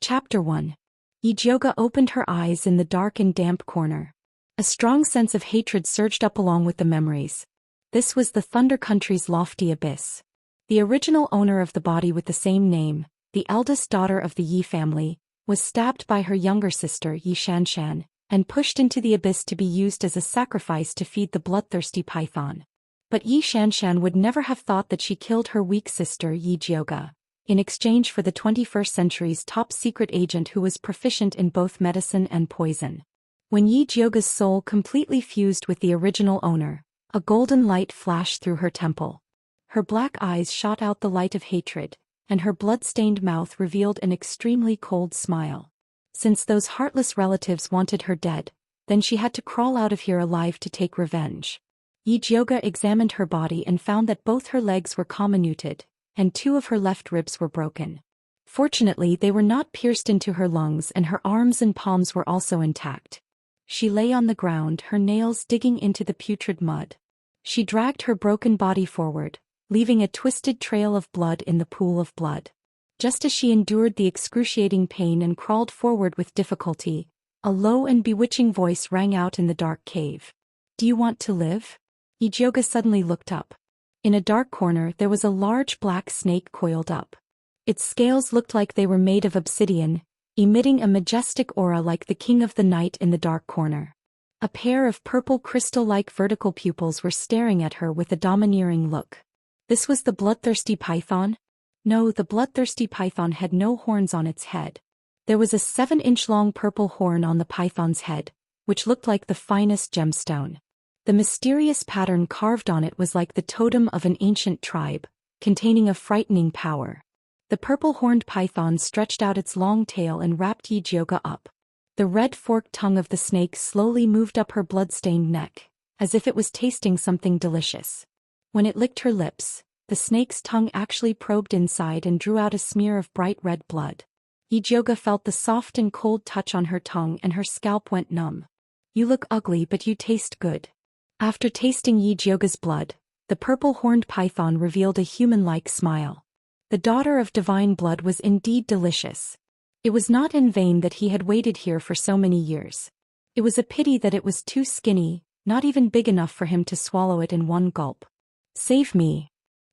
Chapter 1. Yijioga opened her eyes in the dark and damp corner. A strong sense of hatred surged up along with the memories. This was the Thunder Country's lofty abyss. The original owner of the body with the same name, the eldest daughter of the Yi family, was stabbed by her younger sister Xianxia, and pushed into the abyss to be used as a sacrifice to feed the bloodthirsty python. But Xianxia would never have thought that she killed her weak sister Yijioga, in exchange for the 21st century's top secret agent who was proficient in both medicine and poison. When Yijioga's soul completely fused with the original owner, a golden light flashed through her temple. Her black eyes shot out the light of hatred, and her blood-stained mouth revealed an extremely cold smile. Since those heartless relatives wanted her dead, then she had to crawl out of here alive to take revenge. Yijioga examined her body and found that both her legs were comminuted, and 2 of her left ribs were broken. Fortunately, they were not pierced into her lungs, and her arms and palms were also intact. She lay on the ground, her nails digging into the putrid mud. She dragged her broken body forward, leaving a twisted trail of blood in the pool of blood. Just as she endured the excruciating pain and crawled forward with difficulty, a low and bewitching voice rang out in the dark cave. "Do you want to live?" Yijioga suddenly looked up. In a dark corner there was a large black snake coiled up. Its scales looked like they were made of obsidian, emitting a majestic aura like the king of the night in the dark corner. A pair of purple crystal-like vertical pupils were staring at her with a domineering look. This was the bloodthirsty python? No, the bloodthirsty python had no horns on its head. There was a 7-inch-long purple horn on the python's head, which looked like the finest gemstone. The mysterious pattern carved on it was like the totem of an ancient tribe, containing a frightening power. The purple-horned python stretched out its long tail and wrapped Yijioga up. The red forked tongue of the snake slowly moved up her blood-stained neck, as if it was tasting something delicious. When it licked her lips, the snake's tongue actually probed inside and drew out a smear of bright red blood. Yijioga felt the soft and cold touch on her tongue and her scalp went numb. "You look ugly, but you taste good." After tasting Yijioga's blood, the purple-horned python revealed a human-like smile. The daughter of divine blood was indeed delicious. It was not in vain that he had waited here for so many years. It was a pity that it was too skinny, not even big enough for him to swallow it in one gulp. "Save me."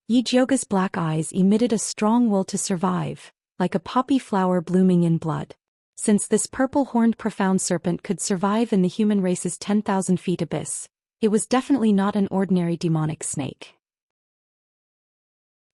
Yijioga's black eyes emitted a strong will to survive, like a poppy flower blooming in blood. Since this purple-horned profound serpent could survive in the human race's 10,000 feet abyss, it was definitely not an ordinary demonic snake.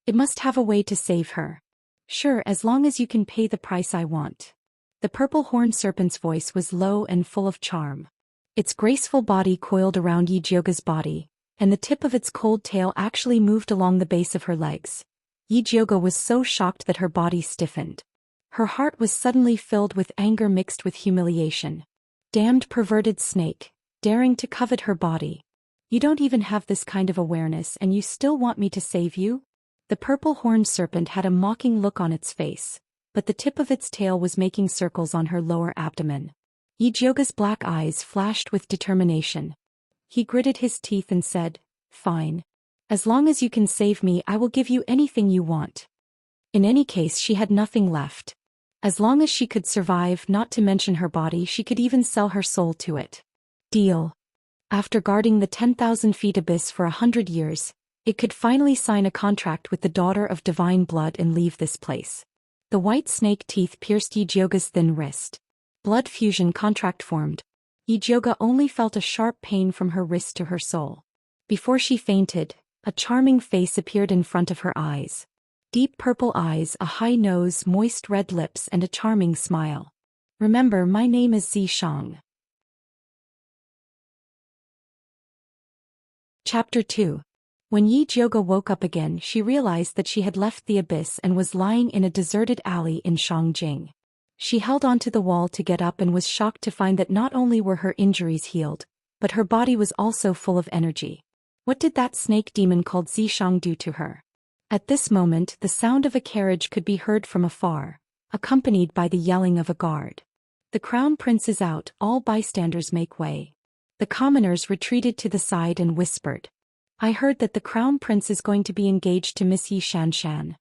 It must have a way to save her. "Sure, as long as you can pay the price I want." The purple-horned serpent's voice was low and full of charm. Its graceful body coiled around Yijioga's body, and the tip of its cold tail actually moved along the base of her legs. Yijioga was so shocked that her body stiffened. Her heart was suddenly filled with anger mixed with humiliation. Damned perverted snake, daring to covet her body. "You don't even have this kind of awareness and you still want me to save you?" The purple-horned serpent had a mocking look on its face, but the tip of its tail was making circles on her lower abdomen. Yijioga's black eyes flashed with determination. He gritted his teeth and said, "Fine. As long as you can save me, I will give you anything you want." In any case, she had nothing left. As long as she could survive, not to mention her body, she could even sell her soul to it. Deal. After guarding the 10,000 feet abyss for 100 years, it could finally sign a contract with the daughter of divine blood and leave this place. The white snake teeth pierced Yijioga's thin wrist. Blood fusion contract formed. Yijioga only felt a sharp pain from her wrist to her soul. Before she fainted, a charming face appeared in front of her eyes. Deep purple eyes, a high nose, moist red lips, and a charming smile. "Remember, my name is Zhou Xian." Chapter 2. When Yijioga woke up again, she realized that she had left the abyss and was lying in a deserted alley in Shangjing. She held onto the wall to get up and was shocked to find that not only were her injuries healed, but her body was also full of energy. What did that snake demon called Zishang do to her? At this moment, the sound of a carriage could be heard from afar, accompanied by the yelling of a guard. "The crown prince is out, all bystanders make way." The commoners retreated to the side and whispered, "I heard that the crown prince is going to be engaged to Miss Xianxia."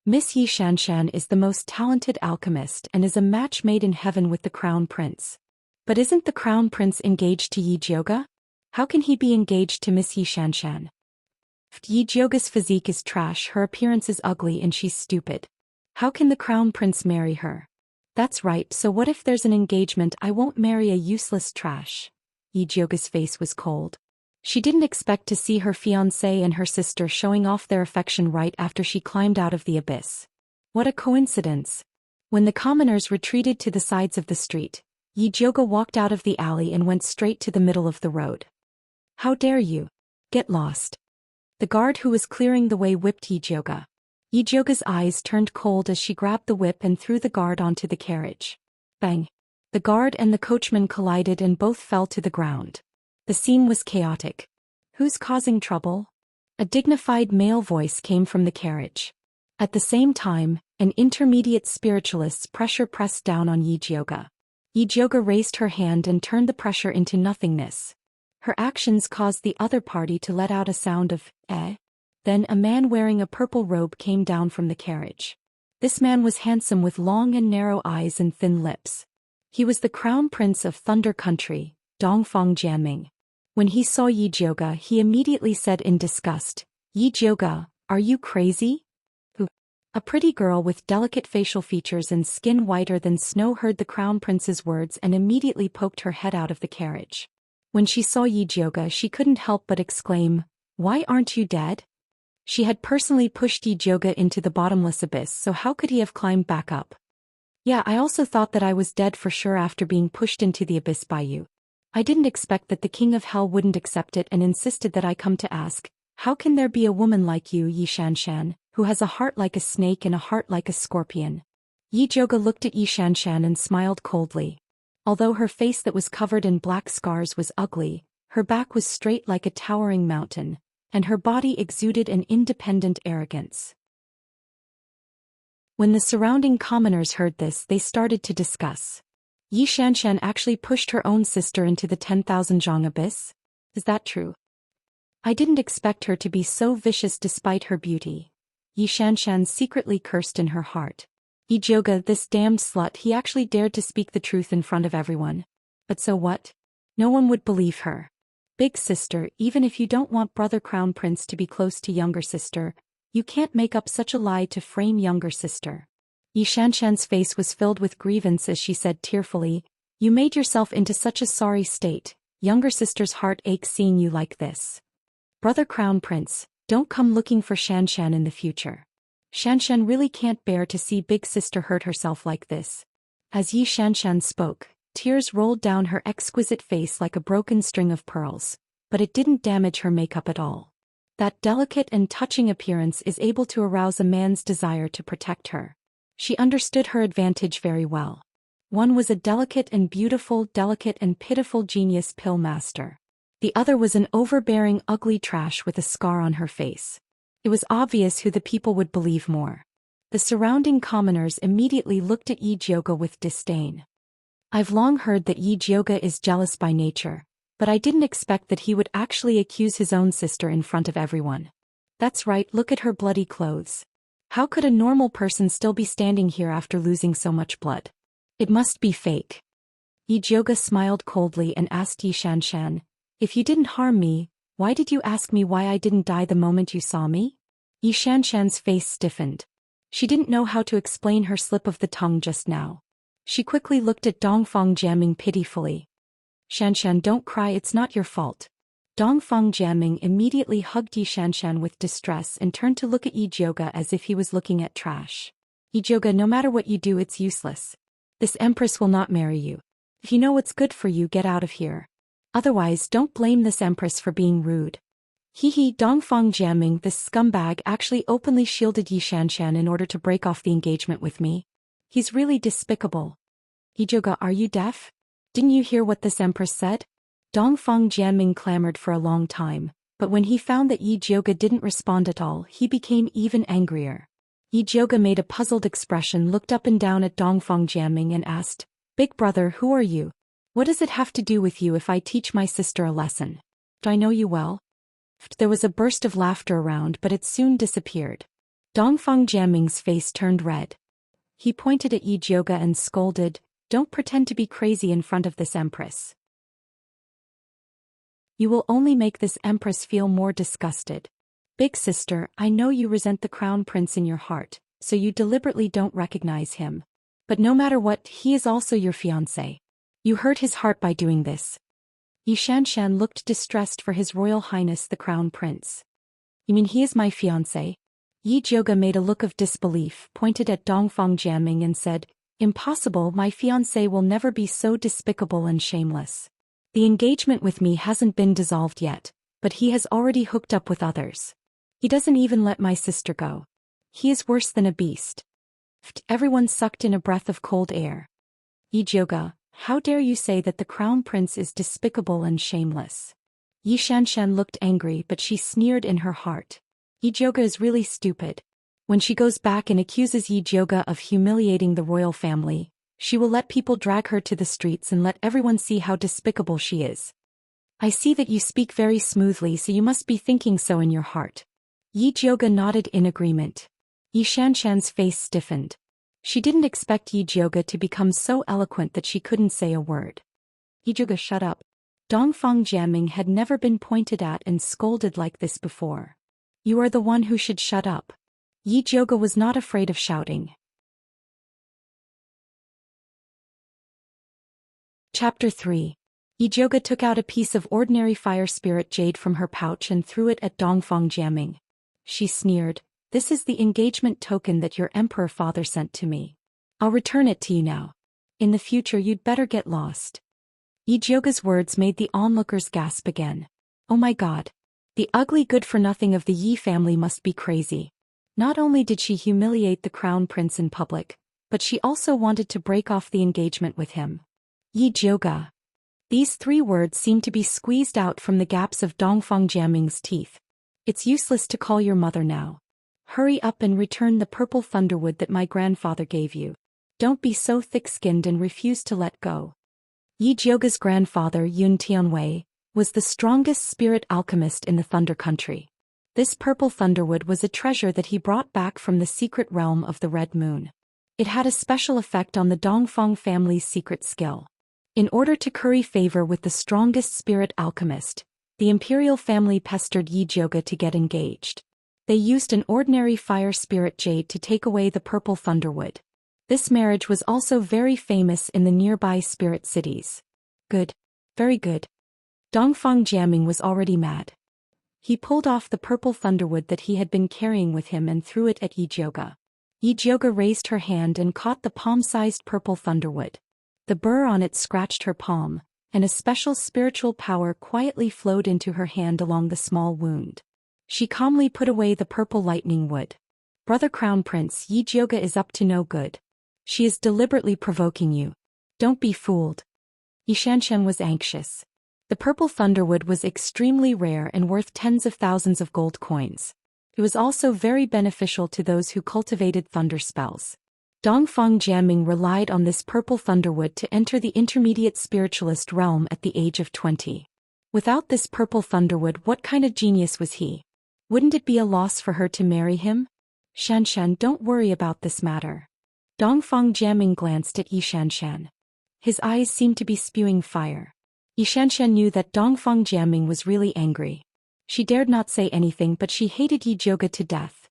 Miss Xianxia is the most talented alchemist and is a match made in heaven with the crown prince. But isn't the crown prince engaged to Yi Jiuge? How can he be engaged to Miss Xianxia? Yi Jiuge's physique is trash, her appearance is ugly and she's stupid. How can the crown prince marry her? That's right, so what if there's an engagement? I won't marry a useless trash. Yi Jiuge's face was cold. She didn't expect to see her fiancé and her sister showing off their affection right after she climbed out of the abyss. What a coincidence. When the commoners retreated to the sides of the street, Yi Jiuge walked out of the alley and went straight to the middle of the road. How dare you? Get lost. The guard who was clearing the way whipped Yi Jiuge. Yi Jiuge's eyes turned cold as she grabbed the whip and threw the guard onto the carriage. Bang! The guard and the coachman collided and both fell to the ground. The scene was chaotic. Who's causing trouble? A dignified male voice came from the carriage. At the same time, an intermediate spiritualist's pressure pressed down on Yi Jiuge. Yi Jiuge raised her hand and turned the pressure into nothingness. Her actions caused the other party to let out a sound of, eh? Then a man wearing a purple robe came down from the carriage. This man was handsome with long and narrow eyes and thin lips. He was the crown prince of Thunder Country, Dongfang Jianming. When he saw Yi Jiuge, he immediately said in disgust, Yi Jiuge, are you crazy? A pretty girl with delicate facial features and skin whiter than snow heard the crown prince's words and immediately poked her head out of the carriage. When she saw Yi Jiuge, she couldn't help but exclaim, why aren't you dead? She had personally pushed Yi Jiuge into the bottomless abyss, so how could he have climbed back up? Yeah, I also thought that I was dead for sure after being pushed into the abyss by you. I didn't expect that the king of hell wouldn't accept it and insisted that I come to ask, how can there be a woman like you, Yi Xianxia, who has a heart like a snake and a heart like a scorpion? Yi Jiuge looked at Yi Xianxia and smiled coldly. Although her face that was covered in black scars was ugly, her back was straight like a towering mountain, and her body exuded an independent arrogance. When the surrounding commoners heard this, they started to discuss. Yi Xianxia actually pushed her own sister into the 10,000 zhang abyss? Is that true? I didn't expect her to be so vicious despite her beauty. Yi Xianxia secretly cursed in her heart. Yi Jiuge, this damned slut, he actually dared to speak the truth in front of everyone. But so what? No one would believe her. Big sister, even if you don't want brother crown prince to be close to younger sister, you can't make up such a lie to frame younger sister. Yi Xianxia's face was filled with grievance as she said tearfully, you made yourself into such a sorry state, younger sister's heart aches seeing you like this. Brother crown prince, don't come looking for Xianxia in the future. Xianxia really can't bear to see big sister hurt herself like this. As Yi Xianxia spoke, tears rolled down her exquisite face like a broken string of pearls, but it didn't damage her makeup at all. That delicate and touching appearance is able to arouse a man's desire to protect her. She understood her advantage very well. One was a delicate and pitiful genius pill master. The other was an overbearing ugly trash with a scar on her face. It was obvious who the people would believe more. The surrounding commoners immediately looked at Yi Jiuge with disdain. I've long heard that Yi Jiuge is jealous by nature, but I didn't expect that he would actually accuse his own sister in front of everyone. That's right, look at her bloody clothes. How could a normal person still be standing here after losing so much blood? It must be fake. Yi Jiuge smiled coldly and asked Yi Xianxia, if you didn't harm me, why did you ask me why I didn't die the moment you saw me? Yi Xianxia's face stiffened. She didn't know how to explain her slip of the tongue just now. She quickly looked at Dongfang Jianming pitifully. Xianxia, don't cry, it's not your fault. Dongfang Jianming immediately hugged Yi Xianxia with distress and turned to look at Yi Jiuge as if he was looking at trash. Yi Jiuge, no matter what you do, it's useless. This empress will not marry you. If you know what's good for you, get out of here. Otherwise, don't blame this empress for being rude. Dongfang Jianming, this scumbag actually openly shielded Yi Xianxia in order to break off the engagement with me. He's really despicable. Yi Jiuge, are you deaf? Didn't you hear what this empress said? Dongfang Jianming clamored for a long time, but when he found that Yi Jiuge didn't respond at all, he became even angrier. Yi Jiuge made a puzzled expression, looked up and down at Dongfang Jianming and asked, Big brother, who are you? What does it have to do with you if I teach my sister a lesson? Do I know you well? There was a burst of laughter around, but it soon disappeared. Dongfang Jiaming's face turned red. He pointed at Yi Jiuge and scolded, "Don't pretend to be crazy in front of this empress. You will only make this empress feel more disgusted. Big sister, I know you resent the crown prince in your heart, so you deliberately don't recognize him. But no matter what, he is also your fiancé. You hurt his heart by doing this." Xianxia looked distressed for His Royal Highness the Crown Prince. "You mean he is my fiancé?" Yi Jiuge made a look of disbelief, pointed at Dongfang Jiaming and said, "Impossible, my fiancé will never be so despicable and shameless. The engagement with me hasn't been dissolved yet, but he has already hooked up with others. He doesn't even let my sister go. He is worse than a beast." Everyone sucked in a breath of cold air. "Yi Jiuge, how dare you say that the crown prince is despicable and shameless?" Xianxia looked angry, but she sneered in her heart. Yi Jiuge is really stupid. When she goes back and accuses Yi Jiuge of humiliating the royal family, she will let people drag her to the streets and let everyone see how despicable she is. "I see that you speak very smoothly, so you must be thinking so in your heart." Yi Jiuge nodded in agreement. Xianxia's face stiffened. She didn't expect Yi Jiuge to become so eloquent that she couldn't say a word. "Yi Jiuge, shut up." Dongfang Jiaming had never been pointed at and scolded like this before. "You are the one who should shut up." Yi Jiuge was not afraid of shouting. Chapter 3. Yi Jiuge took out a piece of ordinary fire spirit jade from her pouch and threw it at Dongfang Jiaming. She sneered, "This is the engagement token that your emperor father sent to me. I'll return it to you now. In the future you'd better get lost." Yi Jiuge's words made the onlookers gasp again. Oh my god. The ugly good-for-nothing of the Yi family must be crazy. Not only did she humiliate the crown prince in public, but she also wanted to break off the engagement with him. Yi Jiuge. These 3 words seemed to be squeezed out from the gaps of Dongfang Jiaming's teeth. "It's useless to call your mother now. Hurry up and return the purple thunderwood that my grandfather gave you. Don't be so thick-skinned and refuse to let go." Yi Jiuge's grandfather, Yun Tianwei, was the strongest spirit alchemist in the Thunder Country. This purple thunderwood was a treasure that he brought back from the secret realm of the Red Moon. It had a special effect on the Dongfang family's secret skill. In order to curry favor with the strongest spirit alchemist, the imperial family pestered Yi Jiuge to get engaged. They used an ordinary fire spirit jade to take away the purple thunderwood. This marriage was also very famous in the nearby spirit cities. Good. Very good. Dongfang Jiaming was already mad. He pulled off the purple thunderwood that he had been carrying with him and threw it at Yi Jiuge. Yi Jiuge raised her hand and caught the palm-sized purple thunderwood. The burr on it scratched her palm, and a special spiritual power quietly flowed into her hand along the small wound. She calmly put away the purple lightning wood. "Brother Crown Prince, Yi Jiuge is up to no good. She is deliberately provoking you. Don't be fooled." Xianxia was anxious. The purple thunderwood was extremely rare and worth tens of thousands of gold coins. It was also very beneficial to those who cultivated thunder spells. Dongfang Jiaming relied on this purple thunderwood to enter the intermediate spiritualist realm at the age of 20. Without this purple thunderwood, what kind of genius was he? Wouldn't it be a loss for her to marry him? "Xianxia, don't worry about this matter." Dongfang Jiaming glanced at Xianxia. His eyes seemed to be spewing fire. Xianxia knew that Dongfang Jiaming was really angry. She dared not say anything, but she hated Yi Jiuge to death.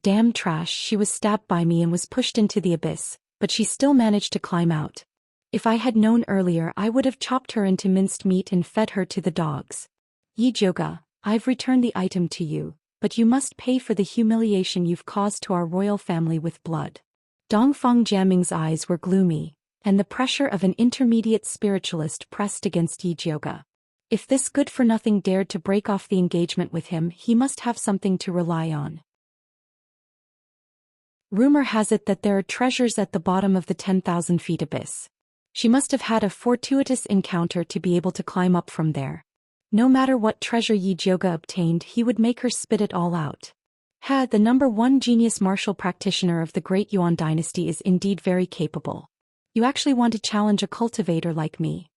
"Damn trash, she was stabbed by me and was pushed into the abyss, but she still managed to climb out. If I had known earlier, I would have chopped her into minced meat and fed her to the dogs. Yi Jiuge, I've returned the item to you, but you must pay for the humiliation you've caused to our royal family with blood." Dongfang Jiaming's eyes were gloomy, and the pressure of an intermediate spiritualist pressed against Yi Jiuge. If this good-for-nothing dared to break off the engagement with him, he must have something to rely on. Rumor has it that there are treasures at the bottom of the 10,000 feet abyss. She must have had a fortuitous encounter to be able to climb up from there. No matter what treasure Yi Jiuge obtained, he would make her spit it all out. The #1 genius martial practitioner of the Great Yuan dynasty is indeed very capable. You actually want to challenge a cultivator like me?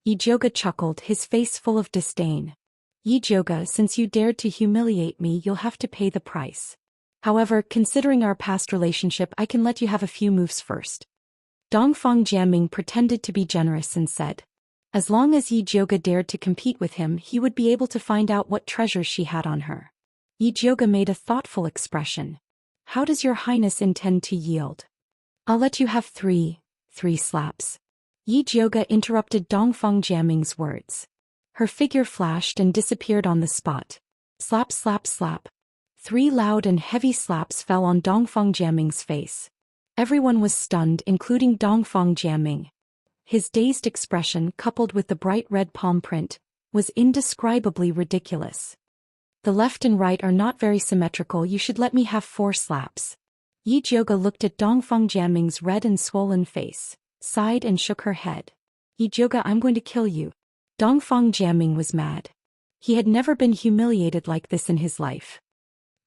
Yi Jiuge chuckled, his face full of disdain. "Yi Jiuge, since you dared to humiliate me, you'll have to pay the price. However, considering our past relationship, I can let you have a few moves first. Dongfang Jiaming pretended to be generous and said. As long as Yi Jiuge dared to compete with him, he would be able to find out what treasures she had on her. Yi Jiuge made a thoughtful expression. How does your highness intend to yield? I'll let you have three slaps. Yi Jiuge interrupted Dongfang Jiaming's words. Her figure flashed and disappeared on the spot. Slap, slap, slap. 3 loud and heavy slaps fell on Dongfang Jiaming's face. Everyone was stunned, including Dongfang Jiaming. His dazed expression, coupled with the bright red palm print, was indescribably ridiculous. The left and right are not very symmetrical. You should let me have 4 slaps. Yi Jiuge looked at Dongfang Jiaming's red and swollen face, sighed and shook her head. Yi Jiuge, I'm going to kill you. Dongfang Jiaming was mad. He had never been humiliated like this in his life.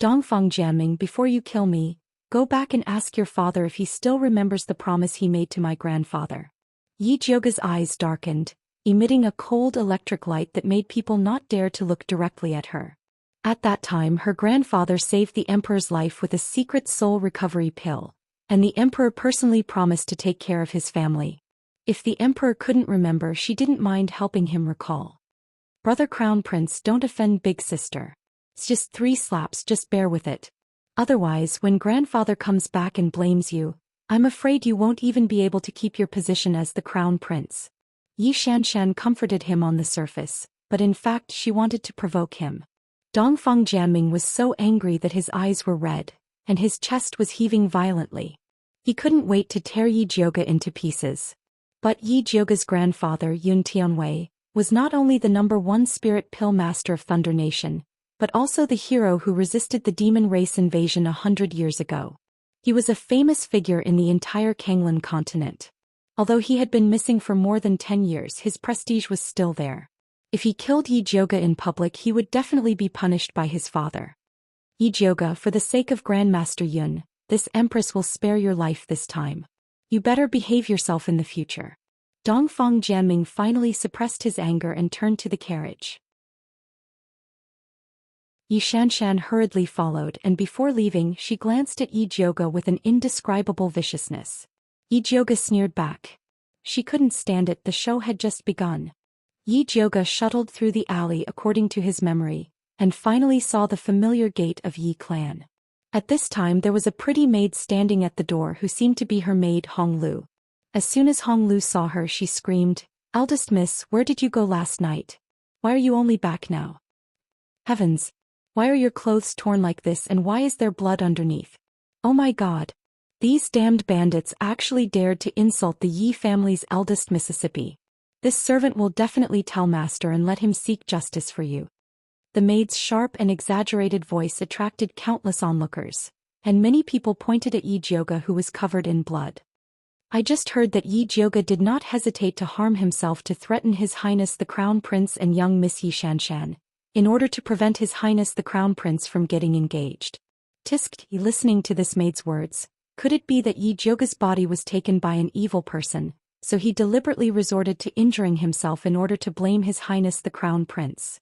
Dongfang Jiaming, before you kill me, go back and ask your father if he still remembers the promise he made to my grandfather. Yi Jiuge's eyes darkened, emitting a cold electric light that made people not dare to look directly at her. At that time, her grandfather saved the emperor's life with a secret soul recovery pill, and the emperor personally promised to take care of his family. If the emperor couldn't remember, she didn't mind helping him recall. Brother Crown Prince, don't offend big sister. It's just 3 slaps, just bear with it. Otherwise, when grandfather comes back and blames you, I'm afraid you won't even be able to keep your position as the crown prince. Yi Xianxia comforted him on the surface, but in fact she wanted to provoke him. Dongfang Jiaming was so angry that his eyes were red, and his chest was heaving violently. He couldn't wait to tear Yi Jiuge into pieces. But Yi Jiuge's grandfather, Yun Tianwei, was not only the #1 spirit pill master of Thunder Nation, but also the hero who resisted the demon race invasion 100 years ago. He was a famous figure in the entire Kanglan continent. Although he had been missing for more than 10 years, his prestige was still there. If he killed Yi Jiuge in public, he would definitely be punished by his father. Yi Jiuge, for the sake of Grandmaster Yun, this empress will spare your life this time. You better behave yourself in the future. Dongfang Jiaming finally suppressed his anger and turned to the carriage. Yi Xianxia hurriedly followed, and before leaving she glanced at Yi Jiuge with an indescribable viciousness. Yi Jiuge sneered back. She couldn't stand it, the show had just begun. Yi Jiuge shuttled through the alley according to his memory, and finally saw the familiar gate of Yi clan. At this time there was a pretty maid standing at the door who seemed to be her maid Hong Lu. As soon as Hong Lu saw her, she screamed, "Eldest miss, where did you go last night? Why are you only back now? Heavens! Why are your clothes torn like this, and why is there blood underneath? Oh my God! These damned bandits actually dared to insult the Yi family's eldest Mississippi. This servant will definitely tell master and let him seek justice for you." The maid's sharp and exaggerated voice attracted countless onlookers, and many people pointed at Yi Jiuge, who was covered in blood. I just heard that Yi Jiuge did not hesitate to harm himself to threaten His Highness the Crown Prince and young Miss Yi Xianxia, in order to prevent His Highness the Crown Prince from getting engaged. Tisked, listening to this maid's words, could it be that Yi Jiuge's body was taken by an evil person, so he deliberately resorted to injuring himself in order to blame His Highness the Crown Prince?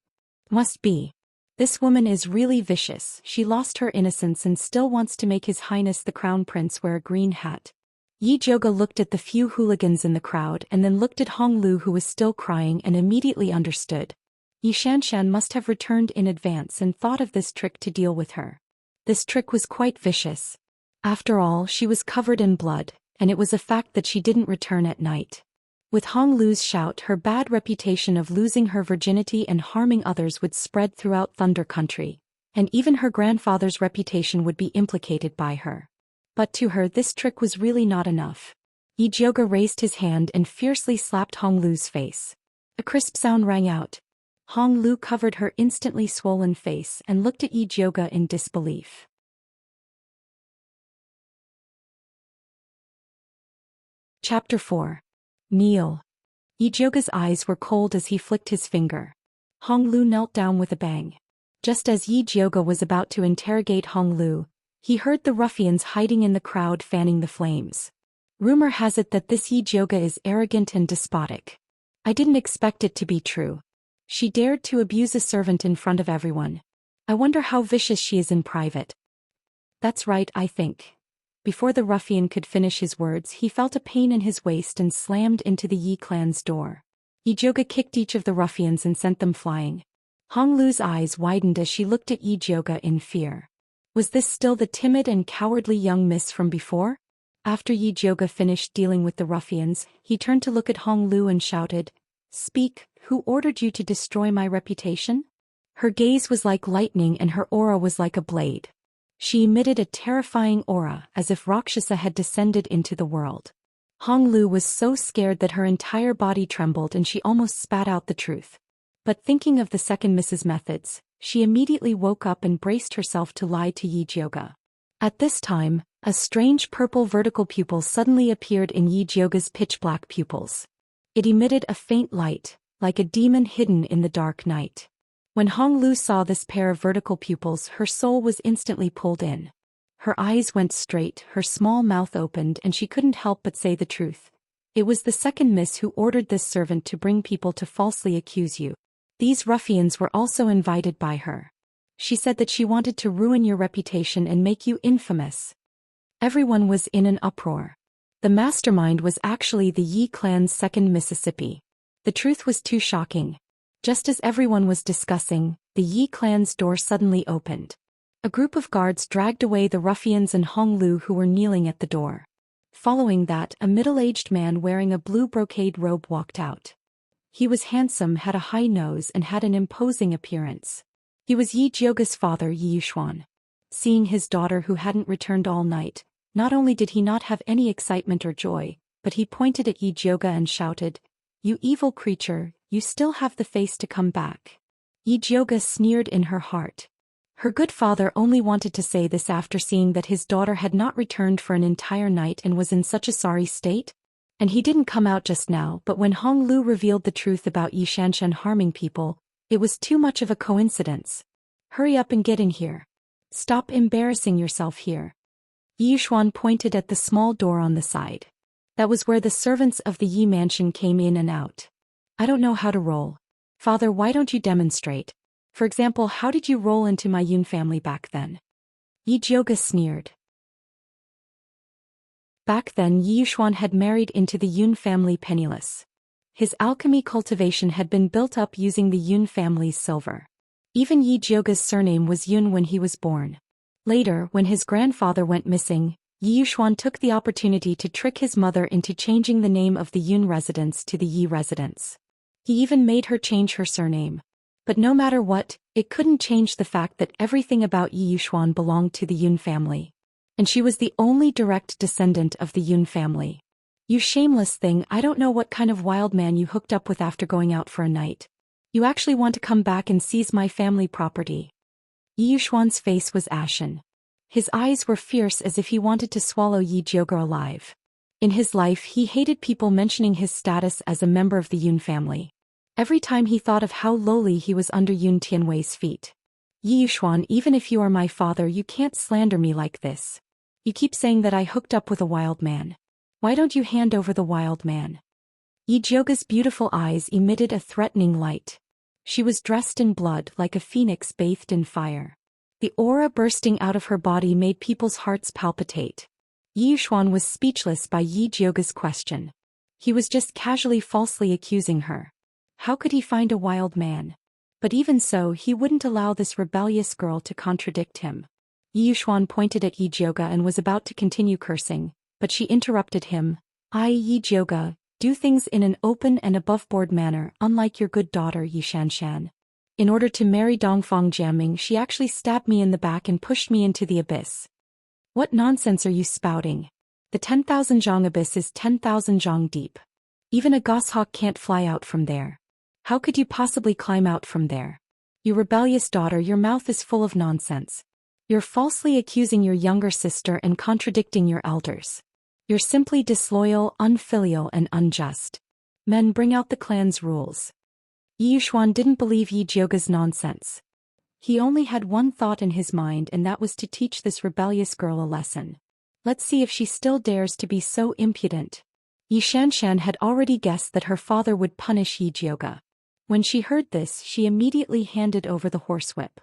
Must be. This woman is really vicious. She lost her innocence and still wants to make His Highness the Crown Prince wear a green hat. Yi Jiuge looked at the few hooligans in the crowd and then looked at Hong Lu, who was still crying, and immediately understood. Yi Xianxia must have returned in advance and thought of this trick to deal with her. This trick was quite vicious. After all, she was covered in blood, and it was a fact that she didn't return at night. With Hong Lu's shout, her bad reputation of losing her virginity and harming others would spread throughout Thunder Country, and even her grandfather's reputation would be implicated by her. But to her, this trick was really not enough. Yi Jiuge raised his hand and fiercely slapped Hong Lu's face. A crisp sound rang out. Hong Lu covered her instantly swollen face and looked at Yi Jiuge in disbelief. Chapter 4. Kneel. Yi Jiuge's eyes were cold as he flicked his finger. Hong Lu knelt down with a bang. Just as Yi Jiuge was about to interrogate Hong Lu, he heard the ruffians hiding in the crowd fanning the flames. Rumor has it that this Yi Jiuge is arrogant and despotic. I didn't expect it to be true. She dared to abuse a servant in front of everyone. I wonder how vicious she is in private. That's right, I think. Before the ruffian could finish his words, he felt a pain in his waist and slammed into the Yi clan's door. Yi Jioga kicked each of the ruffians and sent them flying. Hong Lu's eyes widened as she looked at Yi Jioga in fear. Was this still the timid and cowardly young miss from before? After Yi Jioga finished dealing with the ruffians, he turned to look at Hong Lu and shouted, "Speak, who ordered you to destroy my reputation?" Her gaze was like lightning and her aura was like a blade. She emitted a terrifying aura, as if Rakshasa had descended into the world. Hong Lu was so scared that her entire body trembled and she almost spat out the truth. But thinking of the second Mrs. Methods, she immediately woke up and braced herself to lie to Yi Jioga. At this time, a strange purple vertical pupil suddenly appeared in Yi Jioga's pitch-black pupils. It emitted a faint light, like a demon hidden in the dark night. When Hong Lu saw this pair of vertical pupils, her soul was instantly pulled in. Her eyes went straight, her small mouth opened, and she couldn't help but say the truth. It was the second miss who ordered this servant to bring people to falsely accuse you. These ruffians were also invited by her. She said that she wanted to ruin your reputation and make you infamous. Everyone was in an uproar. The mastermind was actually the Yi clan's second Mississippi. The truth was too shocking. Just as everyone was discussing, the Yi clan's door suddenly opened. A group of guards dragged away the ruffians and Hong Lu who were kneeling at the door. Following that, a middle-aged man wearing a blue brocade robe walked out. He was handsome, had a high nose, and had an imposing appearance. He was Yi Jioga's father, Yi Xuan. Seeing his daughter who hadn't returned all night, not only did he not have any excitement or joy, but he pointed at Yi Jioga and shouted, "You evil creature, you still have the face to come back." Yi Jioga sneered in her heart. Her good father only wanted to say this after seeing that his daughter had not returned for an entire night and was in such a sorry state. And he didn't come out just now, but when Hong Lu revealed the truth about Yi Xianxia harming people, it was too much of a coincidence. "Hurry up and get in here. Stop embarrassing yourself here." Yi Xuan pointed at the small door on the side. That was where the servants of the Yi mansion came in and out. "I don't know how to roll. Father, why don't you demonstrate? For example, how did you roll into my Yun family back then?" Yi Jioga sneered. Back then Yi Xuan had married into the Yun family penniless. His alchemy cultivation had been built up using the Yun family's silver. Even Yi Jioga's surname was Yun when he was born. Later, when his grandfather went missing, Yi Xuan took the opportunity to trick his mother into changing the name of the Yun residence to the Yi residence. He even made her change her surname. But no matter what, it couldn't change the fact that everything about Yi Xuan belonged to the Yun family. And she was the only direct descendant of the Yun family. "You shameless thing, I don't know what kind of wild man you hooked up with after going out for a night. You actually want to come back and seize my family property." Yi Xuan's face was ashen. His eyes were fierce as if he wanted to swallow Yi Jioga alive. In his life he hated people mentioning his status as a member of the Yun family. Every time he thought of how lowly he was under Yun Tianwei's feet. "Yi Xuan, even if you are my father, you can't slander me like this. You keep saying that I hooked up with a wild man. Why don't you hand over the wild man?" Yi Jioga's beautiful eyes emitted a threatening light. She was dressed in blood like a phoenix bathed in fire. The aura bursting out of her body made people's hearts palpitate. Yi Xuan was speechless by Yi Jioga's question. He was just casually falsely accusing her. How could he find a wild man? But even so, he wouldn't allow this rebellious girl to contradict him. Yi Xuan pointed at Yi Jioga and was about to continue cursing, but she interrupted him. "I, Yi Jioga, do things in an open and above-board manner, unlike your good daughter Yi Xianxia. In order to marry Dongfang Jiaming, she actually stabbed me in the back and pushed me into the abyss." "What nonsense are you spouting? The 10,000 zhang abyss is 10,000 zhang deep. Even a goshawk can't fly out from there. How could you possibly climb out from there? You rebellious daughter, your mouth is full of nonsense. You're falsely accusing your younger sister and contradicting your elders. You're simply disloyal, unfilial, and unjust. Men, bring out the clan's rules." Yi Xuan didn't believe Yi Jioga's nonsense. He only had one thought in his mind, and that was to teach this rebellious girl a lesson. Let's see if she still dares to be so impudent. Yi Xianxia had already guessed that her father would punish Yi Jioga. When she heard this, she immediately handed over the horsewhip.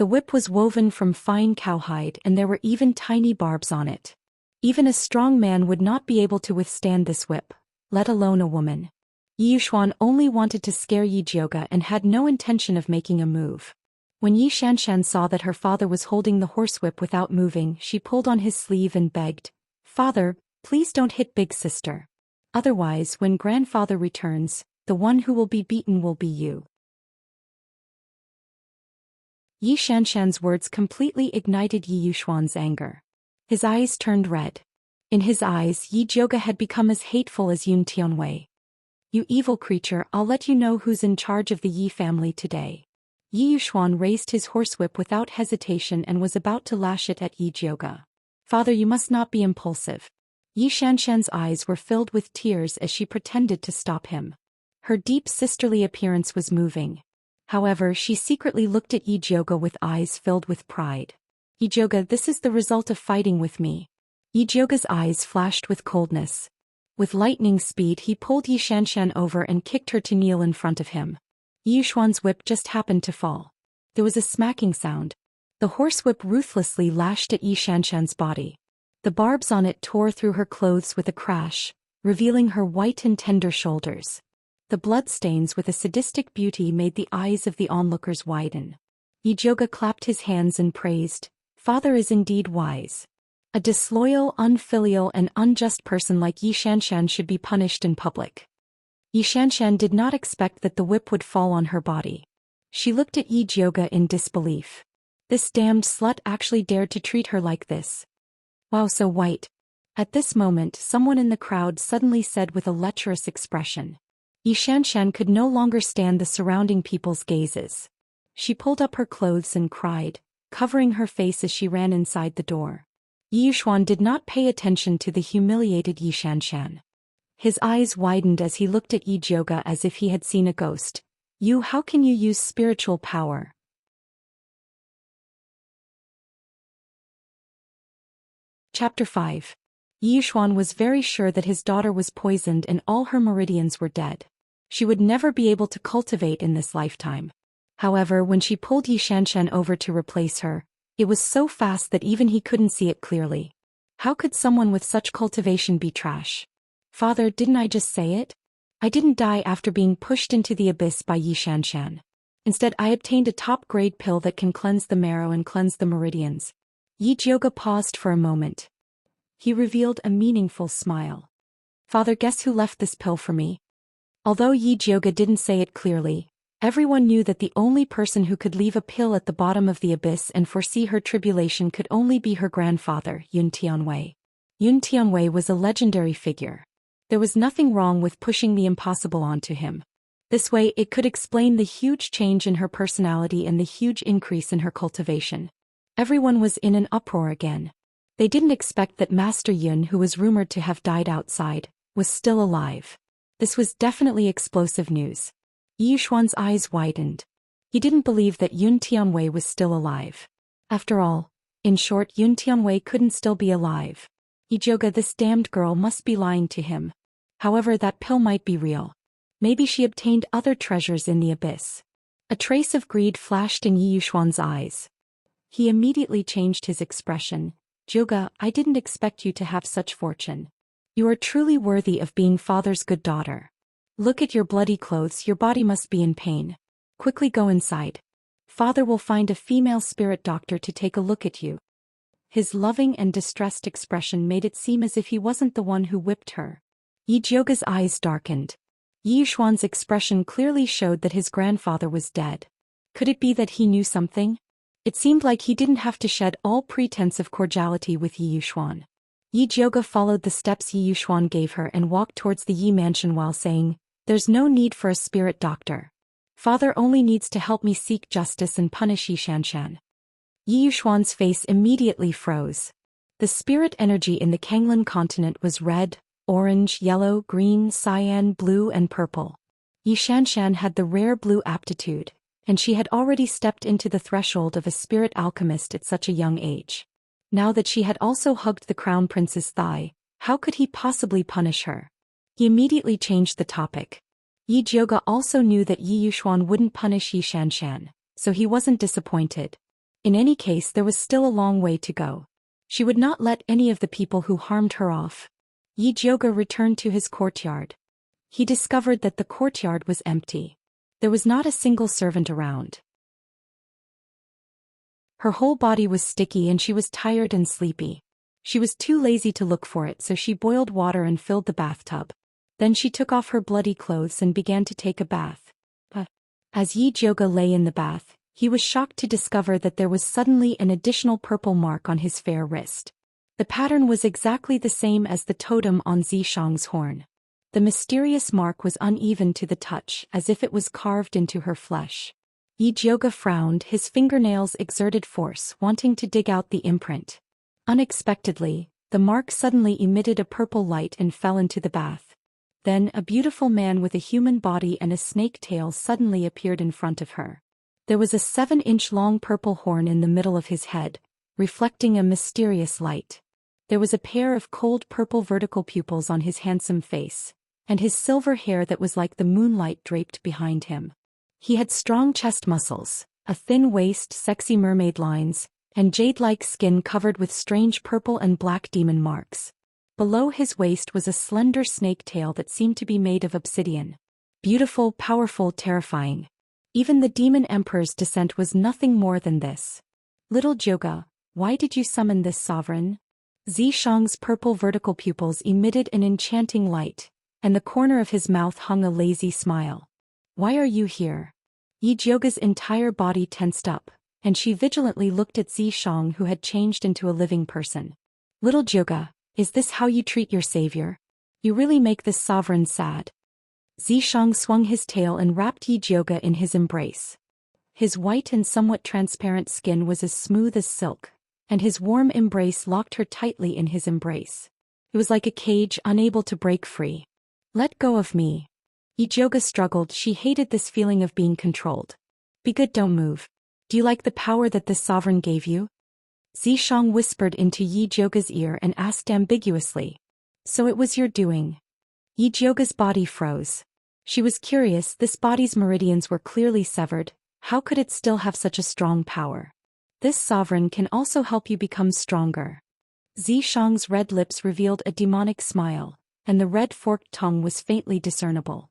The whip was woven from fine cowhide and there were even tiny barbs on it. Even a strong man would not be able to withstand this whip, let alone a woman. Yi Yuxuan only wanted to scare Yi Jiuge and had no intention of making a move. When Yi Xianxian saw that her father was holding the horsewhip without moving, she pulled on his sleeve and begged, "Father, please don't hit big sister. Otherwise, when grandfather returns, the one who will be beaten will be you." Yi Xianxian's words completely ignited Yi Yuxuan's anger. His eyes turned red. In his eyes, Yi Jiuge had become as hateful as Yun Tianwei. "You evil creature, I'll let you know who's in charge of the Yi family today." Yi Yuxuan raised his horsewhip without hesitation and was about to lash it at Yi Jiuge. "Father, you must not be impulsive." Yi Xianxian's eyes were filled with tears as she pretended to stop him. Her deep sisterly appearance was moving. However, she secretly looked at Yi Jiuge with eyes filled with pride. "Yi Jiuge, this is the result of fighting with me." Yi Jiuge's eyes flashed with coldness. With lightning speed he pulled Yi Xianxian over and kicked her to kneel in front of him. Yi Yuxuan's whip just happened to fall. There was a smacking sound. The horsewhip ruthlessly lashed at Yi Xianxian's body. The barbs on it tore through her clothes with a crash, revealing her white and tender shoulders. The bloodstains with a sadistic beauty made the eyes of the onlookers widen. Yi Jiuge clapped his hands and praised, "Father is indeed wise. A disloyal, unfilial and unjust person like Yi Xianxian should be punished in public." Yi Xianxian did not expect that the whip would fall on her body. She looked at Yi Jiuge in disbelief. This damned slut actually dared to treat her like this. "Wow, so white." At this moment, someone in the crowd suddenly said with a lecherous expression. Yi Xianxian could no longer stand the surrounding people's gazes. She pulled up her clothes and cried, covering her face as she ran inside the door. Yi Yuxuan did not pay attention to the humiliated Yi Xianxian. His eyes widened as he looked at Yi Jiuge as if he had seen a ghost. "You, how can you use spiritual power?" Chapter 5. Yi Yuxuan was very sure that his daughter was poisoned and all her meridians were dead. She would never be able to cultivate in this lifetime. However, when she pulled Yi Xianxian over to replace her, it was so fast that even he couldn't see it clearly. How could someone with such cultivation be trash? "Father, didn't I just say it? I didn't die after being pushed into the abyss by Yi Xianxian. Instead, I obtained a top-grade pill that can cleanse the marrow and cleanse the meridians." Yi Jiuge paused for a moment. He revealed a meaningful smile. "Father, guess who left this pill for me?" Although Yi Jiuge didn't say it clearly, everyone knew that the only person who could leave a pill at the bottom of the abyss and foresee her tribulation could only be her grandfather, Yun Tianwei. Yun Tianwei was a legendary figure. There was nothing wrong with pushing the impossible onto him. This way, it could explain the huge change in her personality and the huge increase in her cultivation. Everyone was in an uproar again. They didn't expect that Master Yun, who was rumored to have died outside, was still alive. This was definitely explosive news. Yi Yuxuan's eyes widened. He didn't believe that Yun Tianwei was still alive. After all, in short, Yun Tianwei couldn't still be alive. Yi Jiuge, this damned girl must be lying to him. However, that pill might be real. Maybe she obtained other treasures in the abyss. A trace of greed flashed in Yi Yuxuan's eyes. He immediately changed his expression. "Jiuge, I didn't expect you to have such fortune. You are truly worthy of being father's good daughter. Look at your bloody clothes, your body must be in pain. Quickly go inside. Father will find a female spirit doctor to take a look at you." His loving and distressed expression made it seem as if he wasn't the one who whipped her. Yi Jiuge's eyes darkened. Yi Yuxuan's expression clearly showed that his grandfather was dead. Could it be that he knew something? It seemed like he didn't have to shed all pretense of cordiality with Yi Yuxuan. Yi Jiuge followed the steps Yi Yuxuan gave her and walked towards the Yi mansion while saying, "There's no need for a spirit doctor. Father only needs to help me seek justice and punish Yi Xianxian." Yi Yuxuan's face immediately froze. The spirit energy in the Kanglan continent was red, orange, yellow, green, cyan, blue and purple. Yi Xianxian had the rare blue aptitude, and she had already stepped into the threshold of a spirit alchemist at such a young age. Now that she had also hugged the crown prince's thigh, how could he possibly punish her? He immediately changed the topic. Yi Jiuge also knew that Yi Yuxuan wouldn't punish Yi Xianxian, so he wasn't disappointed. In any case, there was still a long way to go. She would not let any of the people who harmed her off. Yi Jiuge returned to his courtyard. He discovered that the courtyard was empty. There was not a single servant around. Her whole body was sticky and she was tired and sleepy. She was too lazy to look for it, so she boiled water and filled the bathtub. Then she took off her bloody clothes and began to take a bath. But as Yi Jiuge lay in the bath, he was shocked to discover that there was suddenly an additional purple mark on his fair wrist. The pattern was exactly the same as the totem on Xianxia's horn. The mysterious mark was uneven to the touch, as if it was carved into her flesh. Yi Jiuge frowned, his fingernails exerted force, wanting to dig out the imprint. Unexpectedly, the mark suddenly emitted a purple light and fell into the bath. Then a beautiful man with a human body and a snake tail suddenly appeared in front of her. There was a 7-inch-long purple horn in the middle of his head, reflecting a mysterious light. There was a pair of cold purple vertical pupils on his handsome face, and his silver hair that was like the moonlight draped behind him. He had strong chest muscles, a thin waist, sexy mermaid lines, and jade-like skin covered with strange purple and black demon marks. Below his waist was a slender snake tail that seemed to be made of obsidian. Beautiful, powerful, terrifying. Even the demon emperor's descent was nothing more than this. Little Jiuge, why did you summon this sovereign? Xianxia's purple vertical pupils emitted an enchanting light, and the corner of his mouth hung a lazy smile. Why are you here? Yi Jiuge's entire body tensed up, and she vigilantly looked at Xianxia, who had changed into a living person. Little Jiuge, is this how you treat your savior? You really make this sovereign sad. Xianxia swung his tail and wrapped Yi Jiuge in his embrace. His white and somewhat transparent skin was as smooth as silk, and his warm embrace locked her tightly in his embrace. It was like a cage, unable to break free. Let go of me. Yi Jiuge struggled. She hated this feeling of being controlled. Be good, don't move. Do you like the power that this sovereign gave you? Xianxia whispered into Yi Jiuge's ear and asked ambiguously. So it was your doing. Yi Jiuge's body froze. She was curious, this body's meridians were clearly severed. How could it still have such a strong power? This sovereign can also help you become stronger. Xianxia's red lips revealed a demonic smile, and the red forked tongue was faintly discernible.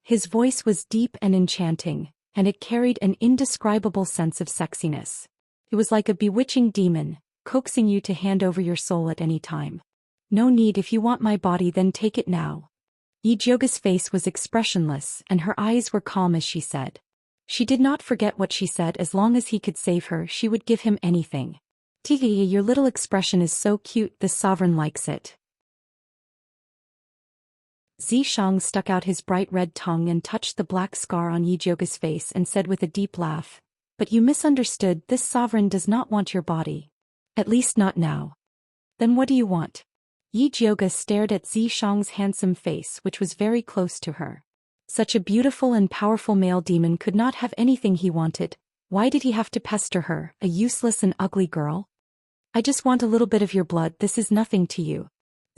His voice was deep and enchanting, and it carried an indescribable sense of sexiness. It was like a bewitching demon, coaxing you to hand over your soul at any time. No need. If you want my body, then take it now. Yi Jiuge's face was expressionless, and her eyes were calm as she said. She did not forget what she said. As long as he could save her, she would give him anything. Tiggy, your little expression is so cute, the sovereign likes it. Xianxia stuck out his bright red tongue and touched the black scar on Yi Jiuge's face and said with a deep laugh, but you misunderstood, this sovereign does not want your body. At least not now. Then what do you want? Yi Jiuge stared at Xianxia's handsome face, which was very close to her. Such a beautiful and powerful male demon could not have anything he wanted. Why did he have to pester her, a useless and ugly girl? I just want a little bit of your blood, this is nothing to you.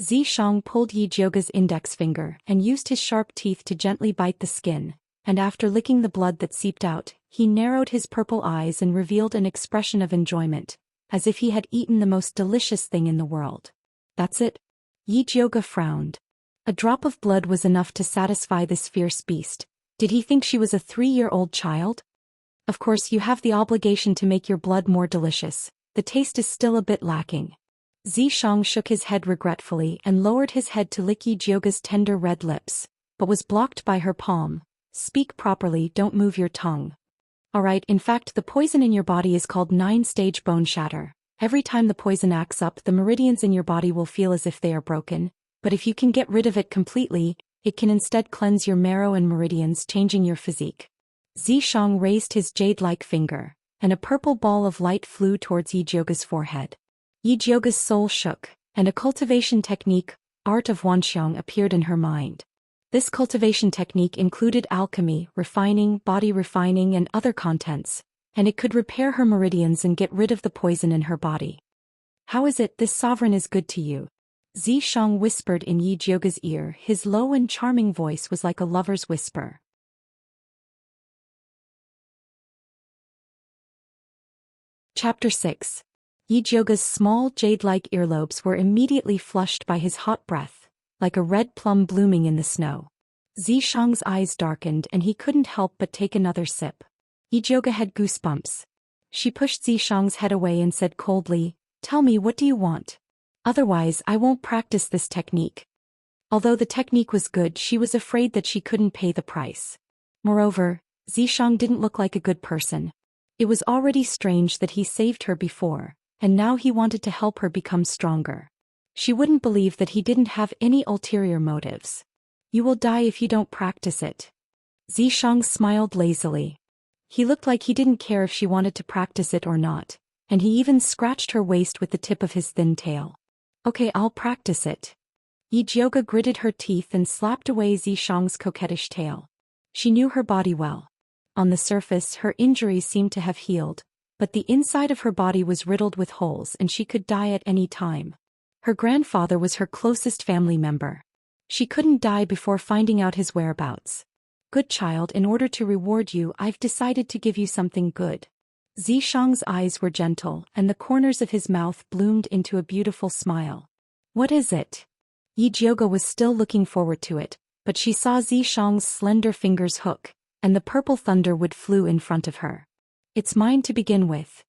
Xianxia pulled Yi Jiuge's index finger and used his sharp teeth to gently bite the skin, and after licking the blood that seeped out, he narrowed his purple eyes and revealed an expression of enjoyment, as if he had eaten the most delicious thing in the world. That's it? Yi Jiuge frowned. A drop of blood was enough to satisfy this fierce beast. Did he think she was a 3-year-old child? Of course you have the obligation to make your blood more delicious. The taste is still a bit lacking. Xianxia shook his head regretfully and lowered his head to lick Yi Jiuge's tender red lips, but was blocked by her palm. Speak properly, don't move your tongue. Alright, in fact the poison in your body is called 9-stage bone shatter. Every time the poison acts up, the meridians in your body will feel as if they are broken, but if you can get rid of it completely, it can instead cleanse your marrow and meridians, changing your physique. Xianxia raised his jade-like finger, and a purple ball of light flew towards Yi Jiuge's forehead. Yi Jiuge's soul shook, and a cultivation technique, Art of Wanxiang, appeared in her mind. This cultivation technique included alchemy, refining, body refining, and other contents, and it could repair her meridians and get rid of the poison in her body. How is it this sovereign is good to you? Xianxia whispered in Yi Jiuge's ear. His low and charming voice was like a lover's whisper. Chapter 6. Yijioga's small jade-like earlobes were immediately flushed by his hot breath, like a red plum blooming in the snow. Zishang's eyes darkened and he couldn't help but take another sip. Yijioga had goosebumps. She pushed Zishang's head away and said coldly, "Tell me, what do you want? Otherwise I won't practice this technique." Although the technique was good, she was afraid that she couldn't pay the price. Moreover, Zishang didn't look like a good person. It was already strange that he saved her before, and now he wanted to help her become stronger. She wouldn't believe that he didn't have any ulterior motives. "You will die if you don't practice it." Zishang smiled lazily. He looked like he didn't care if she wanted to practice it or not, and he even scratched her waist with the tip of his thin tail. "Okay, I'll practice it." Yijioga gritted her teeth and slapped away Zishang's coquettish tail. She knew her body well. On the surface, her injuries seemed to have healed, but the inside of her body was riddled with holes and she could die at any time. Her grandfather was her closest family member. She couldn't die before finding out his whereabouts. "Good child, in order to reward you, I've decided to give you something good." Zishang's eyes were gentle, and the corners of his mouth bloomed into a beautiful smile. "What is it?" Yijioga was still looking forward to it, but she saw Zishang's slender fingers hook, and the purple thunderwood flew in front of her. "It's mine to begin with."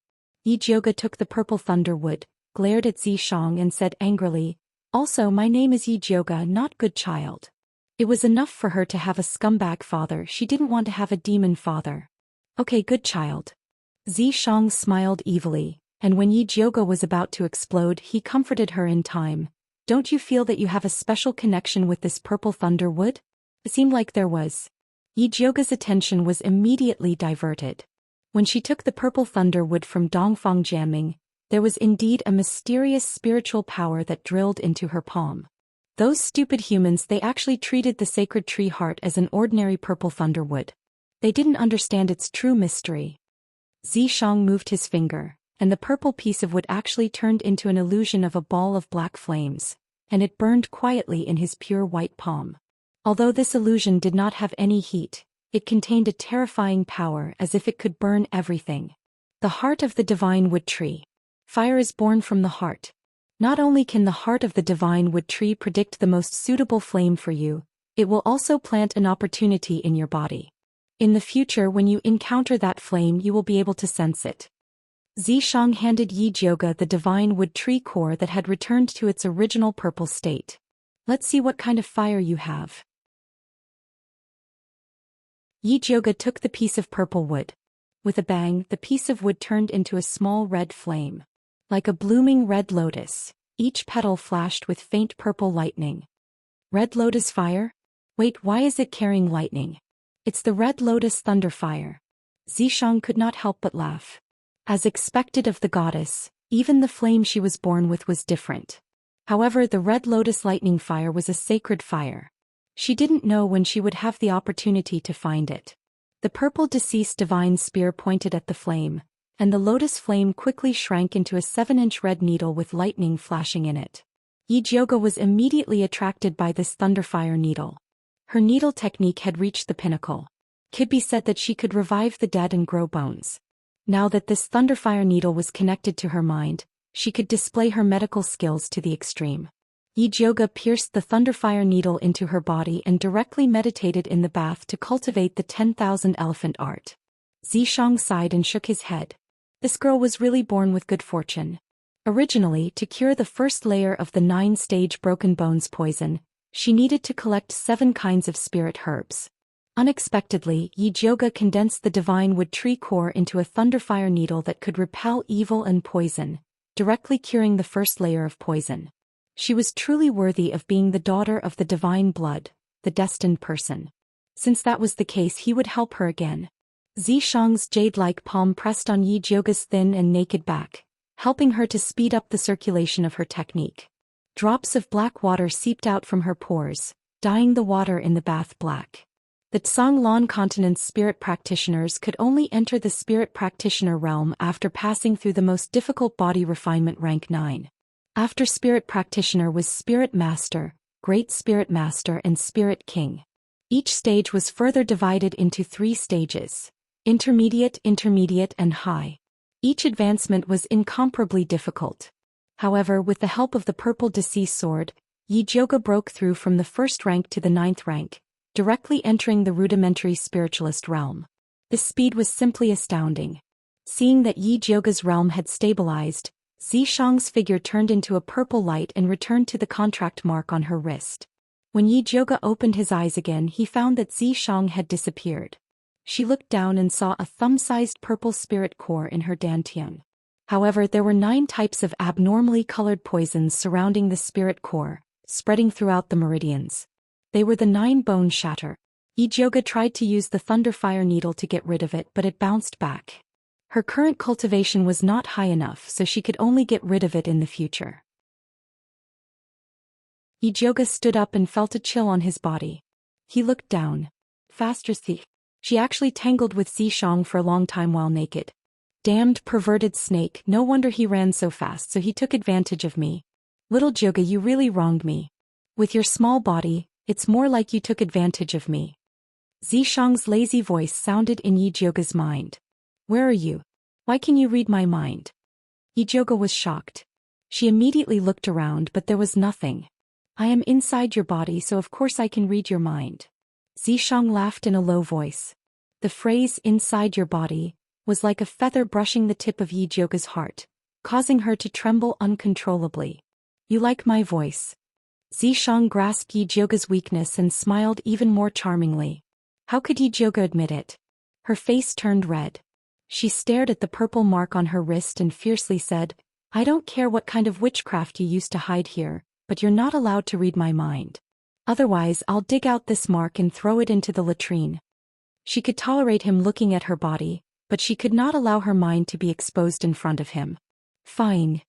Yijioga took the purple thunderwood, glared at Zishang and said angrily, "Also, my name is Yijioga, not good child." It was enough for her to have a scumbag father, she didn't want to have a demon father. "Okay, good child." Zishang smiled evilly, and when Yijioga was about to explode, he comforted her in time. "Don't you feel that you have a special connection with this purple thunderwood?" It seemed like there was. Yijioga's attention was immediately diverted. When she took the purple thunderwood from Dongfang Jiaming, there was indeed a mysterious spiritual power that drilled into her palm. Those stupid humans, they actually treated the sacred tree heart as an ordinary purple thunderwood. They didn't understand its true mystery. Zishang moved his finger, and the purple piece of wood actually turned into an illusion of a ball of black flames, and it burned quietly in his pure white palm. Although this illusion did not have any heat, it contained a terrifying power as if it could burn everything. The heart of the divine wood tree. Fire is born from the heart. Not only can the heart of the divine wood tree predict the most suitable flame for you, it will also plant an opportunity in your body. In the future, when you encounter that flame, you will be able to sense it. Zishang handed Yijioga the divine wood tree core that had returned to its original purple state. "Let's see what kind of fire you have." Yijioga took the piece of purple wood. With a bang, the piece of wood turned into a small red flame. Like a blooming red lotus, each petal flashed with faint purple lightning. Red lotus fire? Wait, why is it carrying lightning? It's the red lotus thunder fire. Zishang could not help but laugh. As expected of the goddess, even the flame she was born with was different. However, the red lotus lightning fire was a sacred fire. She didn't know when she would have the opportunity to find it. The purple deceased divine spear pointed at the flame, and the lotus flame quickly shrank into a 7-inch red needle with lightning flashing in it. Yijioga was immediately attracted by this thunderfire needle. Her needle technique had reached the pinnacle. Could be said that she could revive the dead and grow bones. Now that this thunderfire needle was connected to her mind, she could display her medical skills to the extreme. Yijioga pierced the thunderfire needle into her body and directly meditated in the bath to cultivate the 10,000 elephant art. Zishang sighed and shook his head. This girl was really born with good fortune. Originally, to cure the first layer of the 9-stage broken bones poison, she needed to collect 7 kinds of spirit herbs. Unexpectedly, Yijioga condensed the divine wood tree core into a thunderfire needle that could repel evil and poison, directly curing the first layer of poison. She was truly worthy of being the daughter of the divine blood, the destined person. Since that was the case, he would help her again. Zishang's jade-like palm pressed on Yijioga's thin and naked back, helping her to speed up the circulation of her technique. Drops of black water seeped out from her pores, dyeing the water in the bath black. The Tsanglan continent's spirit practitioners could only enter the spirit practitioner realm after passing through the most difficult body refinement rank 9. After spirit practitioner was spirit master, great spirit master and spirit king. Each stage was further divided into 3 stages: intermediate, and high. Each advancement was incomparably difficult. However, with the help of the purple deceased sword, Yi Jioge broke through from the first rank to the 9th rank, directly entering the rudimentary spiritualist realm. This speed was simply astounding. Seeing that Yi Jioge's realm had stabilized, Zishang's figure turned into a purple light and returned to the contract mark on her wrist. When Yi Jioge opened his eyes again, he found that Zishang had disappeared. She looked down and saw a thumb-sized purple spirit core in her dantian. However, there were 9 types of abnormally colored poisons surrounding the spirit core, spreading throughout the meridians. They were the 9 bone shatter. Yi Jioge tried to use the thunderfire needle to get rid of it, but it bounced back. Her current cultivation was not high enough, so she could only get rid of it in the future. Yi Jioge stood up and felt a chill on his body. He looked down. Faster, thief. She actually tangled with Zishang for a long time while naked. Damned perverted snake, no wonder he ran so fast, so he took advantage of me. Little Jioge, you really wronged me. With your small body, it's more like you took advantage of me. Zishang's lazy voice sounded in Yi Jioge's mind. Where are you? Why can you read my mind? Yi Jioge was shocked. She immediately looked around, but there was nothing. I am inside your body, so of course I can read your mind. Zishang laughed in a low voice. The phrase inside your body was like a feather brushing the tip of Yi Jioge's heart, causing her to tremble uncontrollably. You like my voice? Zishang grasped Yi Jioge's weakness and smiled even more charmingly. How could Yi Jioge admit it? Her face turned red. She stared at the purple mark on her wrist and fiercely said, I don't care what kind of witchcraft you used to hide here, but you're not allowed to read my mind. Otherwise, I'll dig out this mark and throw it into the latrine. She could tolerate him looking at her body, but she could not allow her mind to be exposed in front of him. Fine.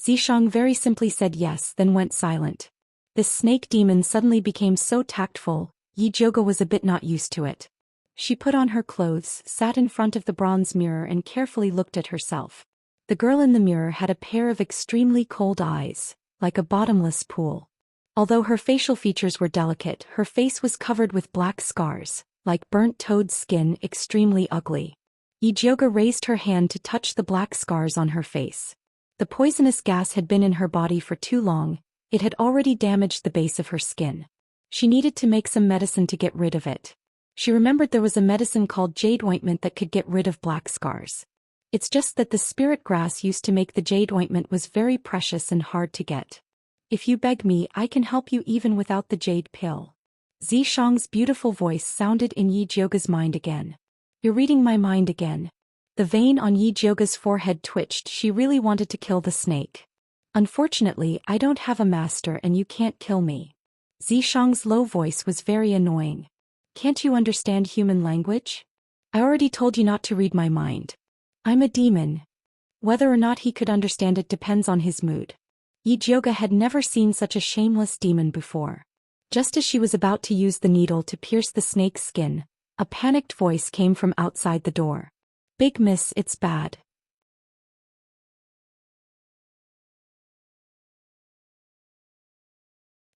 Zishang very simply said yes, then went silent. This snake demon suddenly became so tactful, Yi Jioge was a bit not used to it. She put on her clothes, sat in front of the bronze mirror and carefully looked at herself. The girl in the mirror had a pair of extremely cold eyes, like a bottomless pool. Although her facial features were delicate, her face was covered with black scars, like burnt toad skin, extremely ugly. Yi Jioge raised her hand to touch the black scars on her face. The poisonous gas had been in her body for too long, it had already damaged the base of her skin. She needed to make some medicine to get rid of it. She remembered there was a medicine called jade ointment that could get rid of black scars. It's just that the spirit grass used to make the jade ointment was very precious and hard to get. If you beg me, I can help you even without the jade pill. Zishang's beautiful voice sounded in Yi Jioge's mind again. You're reading my mind again. The vein on Yi Jioge's forehead twitched. She really wanted to kill the snake. Unfortunately, I don't have a master and you can't kill me. Zishang's low voice was very annoying. Can't you understand human language? I already told you not to read my mind. I'm a demon. Whether or not he could understand it depends on his mood. Yi Jioge had never seen such a shameless demon before. Just as she was about to use the needle to pierce the snake's skin, a panicked voice came from outside the door. Big miss, it's bad.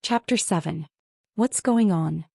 Chapter 7. What's going on?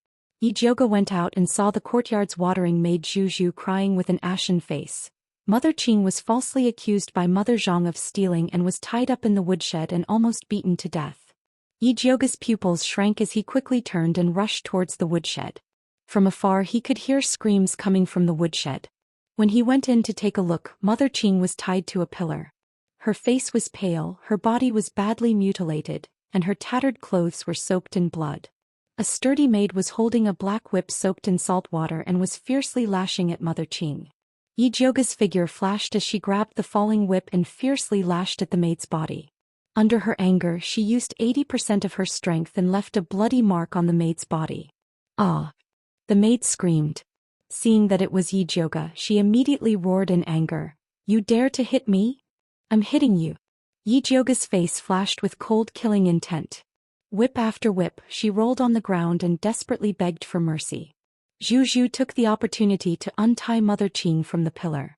Yi Jioge went out and saw the courtyard's watering maid Zhu crying with an ashen face. Mother Qing was falsely accused by Mother Zhang of stealing and was tied up in the woodshed and almost beaten to death. Yi Jioge's pupils shrank as he quickly turned and rushed towards the woodshed. From afar he could hear screams coming from the woodshed. When he went in to take a look, Mother Qing was tied to a pillar. Her face was pale, her body was badly mutilated, and her tattered clothes were soaked in blood. A sturdy maid was holding a black whip soaked in salt water and was fiercely lashing at Mother Qing. Yi Jioge's figure flashed as she grabbed the falling whip and fiercely lashed at the maid's body. Under her anger, she used 80% of her strength and left a bloody mark on the maid's body. Ah! The maid screamed. Seeing that it was Yi Jioge, she immediately roared in anger. You dare to hit me? I'm hitting you. Yi Jioge's face flashed with cold killing intent. Whip after whip, she rolled on the ground and desperately begged for mercy. Zhu took the opportunity to untie Mother Qing from the pillar.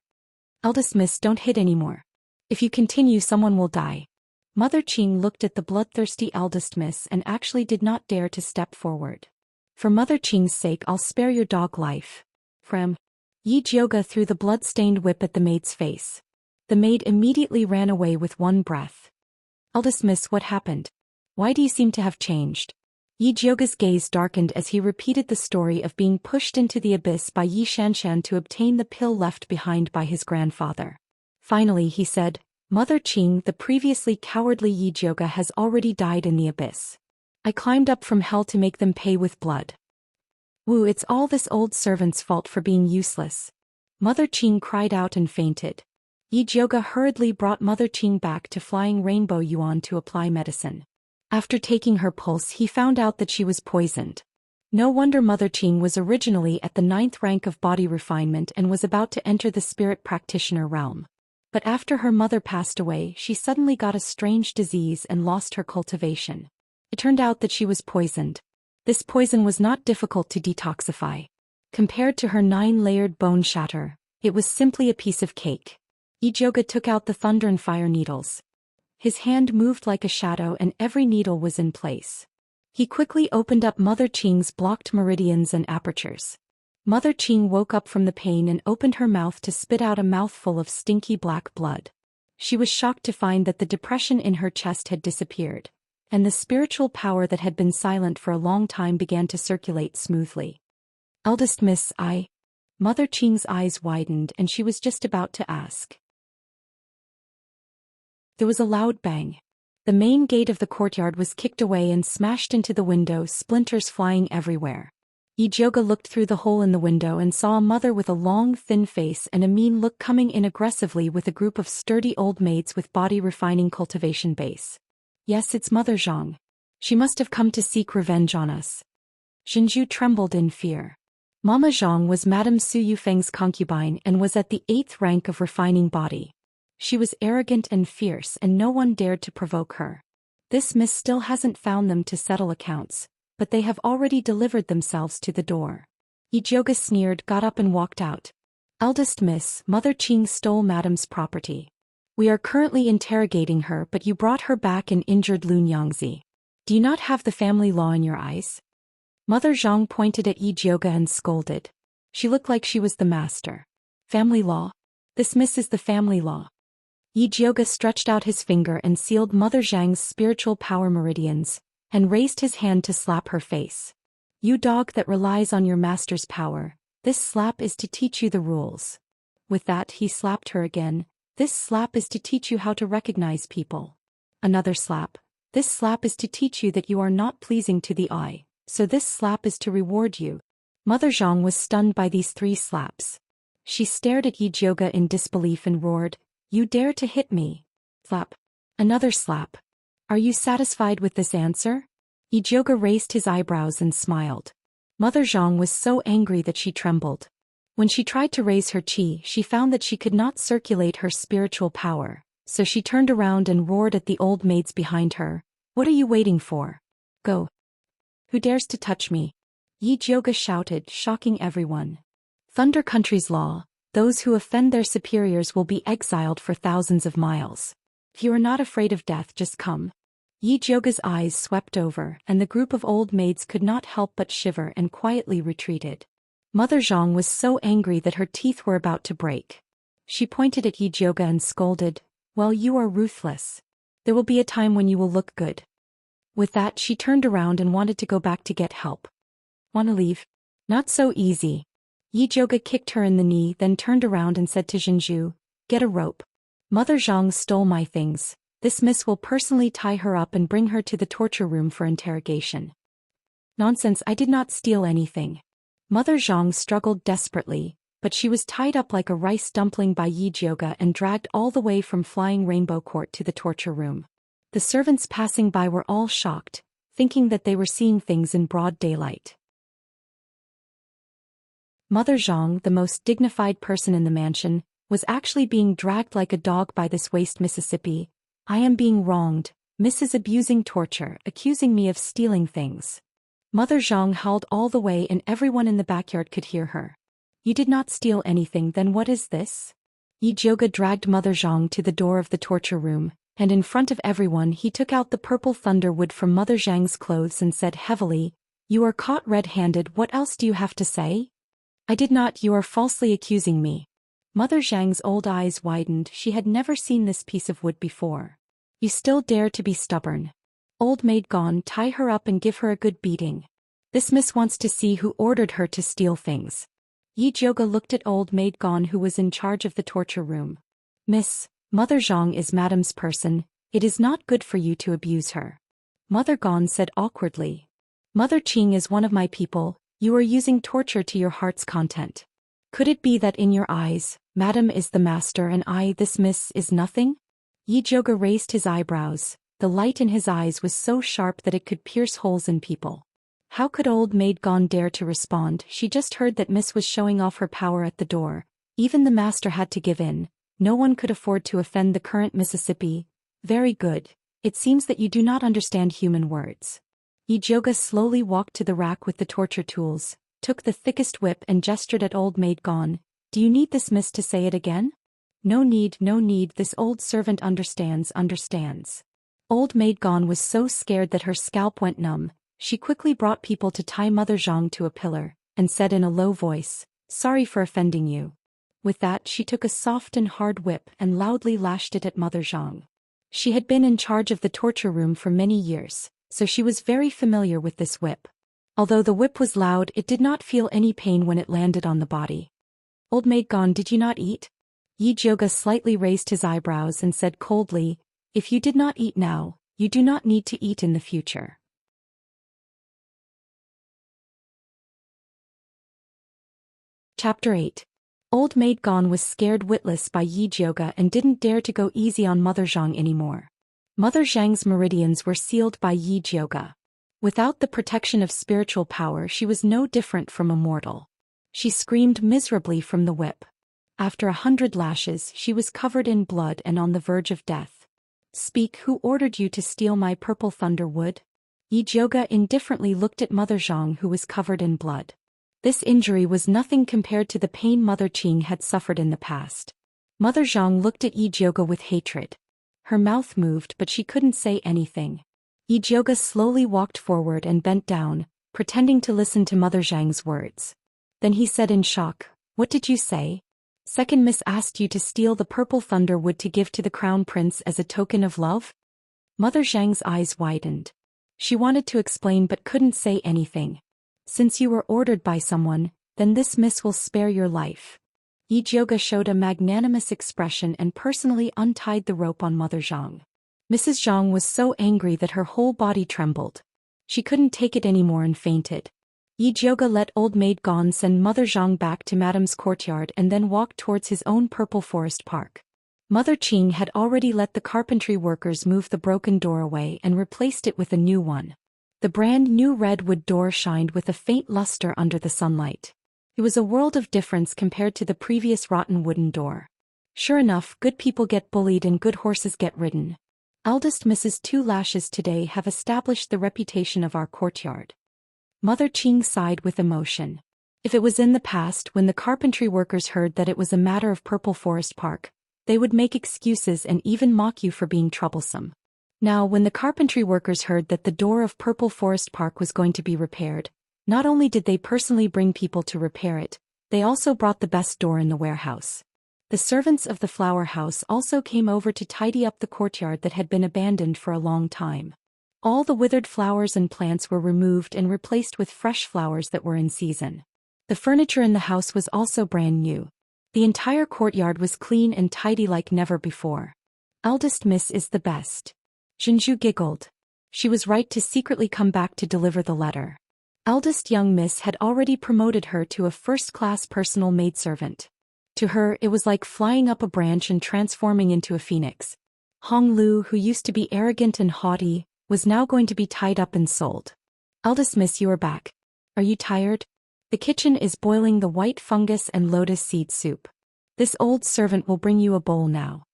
Eldest miss, don't hit anymore. If you continue, someone will die. Mother Qing looked at the bloodthirsty eldest miss and actually did not dare to step forward. For Mother Qing's sake, I'll spare your dog life. Yi Jioge threw the blood-stained whip at the maid's face. The maid immediately ran away with one breath. Eldest miss, what happened? Why do you seem to have changed? Yi Jiuge's gaze darkened as he repeated the story of being pushed into the abyss by Yi Xianxian to obtain the pill left behind by his grandfather. Finally he said, Mother Qing, the previously cowardly Yi Jiuge has already died in the abyss. I climbed up from hell to make them pay with blood. Wu, it's all this old servant's fault for being useless. Mother Qing cried out and fainted. Yi Jiuge hurriedly brought Mother Qing back to Flying Rainbow Yuan to apply medicine. After taking her pulse he found out that she was poisoned. No wonder Mother Qing was originally at the 9th rank of body refinement and was about to enter the spirit practitioner realm. But after her mother passed away she suddenly got a strange disease and lost her cultivation. It turned out that she was poisoned. This poison was not difficult to detoxify. Compared to her 9-layered bone shatter, it was simply a piece of cake. Yi Jiuge took out the thunder and fire needles. His hand moved like a shadow and every needle was in place. He quickly opened up Mother Qing's blocked meridians and apertures. Mother Qing woke up from the pain and opened her mouth to spit out a mouthful of stinky black blood. She was shocked to find that the depression in her chest had disappeared, and the spiritual power that had been silent for a long time began to circulate smoothly. Eldest miss, Mother Qing's eyes widened and she was just about to ask. There was a loud bang. The main gate of the courtyard was kicked away and smashed into the window, splinters flying everywhere. Yi Jiuge looked through the hole in the window and saw a mother with a long, thin face and a mean look coming in aggressively with a group of sturdy old maids with body refining cultivation base. Yes, it's Mother Zhang. She must have come to seek revenge on us. Zhenzhu trembled in fear. Mama Zhang was Madame Su Yufeng's concubine and was at the 8th rank of refining body. She was arrogant and fierce and no one dared to provoke her. This miss still hasn't found them to settle accounts, but they have already delivered themselves to the door. Yi Jiuge sneered, got up and walked out. Eldest miss, Mother Qing stole Madame's property. We are currently interrogating her, but you brought her back and injured Lun Yangzi. Do you not have the family law in your eyes? Mother Zhang pointed at Yi Jiuge and scolded. She looked like she was the master. Family law? This miss is the family law. Yi Jiuge stretched out his finger and sealed Mother Zhang's spiritual power meridians, and raised his hand to slap her face. You dog that relies on your master's power, this slap is to teach you the rules. With that he slapped her again. This slap is to teach you how to recognize people. Another slap. This slap is to teach you that you are not pleasing to the eye, so this slap is to reward you. Mother Zhang was stunned by these 3 slaps. She stared at Yi Jiuge in disbelief and roared, You dare to hit me? Slap. Another slap. Are you satisfied with this answer? Yi Jiuge raised his eyebrows and smiled. Mother Zhang was so angry that she trembled. When she tried to raise her qi, she found that she could not circulate her spiritual power, so she turned around and roared at the old maids behind her. What are you waiting for? Go. Who dares to touch me? Yi Jiuge shouted, shocking everyone. Thunder Country's law. Those who offend their superiors will be exiled for thousands of miles. If you are not afraid of death, just come. Yi Jiuge's eyes swept over, and the group of old maids could not help but shiver and quietly retreated. Mother Zhang was so angry that her teeth were about to break. She pointed at Yi Jiuge and scolded, Well, you are ruthless. There will be a time when you will look good. With that she turned around and wanted to go back to get help. Wanna leave? Not so easy. Yi Jiuge kicked her in the knee, then turned around and said to Zhenzhu, Get a rope. Mother Zhang stole my things. This miss will personally tie her up and bring her to the torture room for interrogation. Nonsense, I did not steal anything. Mother Zhang struggled desperately, but she was tied up like a rice dumpling by Yi Jiuge and dragged all the way from Flying Rainbow Court to the torture room. The servants passing by were all shocked, thinking that they were seeing things in broad daylight. Mother Zhang, the most dignified person in the mansion, was actually being dragged like a dog by this waste Mississippi. I am being wronged. Miss is abusing torture, accusing me of stealing things. Mother Zhang howled all the way and everyone in the backyard could hear her. You did not steal anything, then what is this? Yi Jiuge dragged Mother Zhang to the door of the torture room, and in front of everyone he took out the purple thunder wood from Mother Zhang's clothes and said heavily, You are caught red-handed, what else do you have to say? I did not, you are falsely accusing me. Mother Zhang's old eyes widened. She had never seen this piece of wood before. You still dare to be stubborn. Old maid gone, tie her up and give her a good beating. This miss wants to see who ordered her to steal things. Yi Jioga looked at old maid gone who was in charge of the torture room. Miss, Mother Zhang is madam's person, it is not good for you to abuse her. Mother Gone said awkwardly. Mother Qing is one of my people, you are using torture to your heart's content. Could it be that in your eyes, madam is the master and I, this miss, is nothing? Yi Jioga raised his eyebrows, the light in his eyes was so sharp that it could pierce holes in people. How could old maid Gone dare to respond? She just heard that miss was showing off her power at the door. Even the master had to give in. No one could afford to offend the current Mississippi. Very good. It seems that you do not understand human words. Yi Jioga slowly walked to the rack with the torture tools, took the thickest whip and gestured at old maid Gone. Do you need this miss to say it again? No need, this old servant understands. Old maid Gone was so scared that her scalp went numb. She quickly brought people to tie Mother Zhang to a pillar, and said in a low voice, sorry for offending you. With that she took a soft and hard whip and loudly lashed it at Mother Zhang. She had been in charge of the torture room for many years, so she was very familiar with this whip. Although the whip was loud, it did not feel any pain when it landed on the body. Old maid Gone, did you not eat? Yi Jioga slightly raised his eyebrows and said coldly, if you did not eat now, you do not need to eat in the future. Chapter 8. Old maid Gone was scared witless by Yi Jioga and didn't dare to go easy on Mother Zhang anymore. Mother Zhang's meridians were sealed by Yi Jioga. Without the protection of spiritual power she was no different from a mortal. She screamed miserably from the whip. After 100 lashes she was covered in blood and on the verge of death. Speak, who ordered you to steal my purple thunder wood? Yi Jioga indifferently looked at Mother Zhang who was covered in blood. This injury was nothing compared to the pain Mother Qing had suffered in the past. Mother Zhang looked at Yi Jioga with hatred. Her mouth moved but she couldn't say anything. Yi Jioga slowly walked forward and bent down, pretending to listen to Mother Zhang's words. Then he said in shock, what did you say? Second miss asked you to steal the purple thunder wood to give to the crown prince as a token of love? Mother Zhang's eyes widened. She wanted to explain but couldn't say anything. Since you were ordered by someone, then this miss will spare your life. Yi Jioga showed a magnanimous expression and personally untied the rope on Mother Zhang. Mrs. Zhang was so angry that her whole body trembled. She couldn't take it anymore and fainted. Yi Jioga let old maid Gone send Mother Zhang back to Madame's courtyard and then walked towards his own purple forest park. Mother Qing had already let the carpentry workers move the broken door away and replaced it with a new one. The brand new redwood door shined with a faint luster under the sunlight. It was a world of difference compared to the previous rotten wooden door. Sure enough, good people get bullied and good horses get ridden. Eldest Mrs. 2 Lashes today have established the reputation of our courtyard. Mother Qing sighed with emotion. If it was in the past when the carpentry workers heard that it was a matter of Purple Forest Park, they would make excuses and even mock you for being troublesome. Now when the carpentry workers heard that the door of Purple Forest Park was going to be repaired, not only did they personally bring people to repair it, they also brought the best door in the warehouse. The servants of the flower house also came over to tidy up the courtyard that had been abandoned for a long time. All the withered flowers and plants were removed and replaced with fresh flowers that were in season. The furniture in the house was also brand new. The entire courtyard was clean and tidy like never before. Eldest Miss is the best. Zhenzhu giggled. She was right to secretly come back to deliver the letter. Eldest young Miss had already promoted her to a first-class personal maidservant. To her it was like flying up a branch and transforming into a phoenix. Hong Lu, who used to be arrogant and haughty, was now going to be tied up and sold. Eldest Miss, you are back. Are you tired? The kitchen is boiling the white fungus and lotus seed soup. This old servant will bring you a bowl now.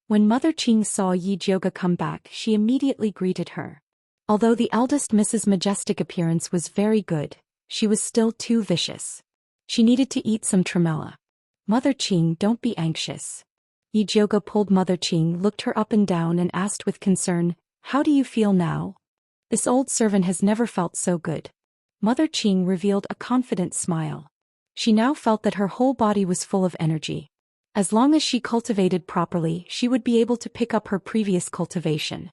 When Mother Qing saw Yi Jioga come back, she immediately greeted her. Although the eldest Mrs. Majestic appearance was very good, she was still too vicious. She needed to eat some tremella. Mother Qing, don't be anxious. Yi Jioga pulled Mother Qing, looked her up and down and asked with concern, how do you feel now? This old servant has never felt so good. Mother Qing revealed a confident smile. She now felt that her whole body was full of energy. As long as she cultivated properly, she would be able to pick up her previous cultivation.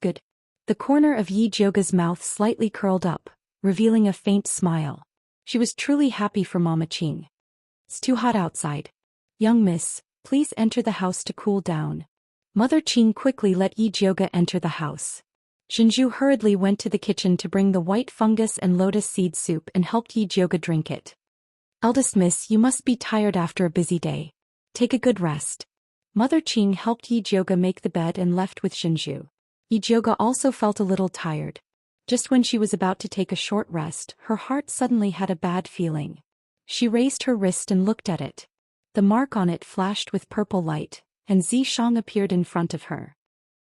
Good. The corner of Yi Jioga's mouth slightly curled up, revealing a faint smile. She was truly happy for Mama Qing. It's too hot outside. Young miss, please enter the house to cool down. Mother Qing quickly let Yi Jioga enter the house. Xinzhu hurriedly went to the kitchen to bring the white fungus and lotus seed soup and helped Yi Jioga drink it. Eldest miss, you must be tired after a busy day. Take a good rest. Mother Qing helped Yi Jioga make the bed and left with Xinzhu. Yi Jioga also felt a little tired. Just when she was about to take a short rest, her heart suddenly had a bad feeling. She raised her wrist and looked at it. The mark on it flashed with purple light, and Zishang appeared in front of her.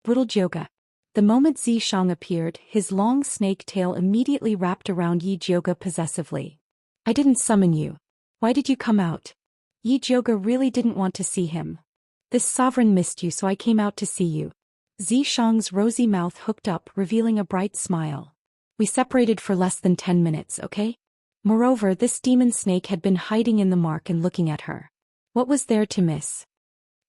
Little Jioga. The moment Zishang appeared, his long snake tail immediately wrapped around Yi Jioga possessively. I didn't summon you. Why did you come out? Yi Jioga really didn't want to see him. This sovereign missed you, so I came out to see you. Zishang's rosy mouth hooked up, revealing a bright smile. We separated for less than 10 minutes, okay? Moreover, this demon snake had been hiding in the mark and looking at her. What was there to miss?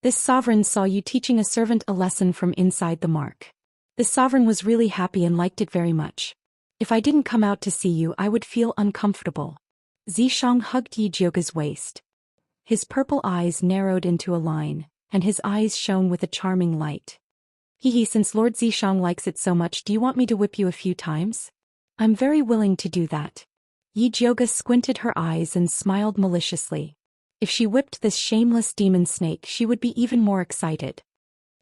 This sovereign saw you teaching a servant a lesson from inside the mark. This sovereign was really happy and liked it very much. If I didn't come out to see you, I would feel uncomfortable. Zishang hugged Yi Jioga's waist. His purple eyes narrowed into a line, and his eyes shone with a charming light. Since Lord Zishang likes it so much, do you want me to whip you a few times? I'm very willing to do that. Yi Jioga squinted her eyes and smiled maliciously. If she whipped this shameless demon snake, she would be even more excited.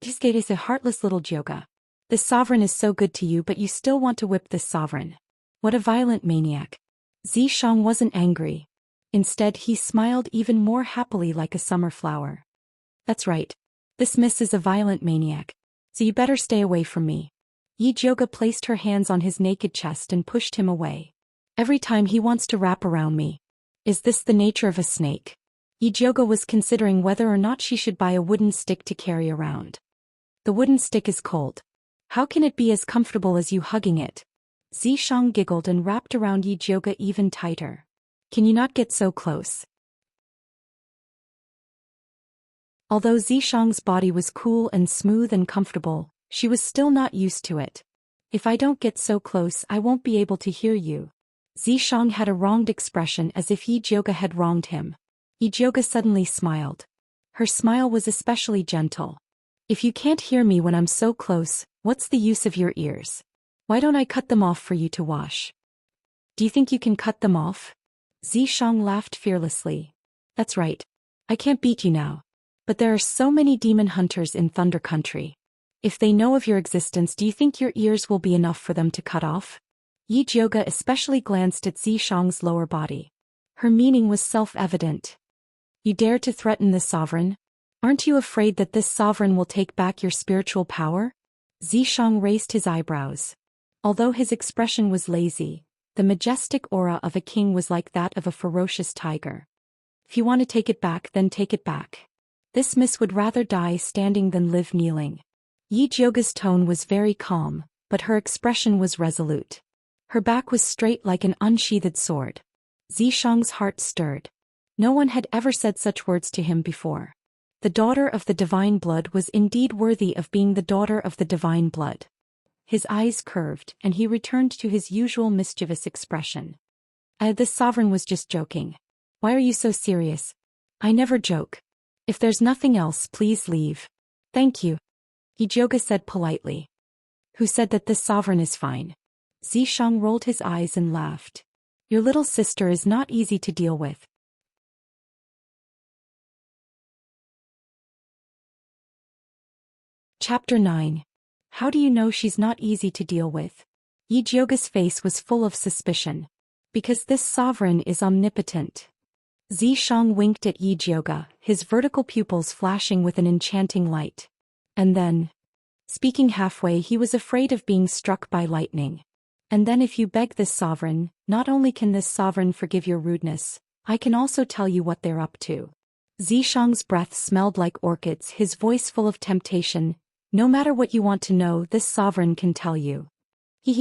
This is a heartless little Jioga. This sovereign is so good to you, but you still want to whip this sovereign. What a violent maniac. Zishang wasn't angry. Instead, he smiled even more happily like a summer flower. That's right. This miss is a violent maniac. So you better stay away from me. Yi Jioga placed her hands on his naked chest and pushed him away. Every time he wants to wrap around me. Is this the nature of a snake? Yi Jioga was considering whether or not she should buy a wooden stick to carry around. The wooden stick is cold. How can it be as comfortable as you hugging it? Zishang giggled and wrapped around Yi Jioga even tighter. Can you not get so close? Although Zishang's body was cool and smooth and comfortable, she was still not used to it. If I don't get so close, I won't be able to hear you. Zishang had a wronged expression, as if Yi Jioga had wronged him. Yi Jioga suddenly smiled. Her smile was especially gentle. If you can't hear me when I'm so close, what's the use of your ears? Why don't I cut them off for you to wash? Do you think you can cut them off? Zishang laughed fearlessly. That's right. I can't beat you now. But there are so many demon hunters in Thunder Country. If they know of your existence, do you think your ears will be enough for them to cut off? Yi Jioga especially glanced at Zishang's lower body. Her meaning was self-evident. You dare to threaten the sovereign? Aren't you afraid that this sovereign will take back your spiritual power? Zishang raised his eyebrows. Although his expression was lazy, the majestic aura of a king was like that of a ferocious tiger. If you want to take it back, then take it back. This miss would rather die standing than live kneeling. Yi Jioga's tone was very calm, but her expression was resolute. Her back was straight like an unsheathed sword. Zishang's heart stirred. No one had ever said such words to him before. The daughter of the divine blood was indeed worthy of being the daughter of the divine blood. His eyes curved, and he returned to his usual mischievous expression. This sovereign was just joking. Why are you so serious? I never joke. If there's nothing else, please leave. Thank you. Yi Jioga said politely. Who said that this sovereign is fine? Zishang rolled his eyes and laughed. Your little sister is not easy to deal with. Chapter 9. How do you know she's not easy to deal with? Yi Jioga's face was full of suspicion. Because this sovereign is omnipotent. Zishang winked at Yi Jioga, his vertical pupils flashing with an enchanting light. And then, speaking halfway, he was afraid of being struck by lightning. And then if you beg this sovereign, not only can this sovereign forgive your rudeness, I can also tell you what they're up to. Zishang's breath smelled like orchids, his voice full of temptation. No matter what you want to know, this sovereign can tell you.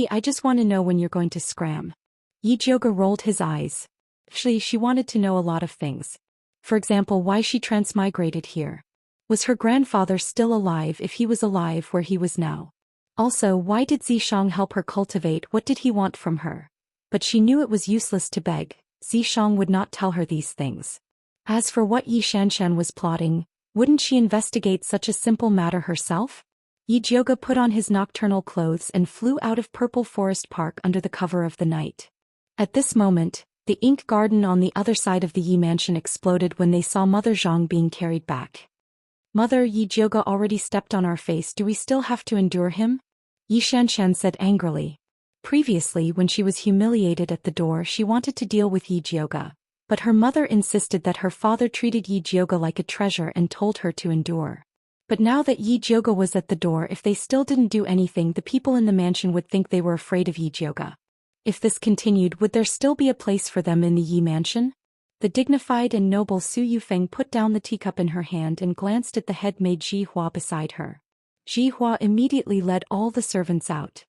I just want to know when you're going to scram. Yi Jioga rolled his eyes. Actually, she wanted to know a lot of things. For example, why she transmigrated here. Was her grandfather still alive if he was alive where he was now? Also, why did Zishang help her cultivate? What did he want from her? But she knew it was useless to beg. Zishang would not tell her these things. As for what Xianxia was plotting, wouldn't she investigate such a simple matter herself? Yijioga put on his nocturnal clothes and flew out of Purple Forest Park under the cover of the night. At this moment, the ink garden on the other side of the Yi mansion exploded when they saw Mother Zhang being carried back. Mother, Yijioga already stepped on our face. Do we still have to endure him? Xianxia said angrily. Previously, when she was humiliated at the door, she wanted to deal with Yijioga, but her mother insisted that her father treated Yijioga like a treasure and told her to endure. But now that Yijioga was at the door, if they still didn't do anything, the people in the mansion would think they were afraid of Yijioga. If this continued, would there still be a place for them in the Yi mansion? The dignified and noble Su Yufeng put down the teacup in her hand and glanced at the head maid Ji Hua beside her. Ji Hua immediately led all the servants out.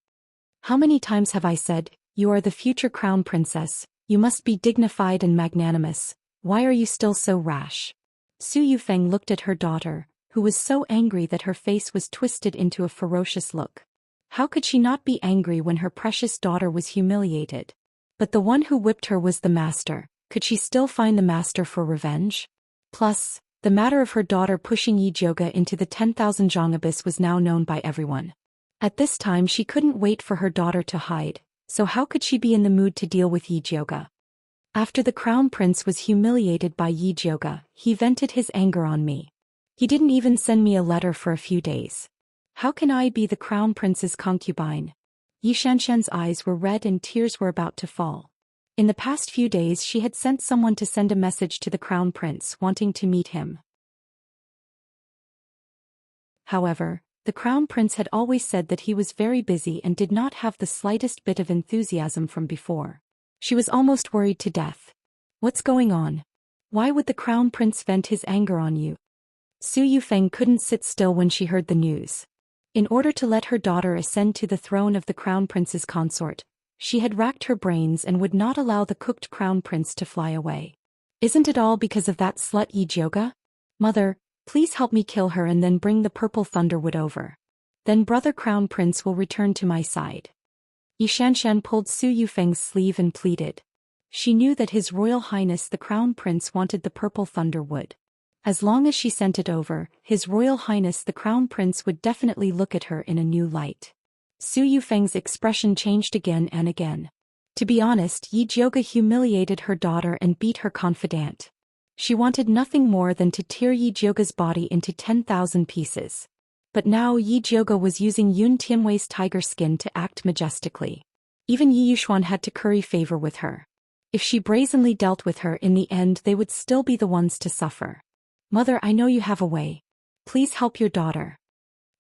How many times have I said, you are the future crown princess, you must be dignified and magnanimous, why are you still so rash? Su Yufeng looked at her daughter, who was so angry that her face was twisted into a ferocious look. How could she not be angry when her precious daughter was humiliated? But the one who whipped her was the master. Could she still find the master for revenge? Plus, the matter of her daughter pushing Yijioga into the 10,000 zhang abyss was now known by everyone. At this time she couldn't wait for her daughter to hide, so how could she be in the mood to deal with Yijioga? After the crown prince was humiliated by Yijioga, he vented his anger on me. He didn't even send me a letter for a few days. How can I be the crown prince's concubine? Xianxia's eyes were red and tears were about to fall. In the past few days she had sent someone to send a message to the crown prince wanting to meet him. However, the crown prince had always said that he was very busy and did not have the slightest bit of enthusiasm from before. She was almost worried to death. What's going on? Why would the crown prince vent his anger on you? Su Yufeng couldn't sit still when she heard the news. In order to let her daughter ascend to the throne of the crown prince's consort, she had racked her brains and would not allow the cooked crown prince to fly away. Isn't it all because of that slut Yijioga? Mother, please help me kill her and then bring the purple thunderwood over. Then brother crown prince will return to my side. Xianxia pulled Su Yufeng's sleeve and pleaded. She knew that His Royal Highness the crown prince wanted the purple thunderwood. As long as she sent it over, His Royal Highness the Crown Prince would definitely look at her in a new light. Su Yufeng's expression changed again and again. To be honest, Yijioga humiliated her daughter and beat her confidant. She wanted nothing more than to tear Yijioga's body into 10,000 pieces. But now Yijioga was using Yun Tianwei's tiger skin to act majestically. Even Yi Yuxuan had to curry favor with her. If she brazenly dealt with her, in the end they would still be the ones to suffer. Mother, I know you have a way. Please help your daughter.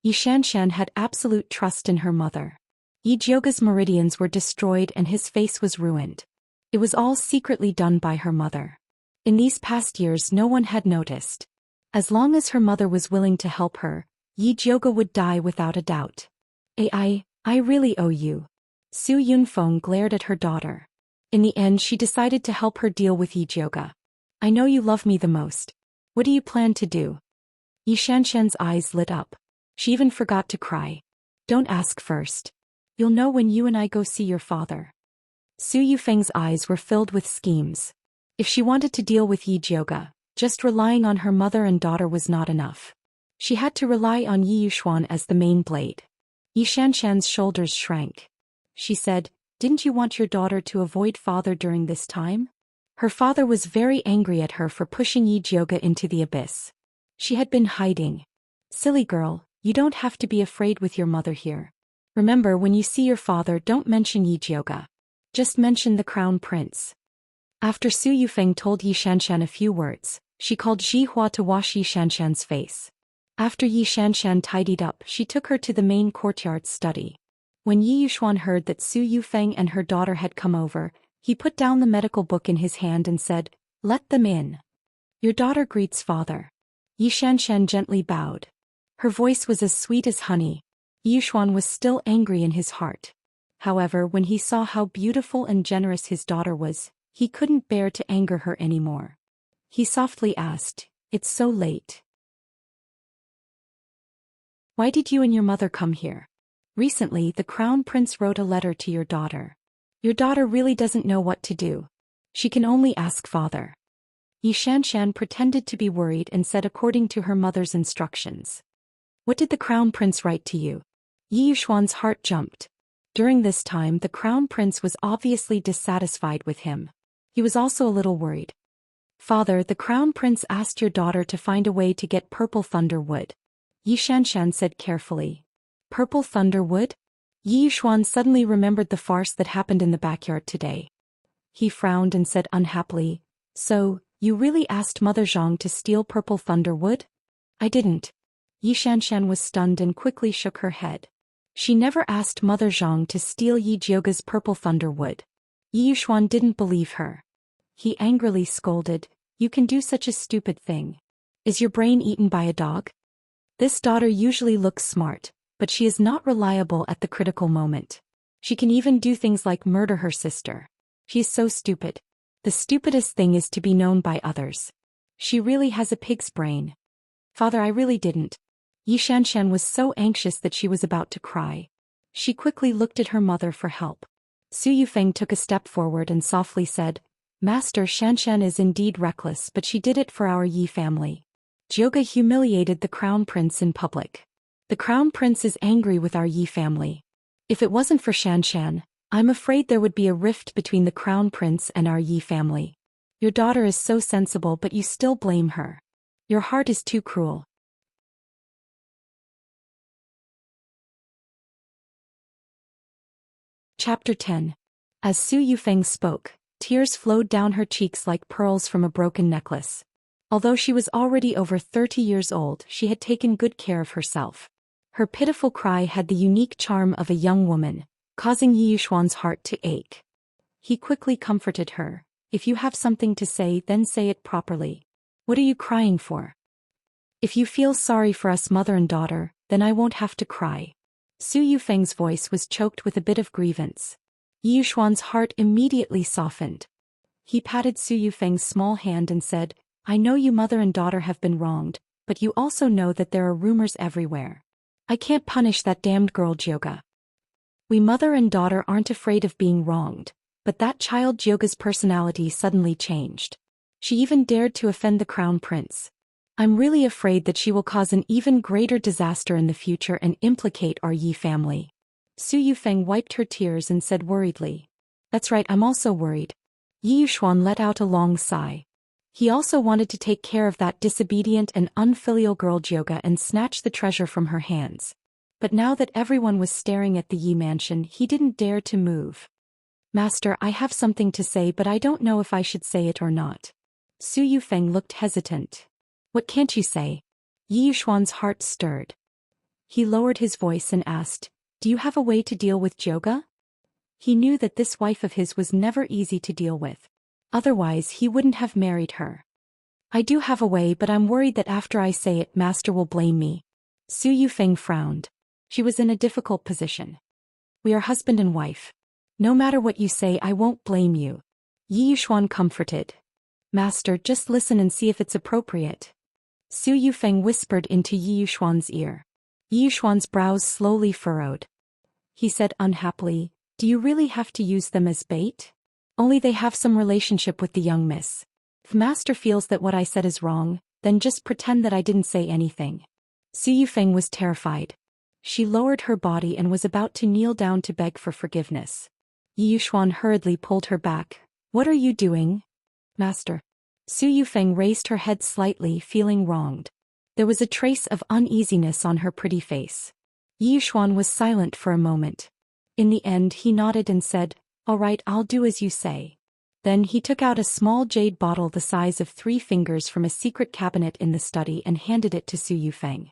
Xianxia had absolute trust in her mother. Yijioga's meridians were destroyed and his face was ruined. It was all secretly done by her mother. In these past years no one had noticed. As long as her mother was willing to help her, Yijioga would die without a doubt. I really owe you. Su Yunfeng glared at her daughter. In the end she decided to help her deal with Yijioga. I know you love me the most. What do you plan to do? Xianxia's eyes lit up. She even forgot to cry. Don't ask first. You'll know when you and I go see your father. Su Yufeng's eyes were filled with schemes. If she wanted to deal with Yijioga, just relying on her mother and daughter was not enough. She had to rely on Yi Yuxuan as the main blade. Xianxia's shoulders shrank. She said, didn't you want your daughter to avoid father during this time? Her father was very angry at her for pushing Yijioga into the abyss. She had been hiding. Silly girl, you don't have to be afraid with your mother here. Remember, when you see your father, don't mention Yijioga. Just mention the crown prince. After Su Yufeng told Xianxia a few words, she called Ji Hua to wash Xianxia's face. After Xianxia tidied up, she took her to the main courtyard study. When Yi Yuxuan heard that Su Yufeng and her daughter had come over, he put down the medical book in his hand and said, let them in. Your daughter greets father. Xianxia gently bowed. Her voice was as sweet as honey. Yi Yuxuan was still angry in his heart. However, when he saw how beautiful and generous his daughter was, He couldn't bear to anger her anymore. He softly asked, "It's so late. Why did you and your mother come here? Recently, the Crown Prince wrote a letter to your daughter. Your daughter really doesn't know what to do. She can only ask father." Xianxia pretended to be worried and said according to her mother's instructions. "What did the Crown Prince write to you?" Yushuan's heart jumped. During this time the Crown Prince was obviously dissatisfied with him. He was also a little worried. "Father, the Crown Prince asked your daughter to find a way to get purple thunder wood," Xianxia said carefully. "Purple thunder wood?" Yushuan suddenly remembered the farce that happened in the backyard today. He frowned and said unhappily, "So, you really asked Mother Zhang to steal purple thunder wood?" "I didn't." Xianxia was stunned and quickly shook her head. She never asked Mother Zhang to steal Yi Jioga's purple thunder wood. Yushuan didn't believe her. He angrily scolded, "You can do such a stupid thing. Is your brain eaten by a dog? This daughter usually looks smart, but she is not reliable at the critical moment. She can even do things like murder her sister. She is so stupid. The stupidest thing is to be known by others. She really has a pig's brain." "Father, I really didn't." Xianxia was so anxious that she was about to cry. She quickly looked at her mother for help. Su Yufeng took a step forward and softly said, "Master, Xianxia is indeed reckless, but she did it for our Yi family. Jioga humiliated the Crown Prince in public. The Crown Prince is angry with our Yi family. If it wasn't for Xianxia, I'm afraid there would be a rift between the Crown Prince and our Yi family. Your daughter is so sensible but you still blame her. Your heart is too cruel." Chapter 10. As Su Yufeng spoke, tears flowed down her cheeks like pearls from a broken necklace. Although she was already over 30 years old, she had taken good care of herself. Her pitiful cry had the unique charm of a young woman, causing Yushuan's heart to ache. He quickly comforted her. "If you have something to say, then say it properly. What are you crying for? If you feel sorry for us mother and daughter, then I won't have to cry." Su Yufeng's voice was choked with a bit of grievance. Yushuan's heart immediately softened. He patted Su Yufeng's small hand and said, "I know you mother and daughter have been wronged, but you also know that there are rumors everywhere. I can't punish that damned girl Jioga. We mother and daughter aren't afraid of being wronged, but that child Jioga's personality suddenly changed. She even dared to offend the Crown Prince. I'm really afraid that she will cause an even greater disaster in the future and implicate our Yi family." Su Yufeng wiped her tears and said worriedly, "That's right, I'm also worried." Yushuan let out a long sigh. He also wanted to take care of that disobedient and unfilial girl Jioga and snatch the treasure from her hands. But now that everyone was staring at the Yi mansion, he didn't dare to move. "Master, I have something to say but I don't know if I should say it or not." Su Yufeng looked hesitant. "What can't you say?" Yushuan's heart stirred. He lowered his voice and asked, "Do you have a way to deal with Jioga?" He knew that this wife of his was never easy to deal with. Otherwise he wouldn't have married her. "I do have a way, but I'm worried that after I say it, Master will blame me." Su Yufeng frowned. She was in a difficult position. "We are husband and wife. No matter what you say, I won't blame you." Yushuan comforted. "Master, just listen and see if it's appropriate." Su Yufeng whispered into Yushuan's ear. Yushuan's brows slowly furrowed. He said unhappily, "Do you really have to use them as bait? Only they have some relationship with the young miss. If Master feels that what I said is wrong, then just pretend that I didn't say anything." Su Yufeng was terrified. She lowered her body and was about to kneel down to beg for forgiveness. Yushuan hurriedly pulled her back. "What are you doing, Master?" Su Yufeng raised her head slightly, feeling wronged. There was a trace of uneasiness on her pretty face. Yushuan was silent for a moment. In the end he nodded and said, "All right, I'll do as you say." Then he took out a small jade bottle the size of 3 fingers from a secret cabinet in the study and handed it to Su Yufeng.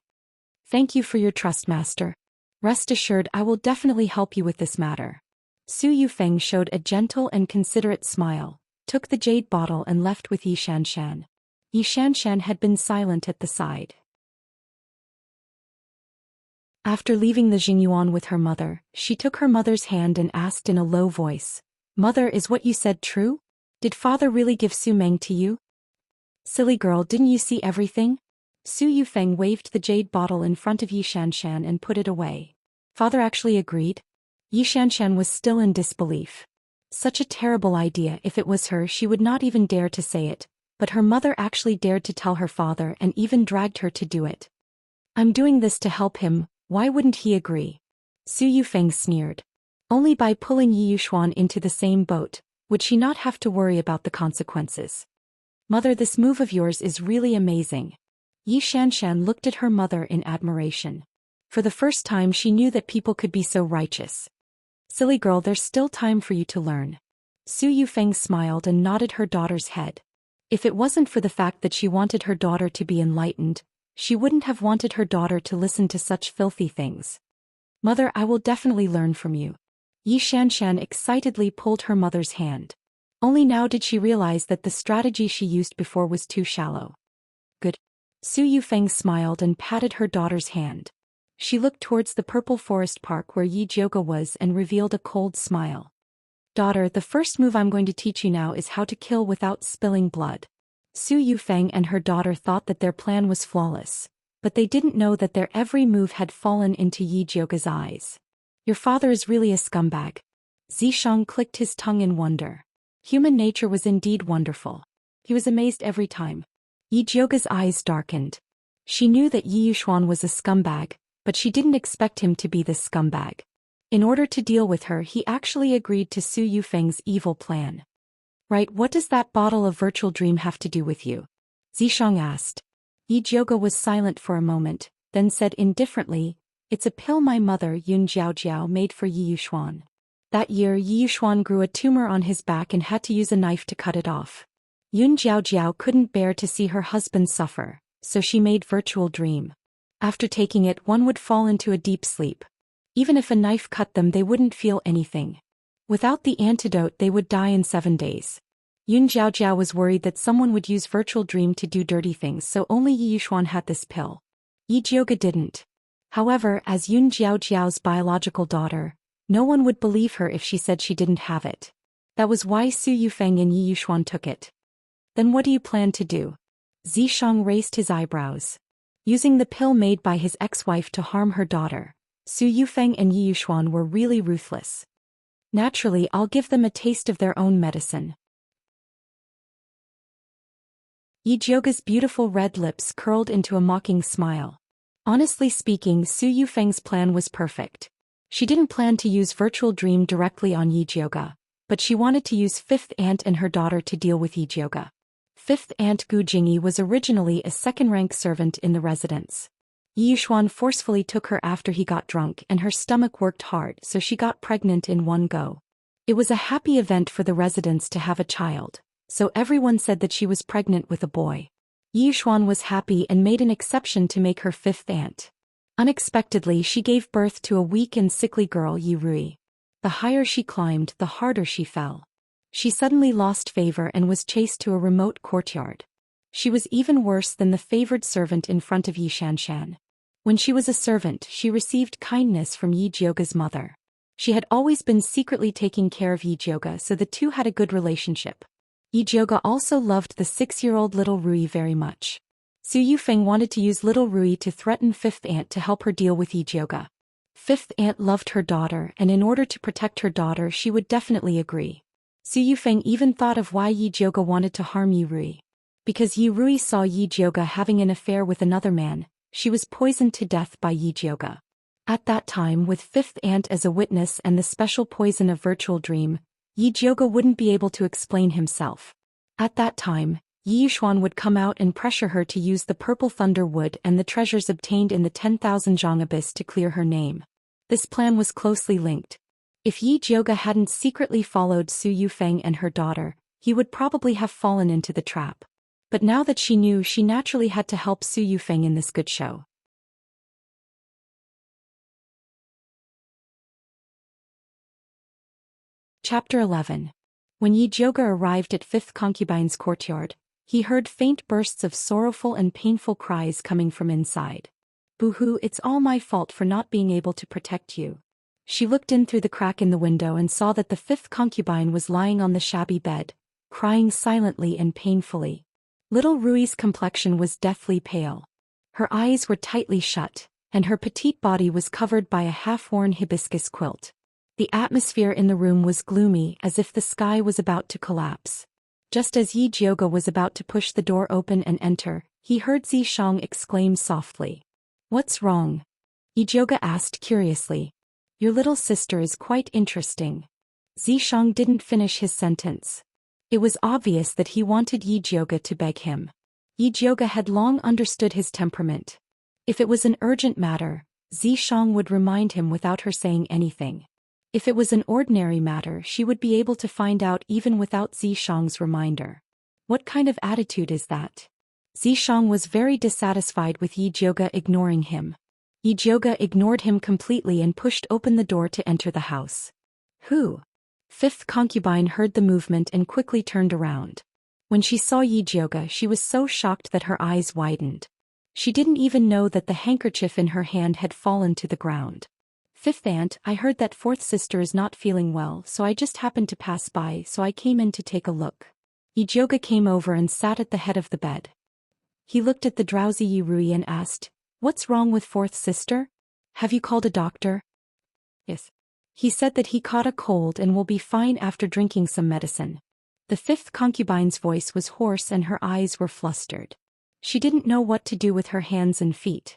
"Thank you for your trust, Master. Rest assured I will definitely help you with this matter." Su Yufeng showed a gentle and considerate smile, took the jade bottle and left with Xianxia. Xianxia had been silent at the side. After leaving the Jingyuan with her mother, she took her mother's hand and asked in a low voice, "Mother, is what you said true?" Did father really give Su Meng to you? Silly girl, didn't you see everything? Su Yufeng waved the jade bottle in front of Yi Xianxian and put it away. Father actually agreed? Yi Xianxian was still in disbelief. Such a terrible idea. If it was her, she would not even dare to say it, but her mother actually dared to tell her father and even dragged her to do it. I'm doing this to help him, why wouldn't he agree? Su Yufeng sneered. Only by pulling Yi Yuxuan into the same boat would she not have to worry about the consequences. Mother, this move of yours is really amazing. Yi Xianxian looked at her mother in admiration. For the first time she knew that people could be so righteous. Silly girl, there's still time for you to learn. Su Yufeng smiled and nodded her daughter's head. If it wasn't for the fact that she wanted her daughter to be enlightened, she wouldn't have wanted her daughter to listen to such filthy things. Mother, I will definitely learn from you. Yi Xianxian excitedly pulled her mother's hand. Only now did she realize that the strategy she used before was too shallow. Good. Su Yufeng smiled and patted her daughter's hand. She looked towards the purple forest park where Yi Jioga was and revealed a cold smile. Daughter, the first move I'm going to teach you now is how to kill without spilling blood. Su Yufeng and her daughter thought that their plan was flawless, but they didn't know that their every move had fallen into Yi Jioga's eyes. Your father is really a scumbag. Zishang clicked his tongue in wonder. Human nature was indeed wonderful. He was amazed every time. Yi Jioga's eyes darkened. She knew that Yi Yuxuan was a scumbag, but she didn't expect him to be this scumbag. In order to deal with her, he actually agreed to Su Yufeng's evil plan. Right, what does that bottle of virtual dream have to do with you? Zishang asked. Yi Jioga was silent for a moment, then said indifferently, it's a pill my mother Yun Jiaojiao made for Yi Yuxuan. That year Yi Yuxuan grew a tumor on his back and had to use a knife to cut it off. Yun Jiaojiao couldn't bear to see her husband suffer, so she made virtual dream. After taking it, one would fall into a deep sleep. Even if a knife cut them, they wouldn't feel anything. Without the antidote, they would die in 7 days. Yun Jiaojiao was worried that someone would use virtual dream to do dirty things, so only Yi Yuxuan had this pill. Yi Jioga didn't. However, as Yun Jiaojiao's biological daughter, no one would believe her if she said she didn't have it. That was why Su Yufeng and Yi Yuxuan took it. Then what do you plan to do? Zishang raised his eyebrows. Using the pill made by his ex-wife to harm her daughter, Su Yufeng and Yi Yuxuan were really ruthless. Naturally, I'll give them a taste of their own medicine. Yi Jioga's beautiful red lips curled into a mocking smile. Honestly speaking, Su Yufeng's plan was perfect. She didn't plan to use virtual dream directly on Yi Jioga, but she wanted to use Fifth Aunt and her daughter to deal with Yi Jioga. Fifth Aunt Gu Jingyi was originally a second-rank servant in the residence. Yi Yuxuan forcefully took her after he got drunk and her stomach worked hard, so she got pregnant in one go. It was a happy event for the residents to have a child, so everyone said that she was pregnant with a boy. Yi Yuxuan was happy and made an exception to make her fifth aunt. Unexpectedly, she gave birth to a weak and sickly girl, Yi Rui. The higher she climbed, the harder she fell. She suddenly lost favor and was chased to a remote courtyard. She was even worse than the favored servant in front of Yi Xianxian. When she was a servant, she received kindness from Yi Jioga's mother. She had always been secretly taking care of Yi Jioga, so the two had a good relationship. Yi Jioga also loved the 6-year-old little Rui very much. Su Yufeng wanted to use little Rui to threaten Fifth Aunt to help her deal with Yi Jioga. Fifth Aunt loved her daughter, and in order to protect her daughter she would definitely agree. Su Yufeng even thought of why Yi Jioga wanted to harm Yi Rui. Because Yi Rui saw Yi Jioga having an affair with another man, she was poisoned to death by Yi Jioga. At that time, with Fifth Aunt as a witness and the special poison of virtual dream, Yi Jioga wouldn't be able to explain himself. At that time, Yi Yuxuan would come out and pressure her to use the purple thunder wood and the treasures obtained in the 10,000 Zhang abyss to clear her name. This plan was closely linked. If Yi Jioga hadn't secretly followed Su Yufeng and her daughter, he would probably have fallen into the trap. But now that she knew, she naturally had to help Su Yufeng in this good show. Chapter 11. When Yi Jioga arrived at Fifth Concubine's courtyard, he heard faint bursts of sorrowful and painful cries coming from inside. Boo-hoo, it's all my fault for not being able to protect you. She looked in through the crack in the window and saw that the fifth concubine was lying on the shabby bed, crying silently and painfully. Little Rui's complexion was deathly pale. Her eyes were tightly shut, and her petite body was covered by a half-worn hibiscus quilt. The atmosphere in the room was gloomy, as if the sky was about to collapse. Just as Yi Jiuge was about to push the door open and enter, he heard Zishang exclaim softly. "What's wrong?" Yi Jiuge asked curiously. "Your little sister is quite interesting." Zishang didn't finish his sentence. It was obvious that he wanted Yi Jiuge to beg him. Yi Jiuge had long understood his temperament. If it was an urgent matter, Zishang would remind him without her saying anything. If it was an ordinary matter, she would be able to find out even without Zishang's reminder. What kind of attitude is that? Zishang was very dissatisfied with Yi Jiuge ignoring him. Yi Jiuge ignored him completely and pushed open the door to enter the house. "Who?" Fifth concubine heard the movement and quickly turned around. When she saw Yi Jiuge, she was so shocked that her eyes widened. She didn't even know that the handkerchief in her hand had fallen to the ground. "Fifth aunt, I heard that fourth sister is not feeling well, so I just happened to pass by, so I came in to take a look." Yi Jiuge came over and sat at the head of the bed. He looked at the drowsy Yi Rui and asked, "What's wrong with fourth sister? Have you called a doctor?" "Yes. He said that he caught a cold and will be fine after drinking some medicine." The fifth concubine's voice was hoarse and her eyes were flustered. She didn't know what to do with her hands and feet.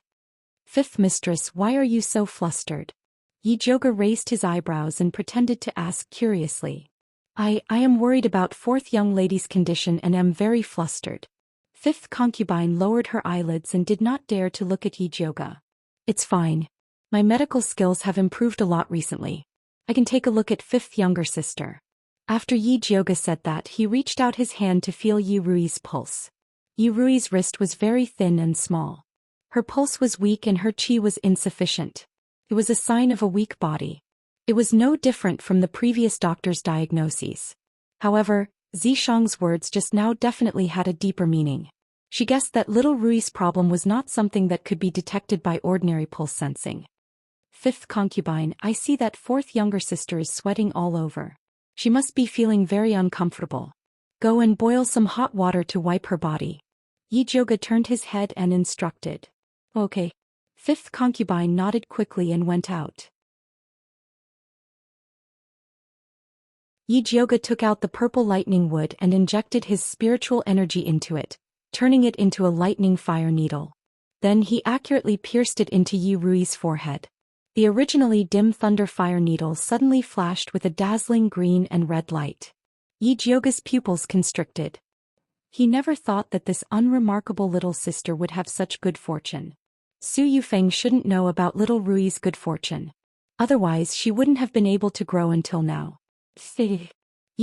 "Fifth mistress, why are you so flustered?" Yi Jiuge raised his eyebrows and pretended to ask curiously. I am worried about fourth young lady's condition and am very flustered." Fifth concubine lowered her eyelids and did not dare to look at Yi Jiuge. "It's fine. My medical skills have improved a lot recently. I can take a look at fifth younger sister." After Yi Jiuge said that, he reached out his hand to feel Yi Rui's pulse. Yi Rui's wrist was very thin and small. Her pulse was weak and her qi was insufficient. It was a sign of a weak body. It was no different from the previous doctor's diagnoses. However, Zishang's words just now definitely had a deeper meaning. She guessed that little Rui's problem was not something that could be detected by ordinary pulse sensing. "Fifth concubine, I see that fourth younger sister is sweating all over. She must be feeling very uncomfortable. Go and boil some hot water to wipe her body." Yi Jiuge turned his head and instructed. "Okay." Fifth concubine nodded quickly and went out. Yi Jiuge took out the purple lightning wood and injected his spiritual energy into it, turning it into a lightning fire needle. Then he accurately pierced it into Yi Rui's forehead. The originally dim thunder fire needle suddenly flashed with a dazzling green and red light. Yi Jiuge's pupils constricted. He never thought that this unremarkable little sister would have such good fortune. Su Yufeng shouldn't know about little Rui's good fortune. Otherwise she wouldn't have been able to grow until now. Yi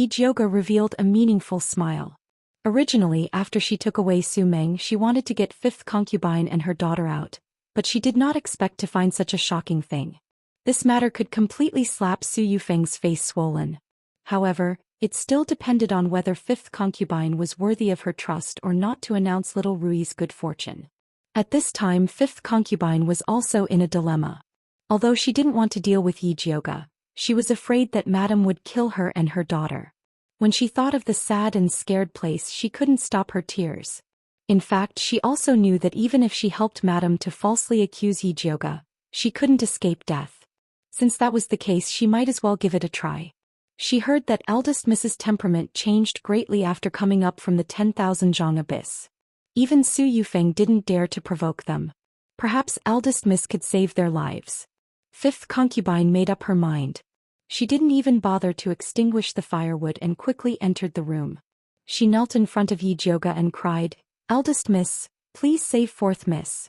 Jiuge revealed a meaningful smile. Originally, after she took away Su Meng, she wanted to get fifth concubine and her daughter out, but she did not expect to find such a shocking thing. This matter could completely slap Su Yufeng's face swollen. However, it still depended on whether fifth concubine was worthy of her trust or not to announce little Rui's good fortune. At this time, fifth concubine was also in a dilemma. Although she didn't want to deal with Yi Jiuge, she was afraid that Madame would kill her and her daughter. When she thought of the sad and scared place, she couldn't stop her tears. In fact, she also knew that even if she helped Madame to falsely accuse Yi Jiuge, she couldn't escape death. Since that was the case, she might as well give it a try. She heard that eldest Mrs. Temperament changed greatly after coming up from the 10,000 zhang abyss. Even Su Yufeng didn't dare to provoke them. Perhaps eldest Miss could save their lives. Fifth concubine made up her mind. She didn't even bother to extinguish the firewood and quickly entered the room. She knelt in front of Yi Jiuge and cried, "Eldest Miss, please save fourth Miss."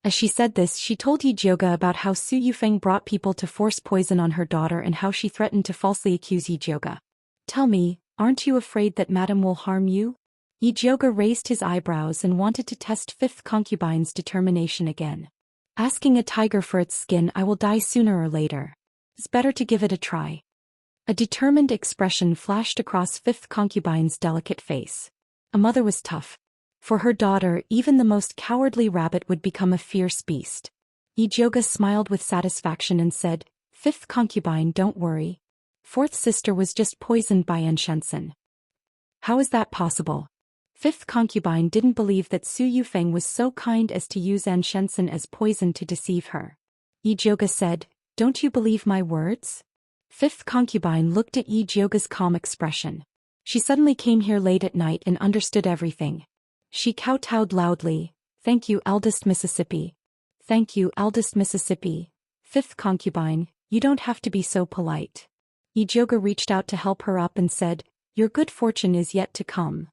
As she said this, she told Yi Jiuge about how Su Yufeng brought people to force poison on her daughter and how she threatened to falsely accuse Yi Jiuge. "Tell me, aren't you afraid that Madame will harm you?" Yi Jiuge raised his eyebrows and wanted to test fifth concubine's determination again. "Asking a tiger for its skin, I will die sooner or later. It's better to give it a try." A determined expression flashed across fifth concubine's delicate face. A mother was tough. For her daughter, even the most cowardly rabbit would become a fierce beast. Yi Jiuge smiled with satisfaction and said, "Fifth concubine, don't worry. Fourth sister was just poisoned by Xianxia." How is that possible? Fifth concubine didn't believe that Su Yufeng was so kind as to use Anshensen as poison to deceive her. Yi Jioga said, "Don't you believe my words?" Fifth concubine looked at Yi Jioga's calm expression. She suddenly came here late at night and understood everything. She kowtowed loudly, "Thank you, eldest Mississippi. Thank you, eldest Mississippi." Fifth concubine, "You don't have to be so polite." Yi Jioga reached out to help her up and said, "Your good fortune is yet to come.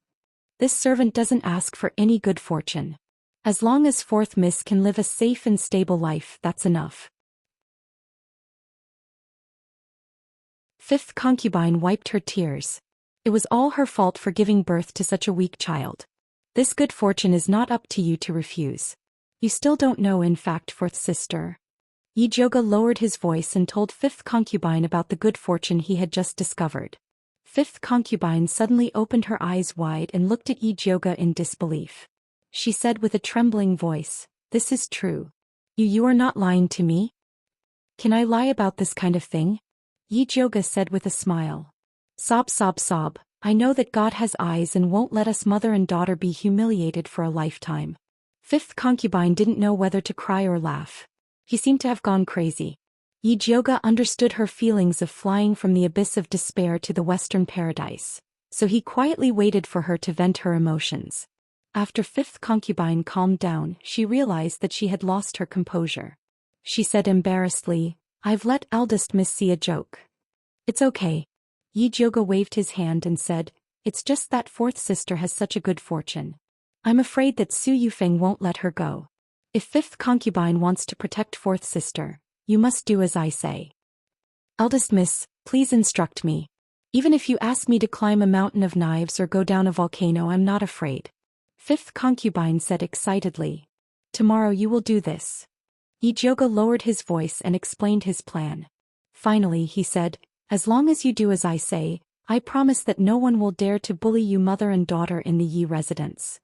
This servant doesn't ask for any good fortune. As long as fourth miss can live a safe and stable life, that's enough." Fifth concubine wiped her tears. It was all her fault for giving birth to such a weak child. This good fortune is not up to you to refuse. You still don't know, in fact, fourth sister. Yi Jioga lowered his voice and told fifth concubine about the good fortune he had just discovered. Fifth concubine suddenly opened her eyes wide and looked at Yi Jioga in disbelief. She said with a trembling voice, "This is true. You are not lying to me? Can I lie about this kind of thing?" Yi Jioga said with a smile. "Sob, sob, sob. I know that God has eyes and won't let us mother and daughter be humiliated for a lifetime." Fifth concubine didn't know whether to cry or laugh. He seemed to have gone crazy. Yi Jioga understood her feelings of flying from the abyss of despair to the western paradise, so he quietly waited for her to vent her emotions. After fifth concubine calmed down, she realized that she had lost her composure. She said embarrassedly, "I've let eldest miss see a joke." "It's okay." Yi Jioga waved his hand and said, "It's just that fourth sister has such a good fortune. I'm afraid that Su Yufeng won't let her go. If fifth concubine wants to protect fourth sister, you must do as I say. Eldest miss, please instruct me. Even if you ask me to climb a mountain of knives or go down a volcano, I'm not afraid." Fifth concubine said excitedly, "Tomorrow you will do this." Yi Jioga lowered his voice and explained his plan. Finally he said, "As long as you do as I say, I promise that no one will dare to bully you mother and daughter in the Yi residence.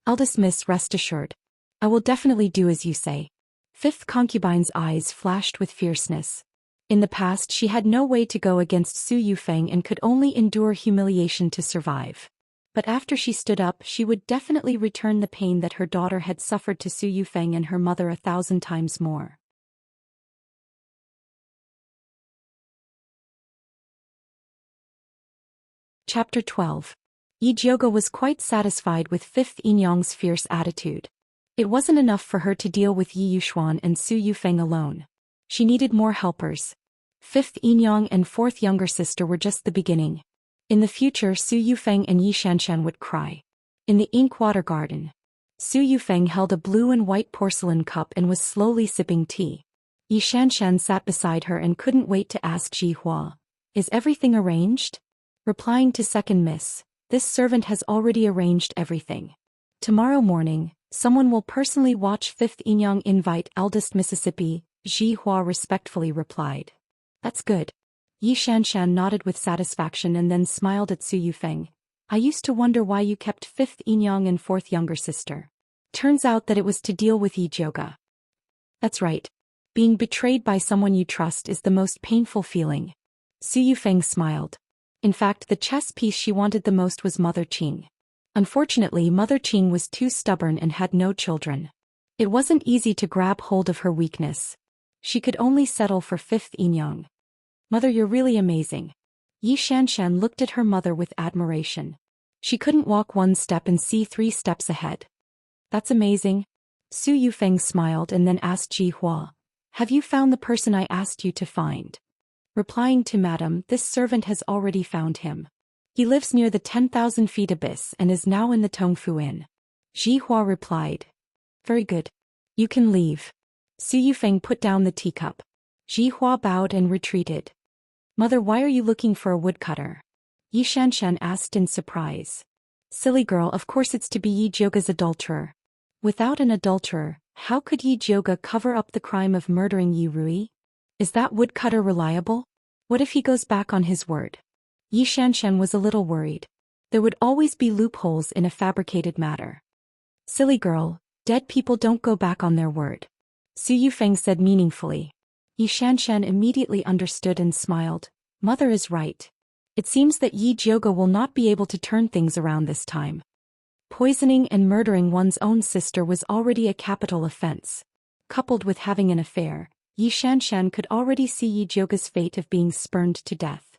Eldest miss, rest assured. I will definitely do as you say." Fifth concubine's eyes flashed with fierceness. In the past she had no way to go against Su Yufeng and could only endure humiliation to survive. But after she stood up, she would definitely return the pain that her daughter had suffered to Su Yufeng and her mother 1,000 times more. Chapter 12. Yi Jioga was quite satisfied with Fifth Inyang's fierce attitude. It wasn't enough for her to deal with Yi Yuxuan and Su Yufeng alone. She needed more helpers. Fifth Inyang and fourth younger sister were just the beginning. In the future, Su Yufeng and Yi Xianxian would cry. In the ink water garden, Su Yufeng held a blue and white porcelain cup and was slowly sipping tea. Yi Xianxian sat beside her and couldn't wait to ask Ji Hua, "Is everything arranged?" Replying to second miss, "This servant has already arranged everything. Tomorrow morning, someone will personally watch Fifth Inyang invite eldest Mississippi," Ji Hua respectfully replied. "That's good." Yi Xianxian nodded with satisfaction and then smiled at Su Yufeng. "I used to wonder why you kept Fifth Inyang and fourth younger sister. Turns out that it was to deal with Yi Jioga." "That's right. Being betrayed by someone you trust is the most painful feeling." Su Yufeng smiled. In fact, the chess piece she wanted the most was Mother Qing. Unfortunately, Mother Qing was too stubborn and had no children. It wasn't easy to grab hold of her weakness. She could only settle for Fifth Inyang. "Mother, you're really amazing." Yi Xianxian looked at her mother with admiration. She couldn't walk one step and see 3 steps ahead. "That's amazing." Su Yufeng smiled and then asked Ji Hua, "Have you found the person I asked you to find?" Replying to Madam, "This servant has already found him. He lives near the 10,000 feet abyss and is now in the Tongfu Inn." Ji Hua replied, "Very good. You can leave." Su Yufeng put down the teacup. Ji Hua bowed and retreated. "Mother, why are you looking for a woodcutter?" Yi Xianxian asked in surprise. "Silly girl, of course it's to be Yi Jioga's adulterer. Without an adulterer, how could Yi Jioga cover up the crime of murdering Yi Rui? Is that woodcutter reliable? What if he goes back on his word?" Yi Xianxian was a little worried. There would always be loopholes in a fabricated matter. "Silly girl, dead people don't go back on their word," Su Yufeng said meaningfully. Yi Xianxian immediately understood and smiled. "Mother is right. It seems that Yi Jiuge will not be able to turn things around this time. Poisoning and murdering one's own sister was already a capital offense. Coupled with having an affair, Yi Xianxian could already see Yi Jiuge's fate of being spurned to death.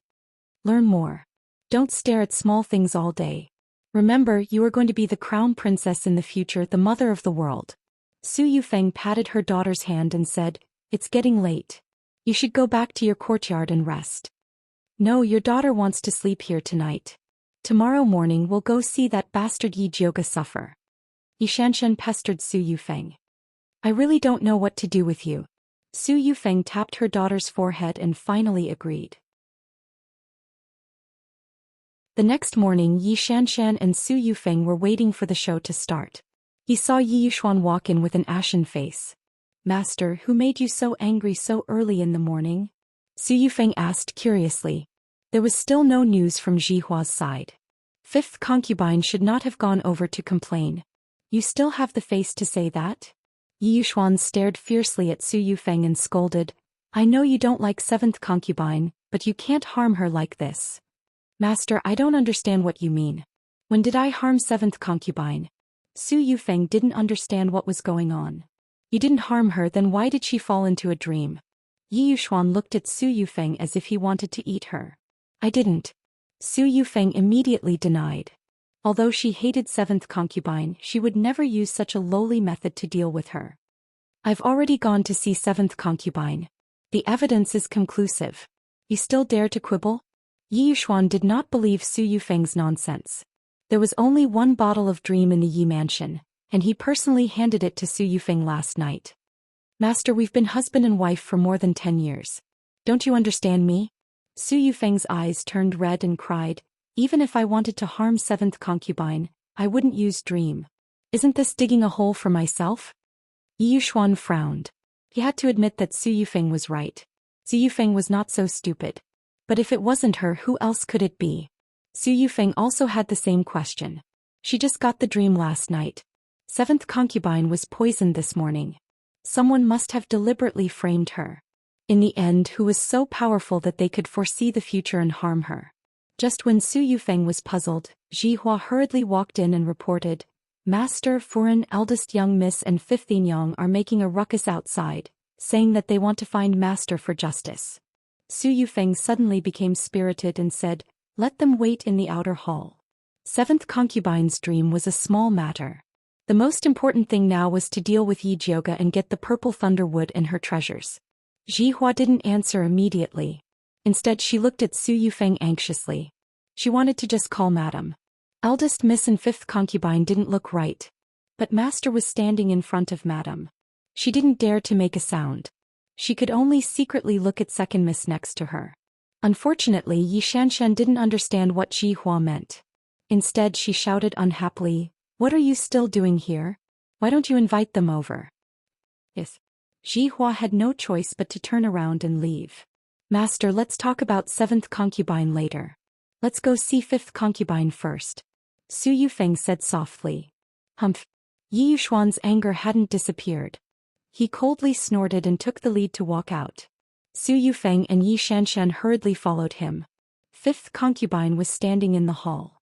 Learn more. Don't stare at small things all day. Remember, you are going to be the crown princess in the future, the mother of the world. Su Yufeng patted her daughter's hand and said, "It's getting late. You should go back to your courtyard and rest." "No, your daughter wants to sleep here tonight. Tomorrow morning we'll go see that bastard Yi Jiuge suffer." Yi Xianxian pestered Su Yufeng. "I really don't know what to do with you." Su Yufeng tapped her daughter's forehead and finally agreed. The next morning, Yi Xianxian and Su Yufeng were waiting for the show to start. He saw Yi Yuxuan walk in with an ashen face. "Master, who made you so angry so early in the morning?" Su Yufeng asked curiously. There was still no news from Jihua's side. Fifth concubine should not have gone over to complain. "You still have the face to say that?" Yi Yuxuan stared fiercely at Su Yufeng and scolded, "I know you don't like seventh concubine, but you can't harm her like this." "Master, I don't understand what you mean. When did I harm seventh concubine?" Su Yufeng didn't understand what was going on. "You didn't harm her, then why did she fall into a dream?" Yi Yuxuan looked at Su Yufeng as if he wanted to eat her. "I didn't." Su Yufeng immediately denied. Although she hated seventh concubine, she would never use such a lowly method to deal with her. "I've already gone to see seventh concubine. The evidence is conclusive. You still dare to quibble?" Yi Yuxuan did not believe Su Yufeng's nonsense. There was only one bottle of dream in the Yi mansion, and he personally handed it to Su Yufeng last night. "Master, we've been husband and wife for more than 10 years. Don't you understand me?" Su Yufeng's eyes turned red and cried, "Even if I wanted to harm seventh concubine, I wouldn't use dream. Isn't this digging a hole for myself?" Yi Yuxuan frowned. He had to admit that Su Yufeng was right. Su Yufeng was not so stupid. But if it wasn't her, who else could it be? Su Yufeng also had the same question. She just got the dream last night. Seventh concubine was poisoned this morning. Someone must have deliberately framed her. In the end, who was so powerful that they could foresee the future and harm her? Just when Su Yufeng was puzzled, Jihua hurriedly walked in and reported, "Master, Furen, eldest young miss and fifth Yinyang are making a ruckus outside, saying that they want to find Master for justice." Su Yufeng suddenly became spirited and said, "Let them wait in the outer hall." Seventh concubine's dream was a small matter. The most important thing now was to deal with Yi Jiuge and get the purple thunderwood and her treasures. Jihua didn't answer immediately. Instead, she looked at Su Yufeng anxiously. She wanted to just call Madam. Eldest Miss and fifth concubine didn't look right. But Master was standing in front of Madam. She didn't dare to make a sound. She could only secretly look at second Miss next to her. Unfortunately, Yi Xianxian didn't understand what Jihua meant. Instead, she shouted unhappily, "What are you still doing here? Why don't you invite them over?" Yes. Jihua had no choice but to turn around and leave. "Master, let's talk about seventh concubine later. Let's go see fifth concubine first," Su Yufeng said softly. Humph. Yi Yuxuan's anger hadn't disappeared. He coldly snorted and took the lead to walk out. Su Yufeng and Yi Xianxian hurriedly followed him. Fifth concubine was standing in the hall.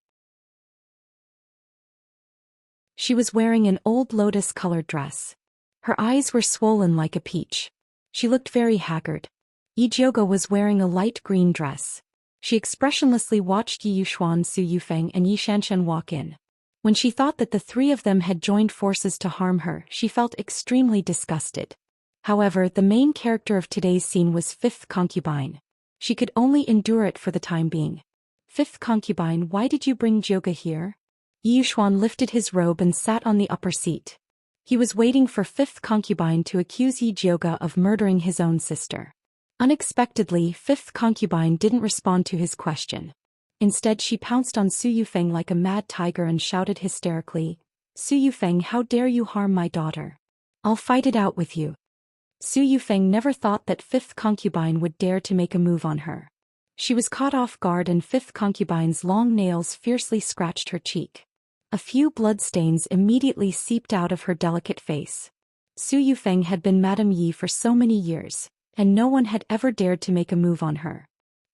She was wearing an old lotus-colored dress. Her eyes were swollen like a peach. She looked very haggard. Yi Jiuge was wearing a light green dress. She expressionlessly watched Yi Yuxuan, Su Yufeng and Yi Xianxian walk in. When she thought that the three of them had joined forces to harm her, she felt extremely disgusted. However, the main character of today's scene was fifth concubine. She could only endure it for the time being. "Fifth concubine, why did you bring Jiuge here?" Yi Yuxuan lifted his robe and sat on the upper seat. He was waiting for fifth concubine to accuse Yi Jiuge of murdering his own sister. Unexpectedly, fifth concubine didn't respond to his question. Instead, she pounced on Su Yufeng like a mad tiger and shouted hysterically, "Su Yufeng, how dare you harm my daughter? I'll fight it out with you." Su Yufeng never thought that fifth concubine would dare to make a move on her. She was caught off guard and fifth concubine's long nails fiercely scratched her cheek. A few bloodstains immediately seeped out of her delicate face. Su Yufeng had been Madame Yi for so many years, and no one had ever dared to make a move on her.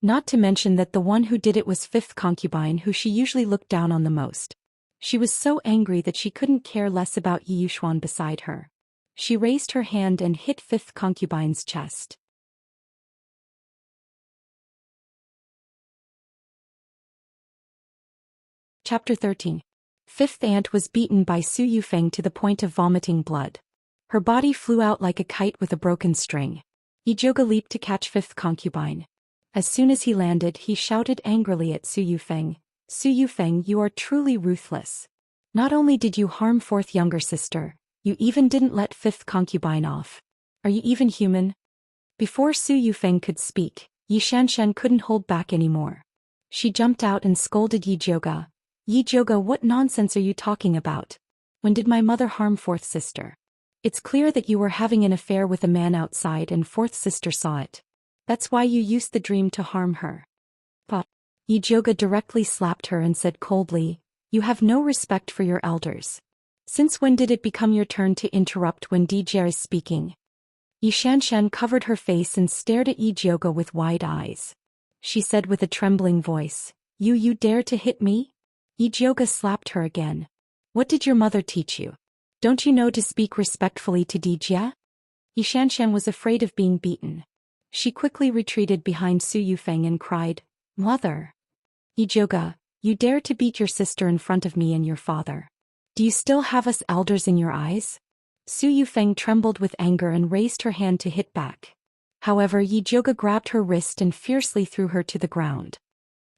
Not to mention that the one who did it was fifth concubine who she usually looked down on the most. She was so angry that she couldn't care less about Yi Yuxuan beside her. She raised her hand and hit fifth concubine's chest. Chapter 13. Fifth aunt was beaten by Su Yufeng to the point of vomiting blood. Her body flew out like a kite with a broken string. Yizhoga leaped to catch fifth concubine. As soon as he landed, he shouted angrily at Su Yufeng, "Su Yufeng, you are truly ruthless. Not only did you harm fourth younger sister, you even didn't let fifth concubine off. Are you even human?" Before Su Yufeng could speak, Xianxia couldn't hold back anymore. She jumped out and scolded Yizhoga. "Yizhoga, what nonsense are you talking about? When did my mother harm fourth sister? It's clear that you were having an affair with a man outside and fourth sister saw it. That's why you used the dream to harm her." But Yizhoga directly slapped her and said coldly, "You have no respect for your elders. Since when did it become your turn to interrupt when DJ is speaking?" Xianxia covered her face and stared at Yizhoga with wide eyes. She said with a trembling voice, You dare to hit me?" Yizhoga slapped her again. "What did your mother teach you? Don't you know to speak respectfully to DJ?" Xianxia was afraid of being beaten. She quickly retreated behind Su Yufeng and cried, "Mother!" "Yizhoga, you dare to beat your sister in front of me and your father. Do you still have us elders in your eyes?" Su Yufeng trembled with anger and raised her hand to hit back. However, Yizhoga grabbed her wrist and fiercely threw her to the ground.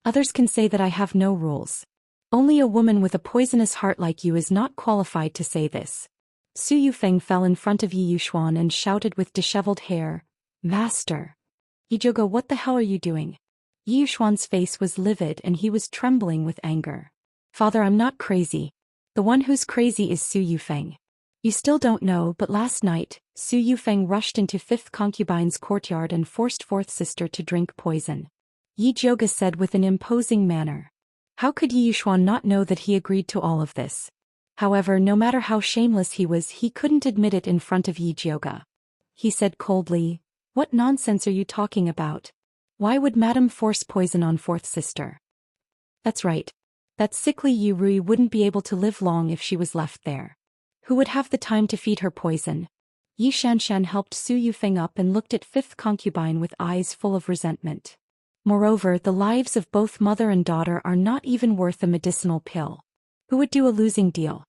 "Others can say that I have no rules. Only a woman with a poisonous heart like you is not qualified to say this." Su Yufeng fell in front of Yi Yuxuan and shouted with disheveled hair, "Master!" "Yizhoga, what the hell are you doing?" Yi Yuxuan's face was livid and he was trembling with anger. "Father, I'm not crazy. The one who's crazy is Su Yufeng. You still don't know, but last night, Su Yufeng rushed into fifth concubine's courtyard and forced fourth sister to drink poison." Yizhoga said with an imposing manner. How could Yi Yuxuan not know that he agreed to all of this? However, no matter how shameless he was, he couldn't admit it in front of Yizhoga. He said coldly, "What nonsense are you talking about? Why would Madame force poison on fourth sister?" "That's right. That sickly Yi Rui wouldn't be able to live long if she was left there. Who would have the time to feed her poison?" Yi Xianxia helped Su Yufeng up and looked at fifth concubine with eyes full of resentment. Moreover, the lives of both mother and daughter are not even worth a medicinal pill. Who would do a losing deal?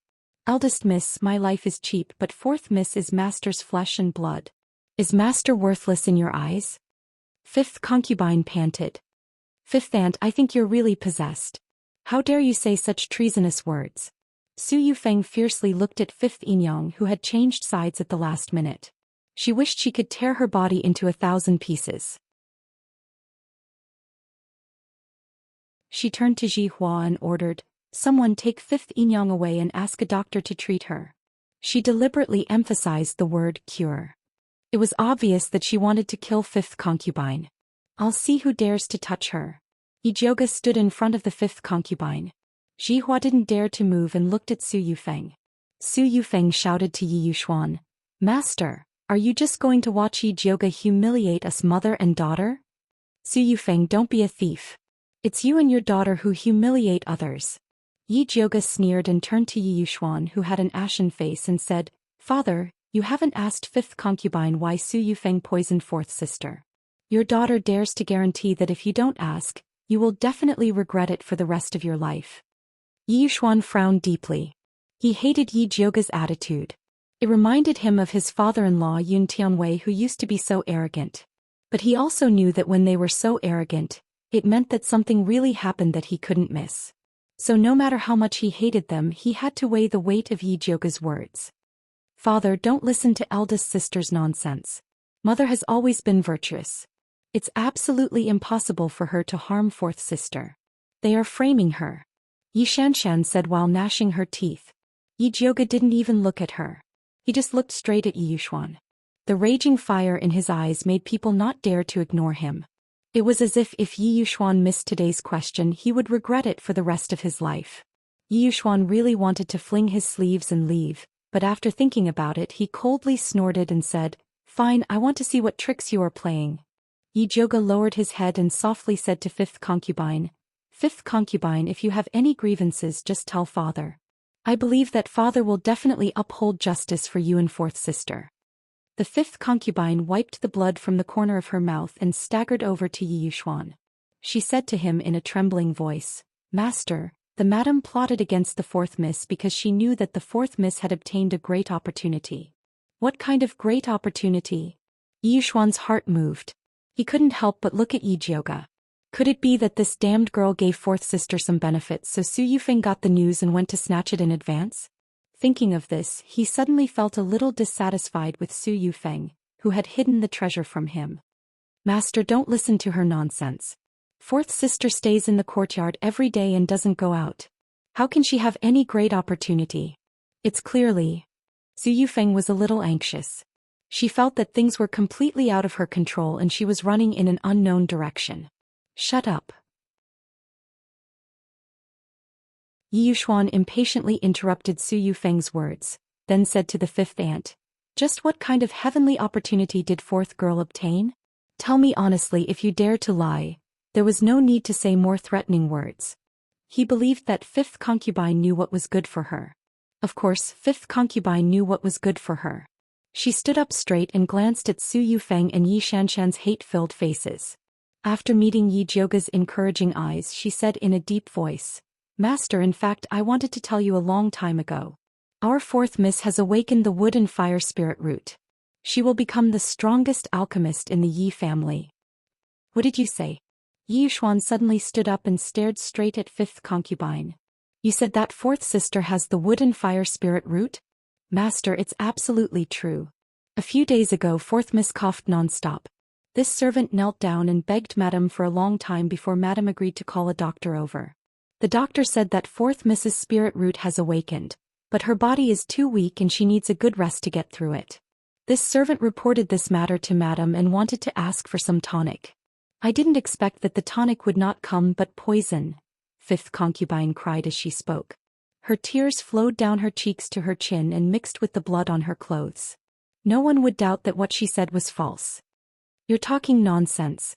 Eldest miss, my life is cheap, but fourth miss is master's flesh and blood. Is master worthless in your eyes? Fifth concubine panted. "Fifth aunt, I think you're really possessed. How dare you say such treasonous words?" Su Yufeng fiercely looked at fifth Inyang, who had changed sides at the last minute. She wished she could tear her body into 1,000 pieces. She turned to Ji Hua and ordered, "Someone take fifth Inyang away and ask a doctor to treat her." She deliberately emphasized the word cure. It was obvious that she wanted to kill fifth concubine. "I'll see who dares to touch her." Yizhoga stood in front of the fifth concubine. Ji Hua didn't dare to move and looked at Su Yufeng. Su Yufeng shouted to Yi Yuxuan, "Master, are you just going to watch Yizhoga humiliate us mother and daughter?" "Su Yufeng, don't be a thief. It's you and your daughter who humiliate others." Yizhoga sneered and turned to Yi Yuxuan, who had an ashen face, and said, "Father, you haven't asked fifth concubine why Su Yufeng poisoned fourth sister. Your daughter dares to guarantee that if you don't ask, you will definitely regret it for the rest of your life." Yi Yuxuan frowned deeply. He hated Yizhoga's attitude. It reminded him of his father-in-law Yun Tianwei, who used to be so arrogant. But he also knew that when they were so arrogant, it meant that something really happened that he couldn't miss. So no matter how much he hated them, he had to weigh the weight of Yizhoga's words. "Father, don't listen to eldest sister's nonsense. Mother has always been virtuous. It's absolutely impossible for her to harm fourth sister. They are framing her," Yi Xianxia said while gnashing her teeth. Yizhoga didn't even look at her. He just looked straight at Yi Yuxuan. The raging fire in his eyes made people not dare to ignore him. It was as if Yi Yuxuan missed today's question, he would regret it for the rest of his life. Yi Yuxuan really wanted to fling his sleeves and leave, but after thinking about it, he coldly snorted and said, "Fine, I want to see what tricks you are playing." Yi Zhouge lowered his head and softly said to fifth concubine, "Fifth concubine, if you have any grievances just tell father. I believe that father will definitely uphold justice for you and fourth sister." The fifth concubine wiped the blood from the corner of her mouth and staggered over to Yi Yuxuan. She said to him in a trembling voice, "Master, the madam plotted against the fourth miss because she knew that the fourth miss had obtained a great opportunity." "What kind of great opportunity?" Yi Yuxuan's heart moved. He couldn't help but look at Yi Zhouge. Could it be that this damned girl gave fourth sister some benefits so Su Yufeng got the news and went to snatch it in advance? Thinking of this, he suddenly felt a little dissatisfied with Su Yufeng, who had hidden the treasure from him. "Master, don't listen to her nonsense. Fourth sister stays in the courtyard every day and doesn't go out. How can she have any great opportunity? It's clearly—" Su Yufeng was a little anxious. She felt that things were completely out of her control and she was running in an unknown direction. "Shut up." Yi Yuxuan impatiently interrupted Su Yufeng's words, then said to the fifth aunt, "Just what kind of heavenly opportunity did fourth girl obtain? Tell me honestly if you dare to lie." There was no need to say more threatening words. He believed that fifth concubine knew what was good for her. Of course, fifth concubine knew what was good for her. She stood up straight and glanced at Su Yufeng and Yi Xianxian's hate-filled faces. After meeting Yi Zhouge's encouraging eyes, she said in a deep voice, "Master, in fact I wanted to tell you a long time ago. Our fourth miss has awakened the wood and fire spirit root. She will become the strongest alchemist in the Yi family." "What did you say?" Yi Yuxuan suddenly stood up and stared straight at fifth concubine. "You said that fourth sister has the wood and fire spirit root?" "Master, it's absolutely true. A few days ago fourth miss coughed non-stop. This servant knelt down and begged madam for a long time before madam agreed to call a doctor over. The doctor said that fourth miss's spirit root has awakened, but her body is too weak and she needs a good rest to get through it. This servant reported this matter to madam and wanted to ask for some tonic. I didn't expect that the tonic would not come but poison," fifth concubine cried as she spoke. Her tears flowed down her cheeks to her chin and mixed with the blood on her clothes. No one would doubt that what she said was false. "You're talking nonsense."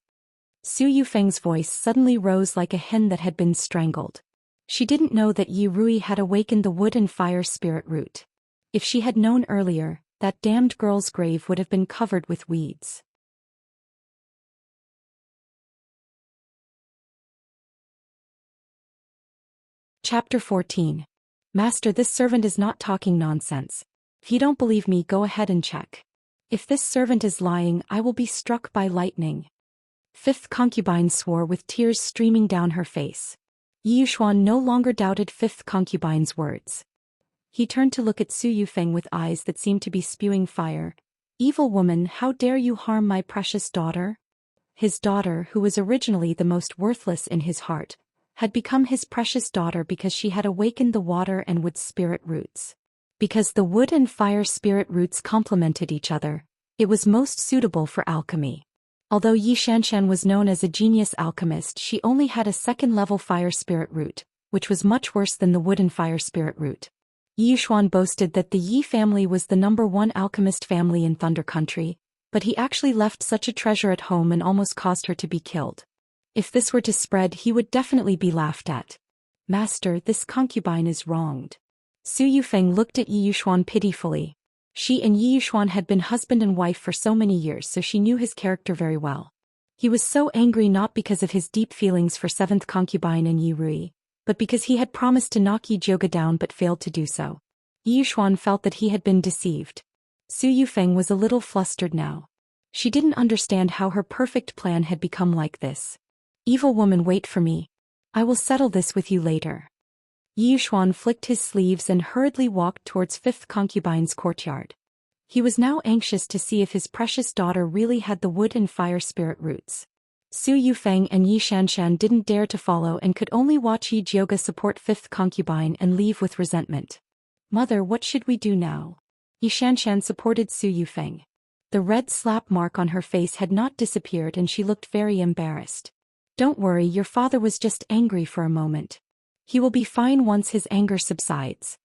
Su Yufeng's voice suddenly rose like a hen that had been strangled. She didn't know that Yi Rui had awakened the wood and fire spirit root. If she had known earlier, that damned girl's grave would have been covered with weeds. Chapter 14. "Master, this servant is not talking nonsense. If you don't believe me, go ahead and check. If this servant is lying, I will be struck by lightning." Fifth concubine swore with tears streaming down her face. Yi Yuxuan no longer doubted fifth concubine's words. He turned to look at Su Yufeng with eyes that seemed to be spewing fire. "Evil woman, how dare you harm my precious daughter?" His daughter, who was originally the most worthless in his heart, had become his precious daughter because she had awakened the water and wood spirit roots. Because the wood and fire spirit roots complemented each other, it was most suitable for alchemy. Although Yi Xianxian was known as a genius alchemist, she only had a second-level fire spirit root, which was much worse than the wood and fire spirit root. Yi Yuxuan boasted that the Yi family was the #1 alchemist family in Thunder Country, but he actually left such a treasure at home and almost caused her to be killed. If this were to spread, he would definitely be laughed at. "Master, this concubine is wronged." Su Yufeng looked at Yi Yuxuan pitifully. She and Yi Yuxuan had been husband and wife for so many years, so she knew his character very well. He was so angry not because of his deep feelings for seventh concubine and Yi Rui, but because he had promised to knock Yi Zhouge down but failed to do so. Yi Yuxuan felt that he had been deceived. Su Yufeng was a little flustered now. She didn't understand how her perfect plan had become like this. "Evil woman, wait for me. I will settle this with you later." Yi Yuxuan flicked his sleeves and hurriedly walked towards fifth concubine's courtyard. He was now anxious to see if his precious daughter really had the wood and fire spirit roots. Su Yufeng and Yi Xianxian didn't dare to follow and could only watch Yi Zhouge support fifth concubine and leave with resentment. "Mother, what should we do now?" Yi Xianxian supported Su Yufeng. The red slap mark on her face had not disappeared and she looked very embarrassed. "Don't worry, your father was just angry for a moment. He will be fine once his anger subsides."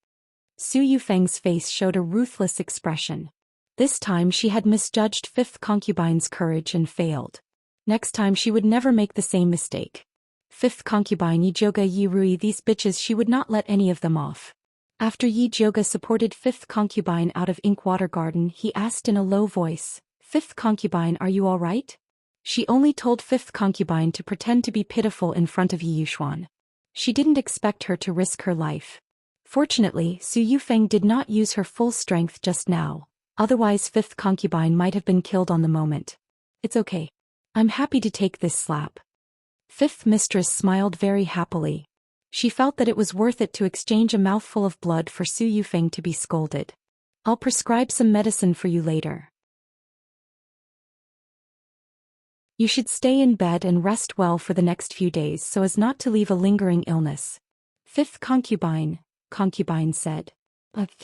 Su Yufeng's face showed a ruthless expression. This time she had misjudged fifth concubine's courage and failed. Next time she would never make the same mistake. Fifth concubine Yi Jioga Yi Rui, these bitches, she would not let any of them off. After Yi Jioga supported fifth concubine out of Inkwater Garden, he asked in a low voice, "Fifth concubine, are you all right?" She only told fifth concubine to pretend to be pitiful in front of Yi Yuxuan. She didn't expect her to risk her life. Fortunately, Su Yufeng did not use her full strength just now, otherwise fifth concubine might have been killed on the moment. "It's okay. I'm happy to take this slap." Fifth mistress smiled very happily. She felt that it was worth it to exchange a mouthful of blood for Su Yufeng to be scolded. "I'll prescribe some medicine for you later. You should stay in bed and rest well for the next few days so as not to leave a lingering illness." Fifth concubine said.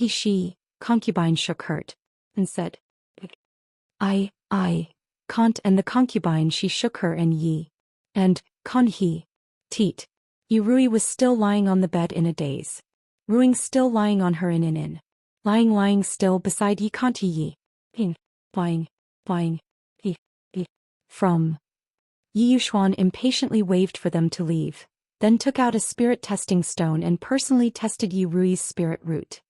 She, concubine shook hurt and said, I can't, and the concubine she shook her and Yi. And, con he. Teat. Yi Rui was still lying on the bed in a daze. Ruing still lying on her in. Lying still beside Yi Kanti Yi. Ping. Flying. He. From. Yi Yuxuan impatiently waved for them to leave, then took out a spirit testing stone and personally tested Yi Rui's spirit root.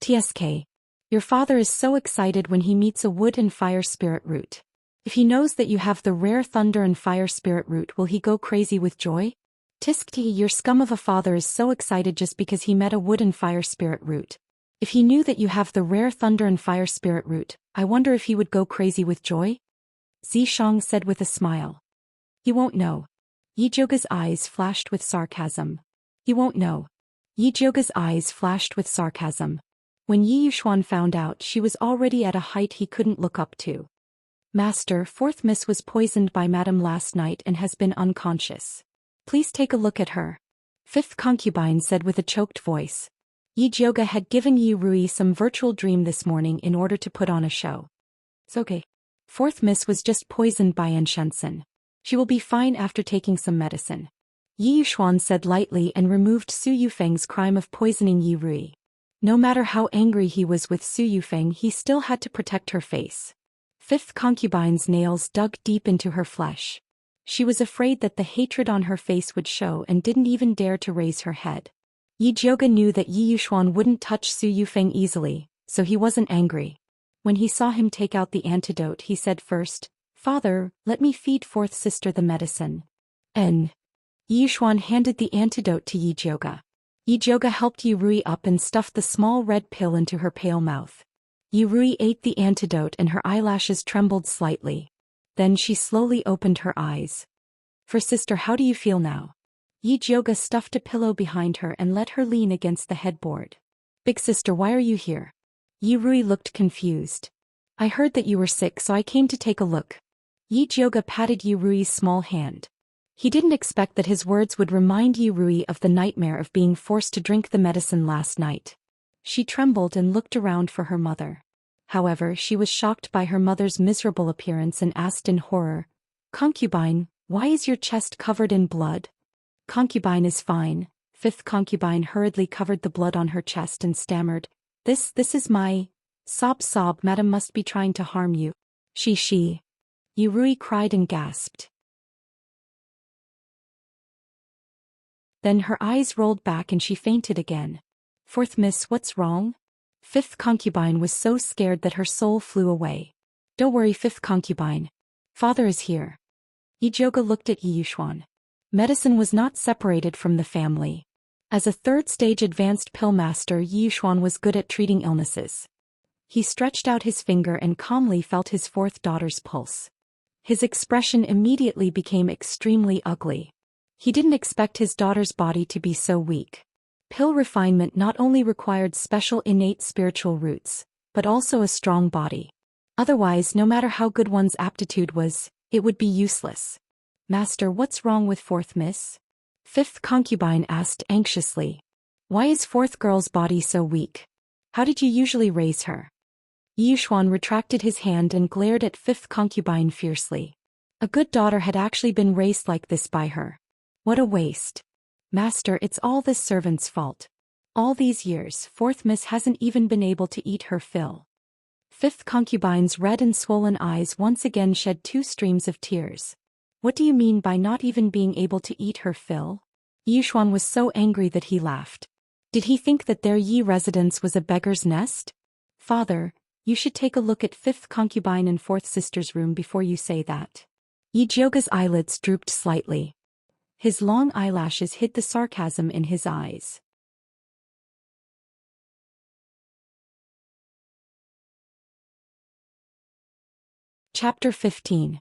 "TSK. Your father is so excited when he meets a wood and fire spirit root. If he knows that you have the rare thunder and fire spirit root, will he go crazy with joy? Tiskti, your scum of a father is so excited just because he met a wood and fire spirit root. If he knew that you have the rare thunder and fire spirit root, I wonder if he would go crazy with joy?" Zishang said with a smile. "You won't know." Yi Jioga's eyes flashed with sarcasm. "You won't know." Yi Jioga's eyes flashed with sarcasm. When Yi Yuxuan found out, she was already at a height he couldn't look up to. "Master, fourth miss was poisoned by Madam last night and has been unconscious. Please take a look at her." Fifth concubine said with a choked voice. Yi Jioga had given Yi Rui some virtual dream this morning in order to put on a show. "It's okay. Fourth miss was just poisoned by Xianxia. She will be fine after taking some medicine." Yi Yuxuan said lightly and removed Su Yufeng's crime of poisoning Yi Rui. No matter how angry he was with Su Yufeng, he still had to protect her face. Fifth concubine's nails dug deep into her flesh. She was afraid that the hatred on her face would show and didn't even dare to raise her head. Yi Jioga knew that Yi Yuxuan wouldn't touch Su Yufeng easily, so he wasn't angry. When he saw him take out the antidote, he said first, "Father, let me feed fourth sister the medicine." Yi Yuxuan handed the antidote to Yi Jioga. Yi Jioga helped Yi Rui up and stuffed the small red pill into her pale mouth. Yi Rui ate the antidote and her eyelashes trembled slightly. Then she slowly opened her eyes. "For sister, how do you feel now?" Yi Jioga stuffed a pillow behind her and let her lean against the headboard. "Big sister, why are you here?" Yi Rui looked confused. "I heard that you were sick, so I came to take a look." Yi Jioga patted Yi Rui's small hand. He didn't expect that his words would remind Yi Rui of the nightmare of being forced to drink the medicine last night. She trembled and looked around for her mother. However, she was shocked by her mother's miserable appearance and asked in horror, "Concubine, why is your chest covered in blood?" "Concubine is fine." Fifth concubine hurriedly covered the blood on her chest and stammered, This is my... Sob, madam must be trying to harm you." She. Yi Rui cried and gasped. Then her eyes rolled back and she fainted again. "Fourth miss, what's wrong?" Fifth concubine was so scared that her soul flew away. "Don't worry, fifth concubine. Father is here." Yi Jioga looked at Yi Yuxuan. Medicine was not separated from the family. As a third-stage advanced pill master, Yi Yuxuan was good at treating illnesses. He stretched out his finger and calmly felt his fourth daughter's pulse. His expression immediately became extremely ugly. He didn't expect his daughter's body to be so weak. Pill refinement not only required special innate spiritual roots, but also a strong body. Otherwise, no matter how good one's aptitude was, it would be useless. "Master, what's wrong with fourth miss?" Fifth concubine asked anxiously. "Why is fourth girl's body so weak? How did you usually raise her?" Yi Yuxuan retracted his hand and glared at fifth concubine fiercely. A good daughter had actually been raised like this by her. What a waste. "Master, it's all this servant's fault. All these years, fourth miss hasn't even been able to eat her fill." Fifth concubine's red and swollen eyes once again shed two streams of tears. What do you mean by not even being able to eat her fill? Yushuan was so angry that he laughed. Did he think that their Yi residence was a beggar's nest? Father, you should take a look at fifth concubine and fourth sister's room before you say that. Yi Jioga's eyelids drooped slightly. His long eyelashes hid the sarcasm in his eyes. Chapter 15.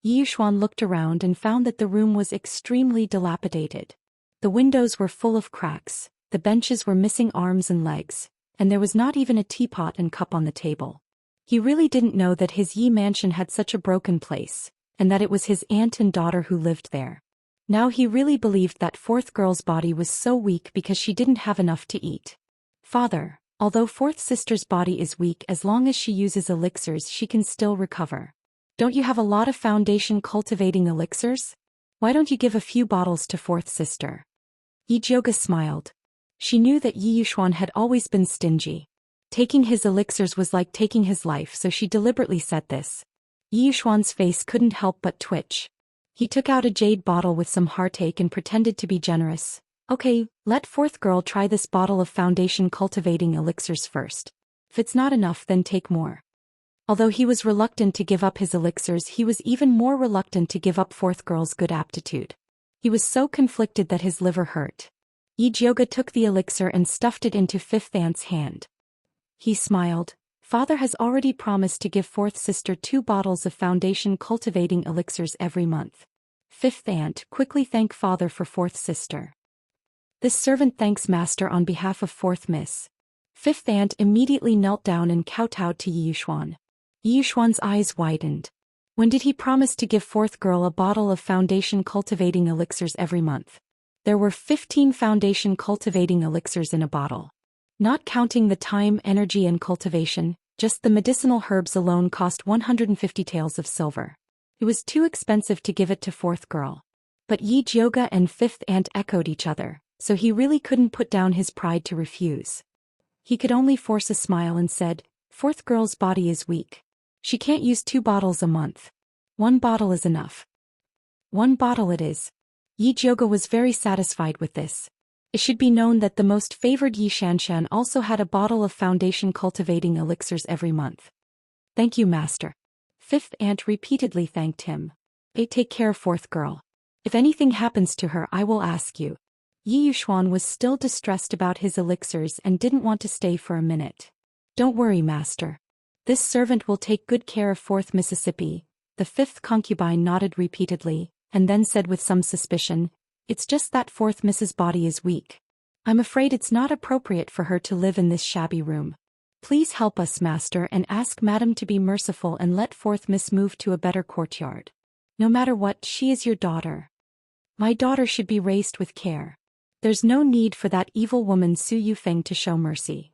Yushuan looked around and found that the room was extremely dilapidated. The windows were full of cracks, the benches were missing arms and legs, and there was not even a teapot and cup on the table. He really didn't know that his Yi mansion had such a broken place, and that it was his aunt and daughter who lived there. Now he really believed that fourth girl's body was so weak because she didn't have enough to eat. Father, although fourth sister's body is weak, as long as she uses elixirs she can still recover. Don't you have a lot of foundation cultivating elixirs? Why don't you give a few bottles to fourth sister? Yi Jioga smiled. She knew that Yi Yushuan had always been stingy. Taking his elixirs was like taking his life, so she deliberately said this. Yi Yushuan's face couldn't help but twitch. He took out a jade bottle with some heartache and pretended to be generous. Okay, let fourth girl try this bottle of foundation cultivating elixirs first. If it's not enough, then take more. Although he was reluctant to give up his elixirs, he was even more reluctant to give up fourth girl's good aptitude. He was so conflicted that his liver hurt. Yi Jioga took the elixir and stuffed it into fifth aunt's hand. He smiled. Father has already promised to give fourth sister 2 bottles of foundation cultivating elixirs every month. Fifth aunt, quickly thank father for fourth sister. This servant thanks master on behalf of fourth miss. Fifth aunt immediately knelt down and kowtowed to Yi Yushuan. Yi Yushuan's eyes widened. When did he promise to give fourth girl a bottle of foundation cultivating elixirs every month? There were 15 foundation cultivating elixirs in a bottle. Not counting the time, energy and cultivation, just the medicinal herbs alone cost 150 taels of silver. It was too expensive to give it to fourth girl. But Yi Jioga and fifth aunt echoed each other, so he really couldn't put down his pride to refuse. He could only force a smile and said, fourth girl's body is weak. She can't use 2 bottles a month. 1 bottle is enough. 1 bottle it is. Yi Jioga was very satisfied with this. It should be known that the most favored Yi Xianxia also had a bottle of foundation cultivating elixirs every month. Thank you, master. Fifth aunt repeatedly thanked him. Take care, fourth girl. If anything happens to her, I will ask you. Yi Yushuan was still distressed about his elixirs and didn't want to stay for a minute. Don't worry, master. This servant will take good care of fourth Mississippi. The fifth concubine nodded repeatedly, and then said with some suspicion, it's just that fourth Miss's body is weak. I'm afraid it's not appropriate for her to live in this shabby room. Please help us, master, and ask madam to be merciful and let fourth Miss move to a better courtyard. No matter what, she is your daughter. My daughter should be raised with care. There's no need for that evil woman Su Yufeng to show mercy.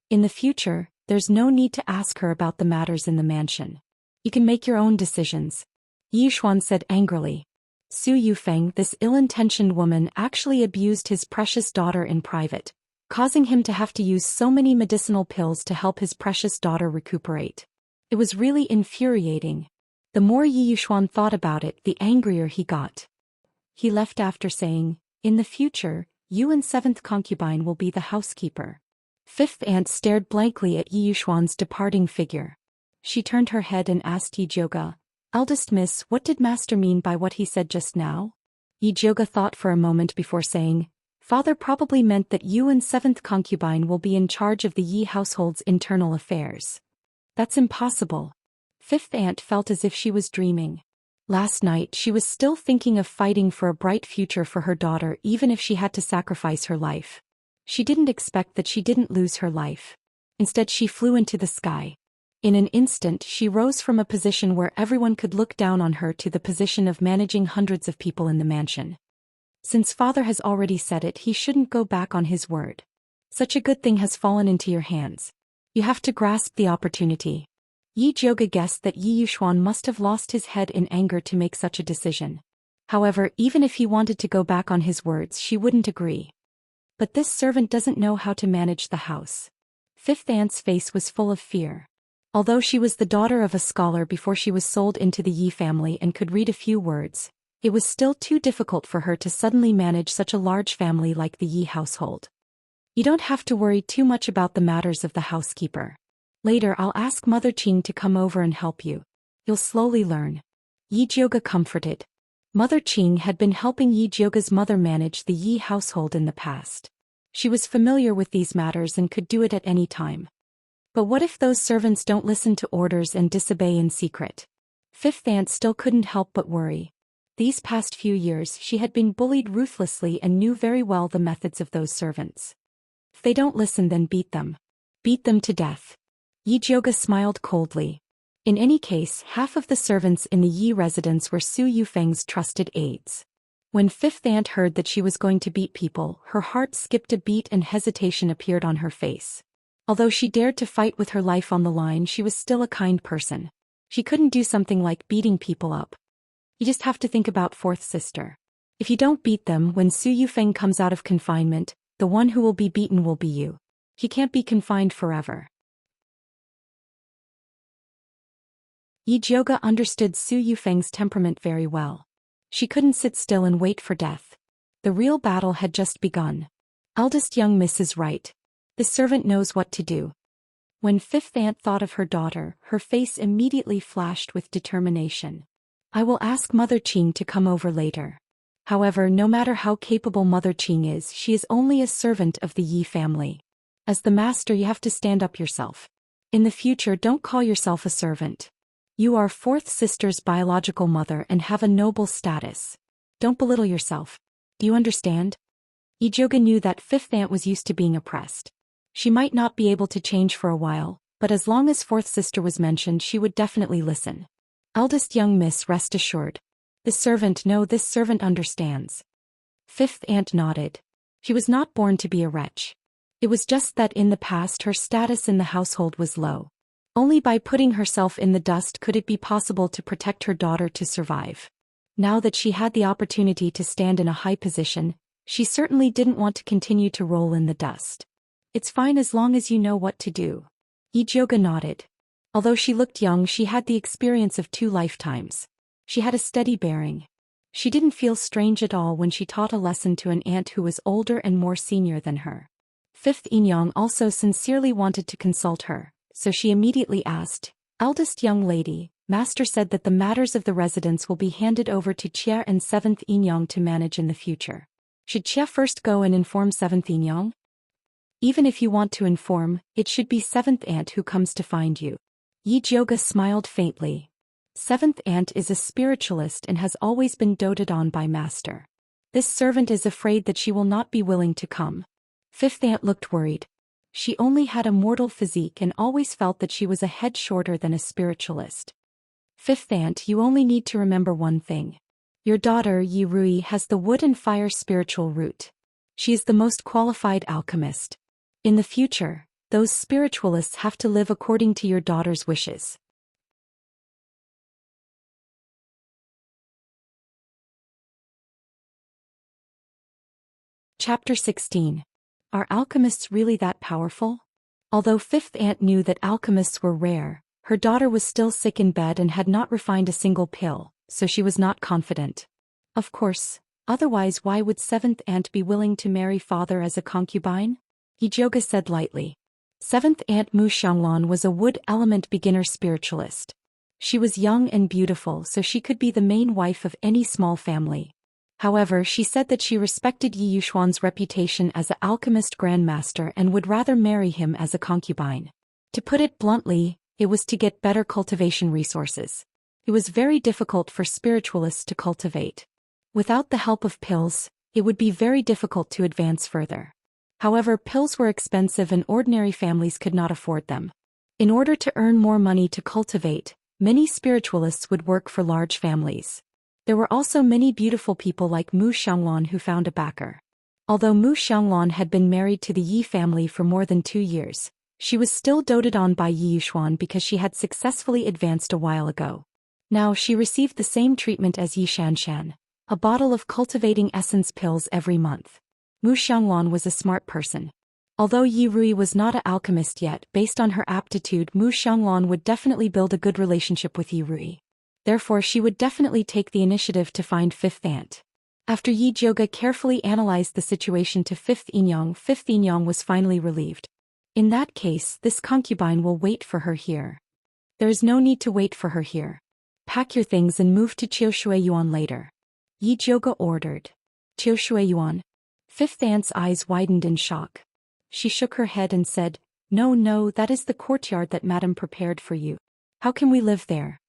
In the future, there's no need to ask her about the matters in the mansion. You can make your own decisions. Yi Yushuan said angrily. Su Yufeng, this ill-intentioned woman, actually abused his precious daughter in private, causing him to have to use so many medicinal pills to help his precious daughter recuperate. It was really infuriating. The more Yi Yushuan thought about it, the angrier he got. He left after saying, in the future, you and seventh concubine will be the housekeeper. Fifth aunt stared blankly at Yi Yushuan's departing figure. She turned her head and asked Yi Jioga, eldest miss, what did master mean by what he said just now? Yi Jioga thought for a moment before saying, father probably meant that you and seventh concubine will be in charge of the Yi household's internal affairs. That's impossible. Fifth aunt felt as if she was dreaming. Last night she was still thinking of fighting for a bright future for her daughter, even if she had to sacrifice her life. She didn't expect that she didn't lose her life. Instead, she flew into the sky. In an instant, she rose from a position where everyone could look down on her to the position of managing hundreds of people in the mansion. Since father has already said it, he shouldn't go back on his word. Such a good thing has fallen into your hands. You have to grasp the opportunity. Yi Jioga guessed that Yi Yushuan must have lost his head in anger to make such a decision. However, even if he wanted to go back on his words, she wouldn't agree. But this servant doesn't know how to manage the house. Fifth aunt's face was full of fear. Although she was the daughter of a scholar before she was sold into the Yi family and could read a few words, it was still too difficult for her to suddenly manage such a large family like the Yi household. You don't have to worry too much about the matters of the housekeeper. Later I'll ask Mother Qing to come over and help you. You'll slowly learn. Yi Jiuge comforted. Mother Qing had been helping Yi Jiuge's mother manage the Yi household in the past. She was familiar with these matters and could do it at any time. But what if those servants don't listen to orders and disobey in secret? Fifth Aunt still couldn't help but worry. These past few years she had been bullied ruthlessly and knew very well the methods of those servants. If they don't listen, then beat them. Beat them to death. Yi Jiuge smiled coldly. In any case, half of the servants in the Yi residence were Su Yufeng's trusted aides. When Fifth Aunt heard that she was going to beat people, her heart skipped a beat and hesitation appeared on her face. Although she dared to fight with her life on the line, she was still a kind person. She couldn't do something like beating people up. You just have to think about fourth sister. If you don't beat them when Su Yufeng comes out of confinement, the one who will be beaten will be you. He can't be confined forever. Yi Jiuge understood Su Yufeng's temperament very well. She couldn't sit still and wait for death. The real battle had just begun. Eldest young Miss is right. The servant knows what to do. When Fifth Aunt thought of her daughter, her face immediately flashed with determination. I will ask Mother Qing to come over later. However, no matter how capable Mother Qing is, she is only a servant of the Yi family. As the master, you have to stand up yourself. In the future, don't call yourself a servant. You are fourth sister's biological mother and have a noble status. Don't belittle yourself. Do you understand? Yi Jiuge knew that Fifth Aunt was used to being oppressed. She might not be able to change for a while, but as long as fourth sister was mentioned, she would definitely listen. Eldest young Miss, rest assured. This servant understands. Fifth Aunt nodded. She was not born to be a wretch. It was just that in the past her status in the household was low. Only by putting herself in the dust could it be possible to protect her daughter to survive. Now that she had the opportunity to stand in a high position, she certainly didn't want to continue to roll in the dust. It's fine as long as you know what to do. Yi Jiuge nodded. Although she looked young, she had the experience of 2 lifetimes. She had a steady bearing. She didn't feel strange at all when she taught a lesson to an aunt who was older and more senior than her. Fifth Inyang also sincerely wanted to consult her, so she immediately asked, Eldest young lady, Master said that the matters of the residence will be handed over to Xie and 7th Inyang to manage in the future. Should Xie first go and inform 7th Inyang? Even if you want to inform, it should be 7th Aunt who comes to find you. Yi Jiuge smiled faintly. 7th Aunt is a spiritualist and has always been doted on by Master. This servant is afraid that she will not be willing to come. 5th Aunt looked worried. She only had a mortal physique and always felt that she was a head shorter than a spiritualist. 5th Aunt, you only need to remember one thing. Your daughter, Yi Rui, has the wood and fire spiritual root. She is the most qualified alchemist. In the future, those spiritualists have to live according to your daughter's wishes. Chapter 16. Are alchemists really that powerful? Although 5th Aunt knew that alchemists were rare, her daughter was still sick in bed and had not refined a single pill, so she was not confident. Of course, otherwise why would 7th Aunt be willing to marry father as a concubine? Yi Jiuge said lightly. 7th Aunt Mu Xianglan was a wood element beginner spiritualist. She was young and beautiful, so she could be the main wife of any small family. However, she said that she respected Yi Yuxuan's reputation as an alchemist grandmaster and would rather marry him as a concubine. To put it bluntly, it was to get better cultivation resources. It was very difficult for spiritualists to cultivate. Without the help of pills, it would be very difficult to advance further. However, pills were expensive and ordinary families could not afford them. In order to earn more money to cultivate, many spiritualists would work for large families. There were also many beautiful people like Mu Xianglan who found a backer. Although Mu Xianglan had been married to the Yi family for more than 2 years, she was still doted on by Yi Yuxuan because she had successfully advanced a while ago. Now she received the same treatment as Yi Xianxia, a bottle of cultivating essence pills every month. Mu Xianglan was a smart person. Although Yi Rui was not an alchemist yet, based on her aptitude, Mu Xianglan would definitely build a good relationship with Yi Rui. Therefore she would definitely take the initiative to find fifth aunt. After Yi Jioga carefully analyzed the situation to fifth Yinyang was finally relieved. In that case, this concubine will wait for her here. There is no need to wait for her here. Pack your things and move to Qiushuiyuan later. Yi Jioga ordered. Qiushuiyuan? Fifth aunt's eyes widened in shock. She shook her head and said, No, that is the courtyard that madam prepared for you. How can we live there?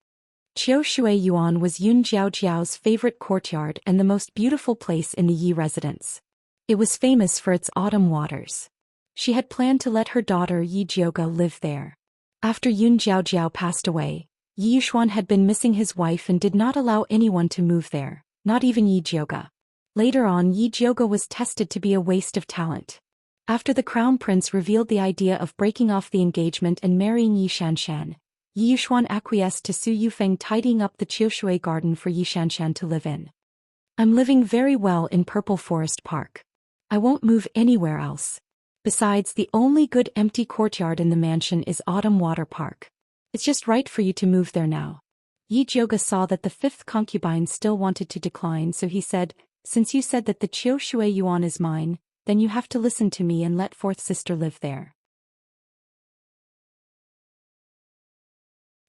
Qiushuiyuan was Yun Jiaojiao's favorite courtyard and the most beautiful place in the Yi residence. It was famous for its autumn waters. She had planned to let her daughter Yi Jioga live there. After Yun Jiaojiao passed away, Yi Yuxuan had been missing his wife and did not allow anyone to move there, not even Yi Jioga. Later on, Yi Jioga was tested to be a waste of talent. After the crown prince revealed the idea of breaking off the engagement and marrying Yi Xianxian, Yi Yuxuan acquiesced to Su Yufeng tidying up the Qiushui garden for Yi Xianxian to live in. I'm living very well in Purple Forest Park. I won't move anywhere else. Besides, the only good empty courtyard in the mansion is Autumn Water Park. It's just right for you to move there now. Yi Jioga saw that the fifth concubine still wanted to decline, so he said, Since you said that the Qiushuiyuan is mine, then you have to listen to me and let fourth sister live there.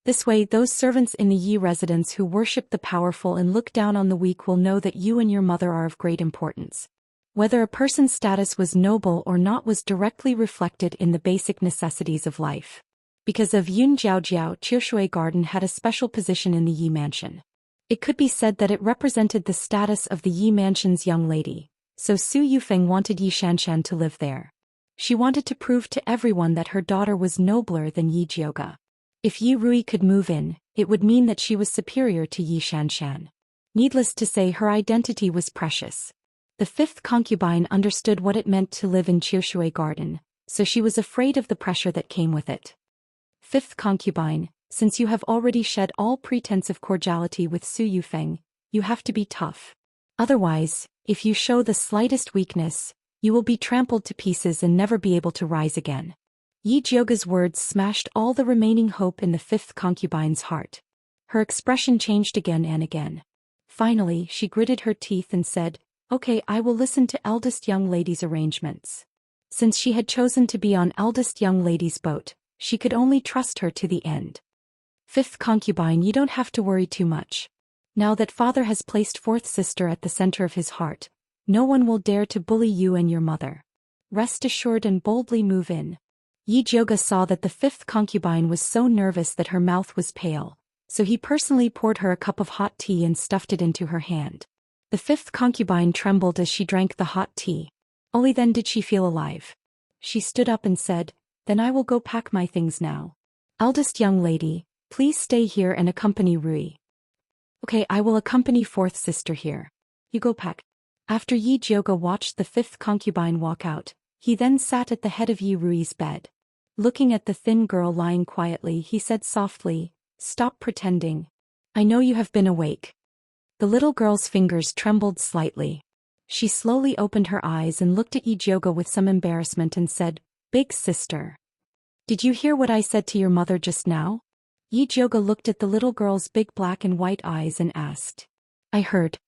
This way, those servants in the Yi residence who worship the powerful and look down on the weak will know that you and your mother are of great importance. Whether a person's status was noble or not was directly reflected in the basic necessities of life. Because of Yun Jiaojiao, Qiushui Garden had a special position in the Yi mansion. It could be said that it represented the status of the Yi mansion's young lady, so Su Yufeng wanted Yi Xianxian to live there. She wanted to prove to everyone that her daughter was nobler than Yi Jioga. If Yi Rui could move in, it would mean that she was superior to Yi Xianxian. Needless to say, her identity was precious. The fifth concubine understood what it meant to live in Qiushui Garden, so she was afraid of the pressure that came with it. Fifth concubine, since you have already shed all pretense of cordiality with Su Yufeng, you have to be tough. Otherwise, if you show the slightest weakness, you will be trampled to pieces and never be able to rise again. Yi Jioga's words smashed all the remaining hope in the fifth concubine's heart. Her expression changed again and again. Finally, she gritted her teeth and said, Okay, I will listen to eldest young lady's arrangements. Since she had chosen to be on eldest young lady's boat, she could only trust her to the end. Fifth concubine, you don't have to worry too much. Now that father has placed fourth sister at the center of his heart, no one will dare to bully you and your mother. Rest assured and boldly move in. Yi Jioga saw that the fifth concubine was so nervous that her mouth was pale, so he personally poured her a cup of hot tea and stuffed it into her hand. The fifth concubine trembled as she drank the hot tea. Only then did she feel alive. She stood up and said, Then I will go pack my things now. Eldest young lady, please stay here and accompany Rui. Okay, I will accompany fourth sister here. You go pack. After Yi Jioga watched the fifth concubine walk out, he then sat at the head of Yi Rui's bed. Looking at the thin girl lying quietly, he said softly, Stop pretending. I know you have been awake. The little girl's fingers trembled slightly. She slowly opened her eyes and looked at Yi Jioga with some embarrassment and said, Big sister. Did you hear what I said to your mother just now? Yi Jioga looked at the little girl's big black and white eyes and asked. I heard.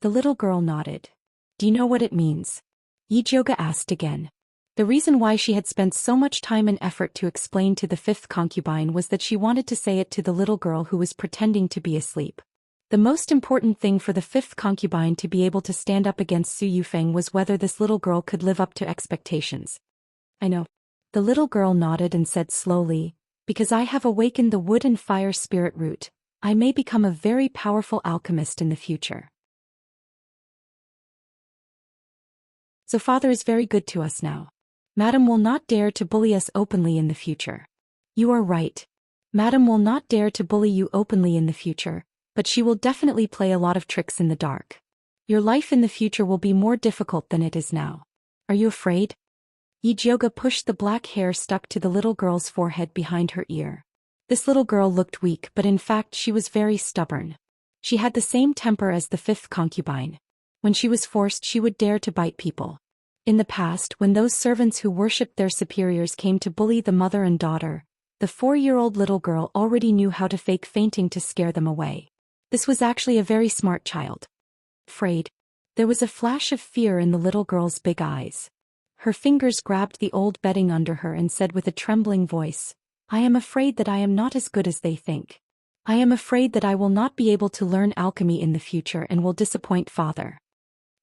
The little girl nodded. Do you know what it means? Yi Jioga asked again. The reason why she had spent so much time and effort to explain to the fifth concubine was that she wanted to say it to the little girl who was pretending to be asleep. The most important thing for the fifth concubine to be able to stand up against Su Yufeng was whether this little girl could live up to expectations. I know. The little girl nodded and said slowly, Because I have awakened the wood and fire spirit root, I may become a very powerful alchemist in the future. So father is very good to us now. Madam will not dare to bully us openly in the future. You are right. Madam will not dare to bully you openly in the future, but she will definitely play a lot of tricks in the dark. Your life in the future will be more difficult than it is now. Are you afraid? Yi Jioga pushed the black hair stuck to the little girl's forehead behind her ear. This little girl looked weak, but in fact she was very stubborn. She had the same temper as the fifth concubine. When she was forced, she would dare to bite people. In the past, when those servants who worshipped their superiors came to bully the mother and daughter, the 4-year-old little girl already knew how to fake fainting to scare them away. This was actually a very smart child. Afraid. There was a flash of fear in the little girl's big eyes. Her fingers grabbed the old bedding under her and said with a trembling voice, "I am afraid that I am not as good as they think. I am afraid that I will not be able to learn alchemy in the future and will disappoint father."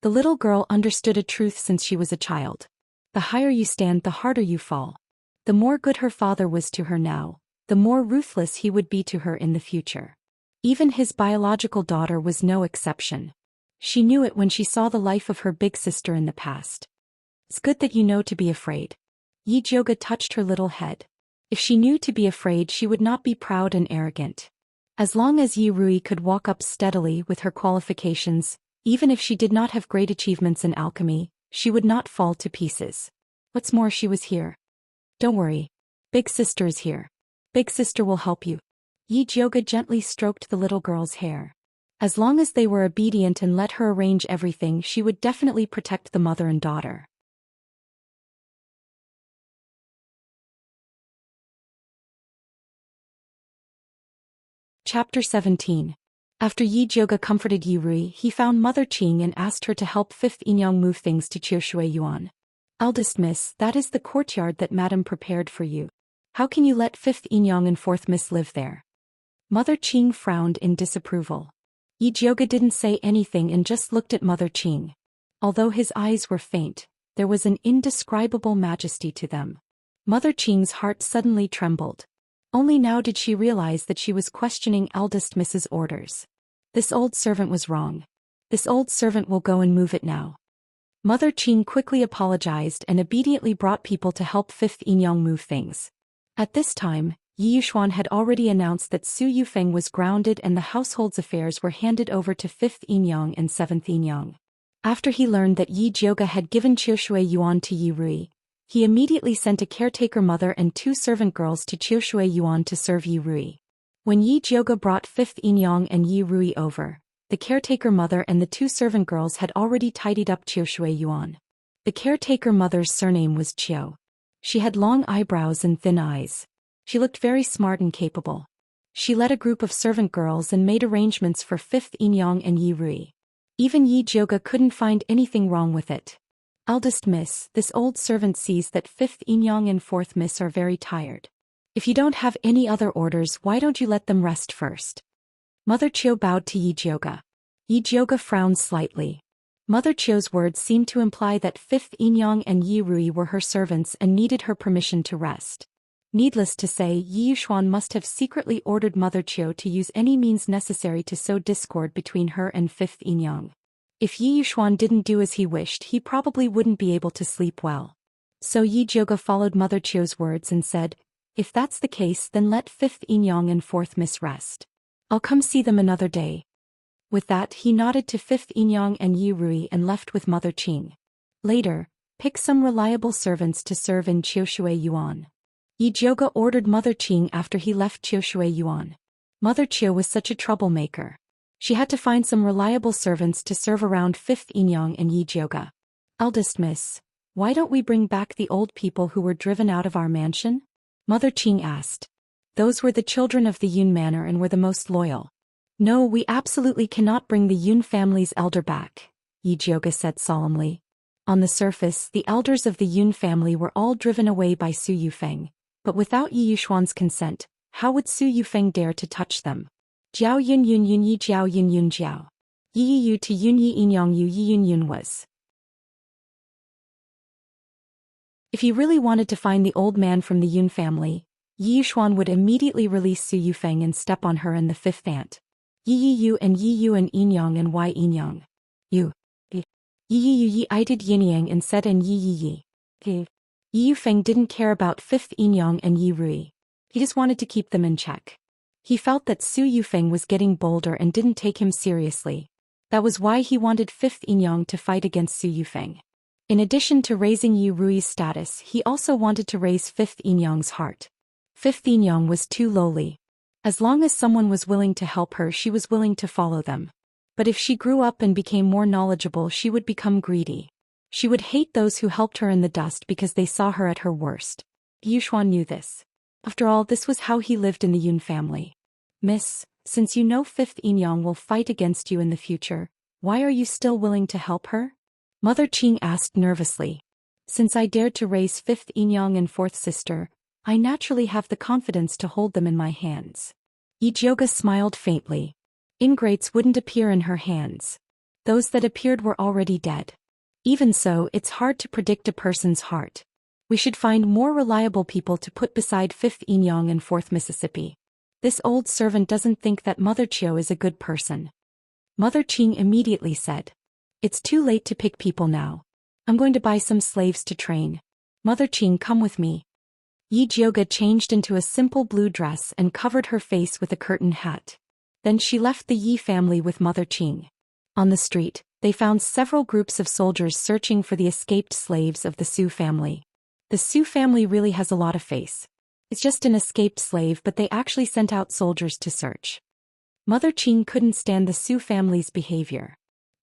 The little girl understood a truth since she was a child. The higher you stand, the harder you fall. The more good her father was to her now, the more ruthless he would be to her in the future. Even his biological daughter was no exception. She knew it when she saw the life of her big sister in the past. "It's good that you know to be afraid." Yi Jioga touched her little head. If she knew to be afraid, she would not be proud and arrogant. As long as Yi Rui could walk up steadily with her qualifications, even if she did not have great achievements in alchemy, she would not fall to pieces. What's more, she was here. "Don't worry. Big sister is here. Big sister will help you." Yi Jioga gently stroked the little girl's hair. As long as they were obedient and let her arrange everything, she would definitely protect the mother and daughter. Chapter 17. After Yi Jioga comforted Yi Rui, he found Mother Qing and asked her to help 5th Inyang move things to Qiushui Yuan. "Eldest miss, that is the courtyard that Madam prepared for you. How can you let 5th Inyang and 4th miss live there?" Mother Qing frowned in disapproval. Yi Jioga didn't say anything and just looked at Mother Qing. Although his eyes were faint, there was an indescribable majesty to them. Mother Qing's heart suddenly trembled. Only now did she realize that she was questioning eldest Miss's orders. This old servant was wrong. This old servant will go and move it now. Mother Qing quickly apologized and obediently brought people to help 5th Inyang move things. At this time, Yi Yuxuan had already announced that Su Yufeng was grounded and the household's affairs were handed over to 5th Inyang and 7th Inyang. After he learned that Yi Jioga had given Qiushui Yuan to Yi Rui, he immediately sent a caretaker mother and 2 servant girls to Qiushui Yuan to serve Yi Rui. When Yi Jioga brought 5th Inyang and Yi Rui over, the caretaker mother and the 2 servant girls had already tidied up Qiushui Yuan. The caretaker mother's surname was Qiu. She had long eyebrows and thin eyes. She looked very smart and capable. She led a group of servant girls and made arrangements for 5th Inyang and Yi Rui. Even Yi Jioga couldn't find anything wrong with it. "Eldest miss, this old servant sees that 5th Inyang and 4th miss are very tired. If you don't have any other orders, why don't you let them rest first?" Mother Qiu bowed to Yi Jioga. Yi Jioga frowned slightly. Mother Qiu's words seemed to imply that 5th Inyang and Yi Rui were her servants and needed her permission to rest. Needless to say, Yi Yuxuan must have secretly ordered Mother Qiu to use any means necessary to sow discord between her and 5th Inyang. If Yi Yuxuan didn't do as he wished, he probably wouldn't be able to sleep well. So Yi Jioga followed Mother Qiu's words and said, "If that's the case, then let 5th Inyang and 4th miss rest. I'll come see them another day." With that, he nodded to 5th Inyang and Yi Rui and left with Mother Qing. Later, pick some reliable servants to serve in Qiushui Yuan. Yi Jioga ordered Mother Qing after he left Qiushui Yuan. Mother Qiu was such a troublemaker. She had to find some reliable servants to serve around 5th Inyang and Yi Jioga. "Eldest miss, why don't we bring back the old people who were driven out of our mansion?" Mother Qing asked. "Those were the children of the Yun manor and were the most loyal." "No, we absolutely cannot bring the Yun family's elder back," Yi Jioga said solemnly. On the surface, the elders of the Yun family were all driven away by Su Yufeng. But without Yi Yuxuan's consent, how would Su Yufeng dare to touch them? Jiao Yun Yun Yun Yi Jiao Yun Yun Jiao. Yi Yi Yu to Yun Yi Inyang Yu Yi Yun Yun was. If he really wanted to find the old man from the Yun family, Yi Yuxuan would immediately release Su Yufeng and step on her and the 5th aunt. Yi Yi Yu and Yi Yu and Inyang and Y Inyang. Yu. Yi Yi Yu Yi I did Yin Yang and said and Yi Yi Yi. Yi Yufeng didn't care about 5th Inyang and Yi Rui. He just wanted to keep them in check. He felt that Su Yufeng was getting bolder and didn't take him seriously. That was why he wanted 5th Inyang to fight against Su Yufeng. In addition to raising Yi Rui's status, he also wanted to raise 5th Inyang's heart. 5th Inyang was too lowly. As long as someone was willing to help her, she was willing to follow them. But if she grew up and became more knowledgeable, she would become greedy. She would hate those who helped her in the dust because they saw her at her worst. Yu Xuan knew this. After all, this was how he lived in the Yun family. Miss, since you know 5th Inyang will fight against you in the future, why are you still willing to help her? Mother Qing asked nervously. Since I dared to raise 5th Inyang and 4th sister, I naturally have the confidence to hold them in my hands. Yijioga smiled faintly. Ingrates wouldn't appear in her hands. Those that appeared were already dead. Even so, it's hard to predict a person's heart. We should find more reliable people to put beside 5th Inyang and 4th Mississippi. This old servant doesn't think that Mother Chiu is a good person. Mother Qing immediately said. It's too late to pick people now. I'm going to buy some slaves to train. Mother Qing, come with me. Yijioga changed into a simple blue dress and covered her face with a curtain hat. Then she left the Yi family with Mother Qing. On the street, they found several groups of soldiers searching for the escaped slaves of the Su family. The Su family really has a lot of face. It's just an escaped slave, but they actually sent out soldiers to search. Mother Qing couldn't stand the Su family's behavior.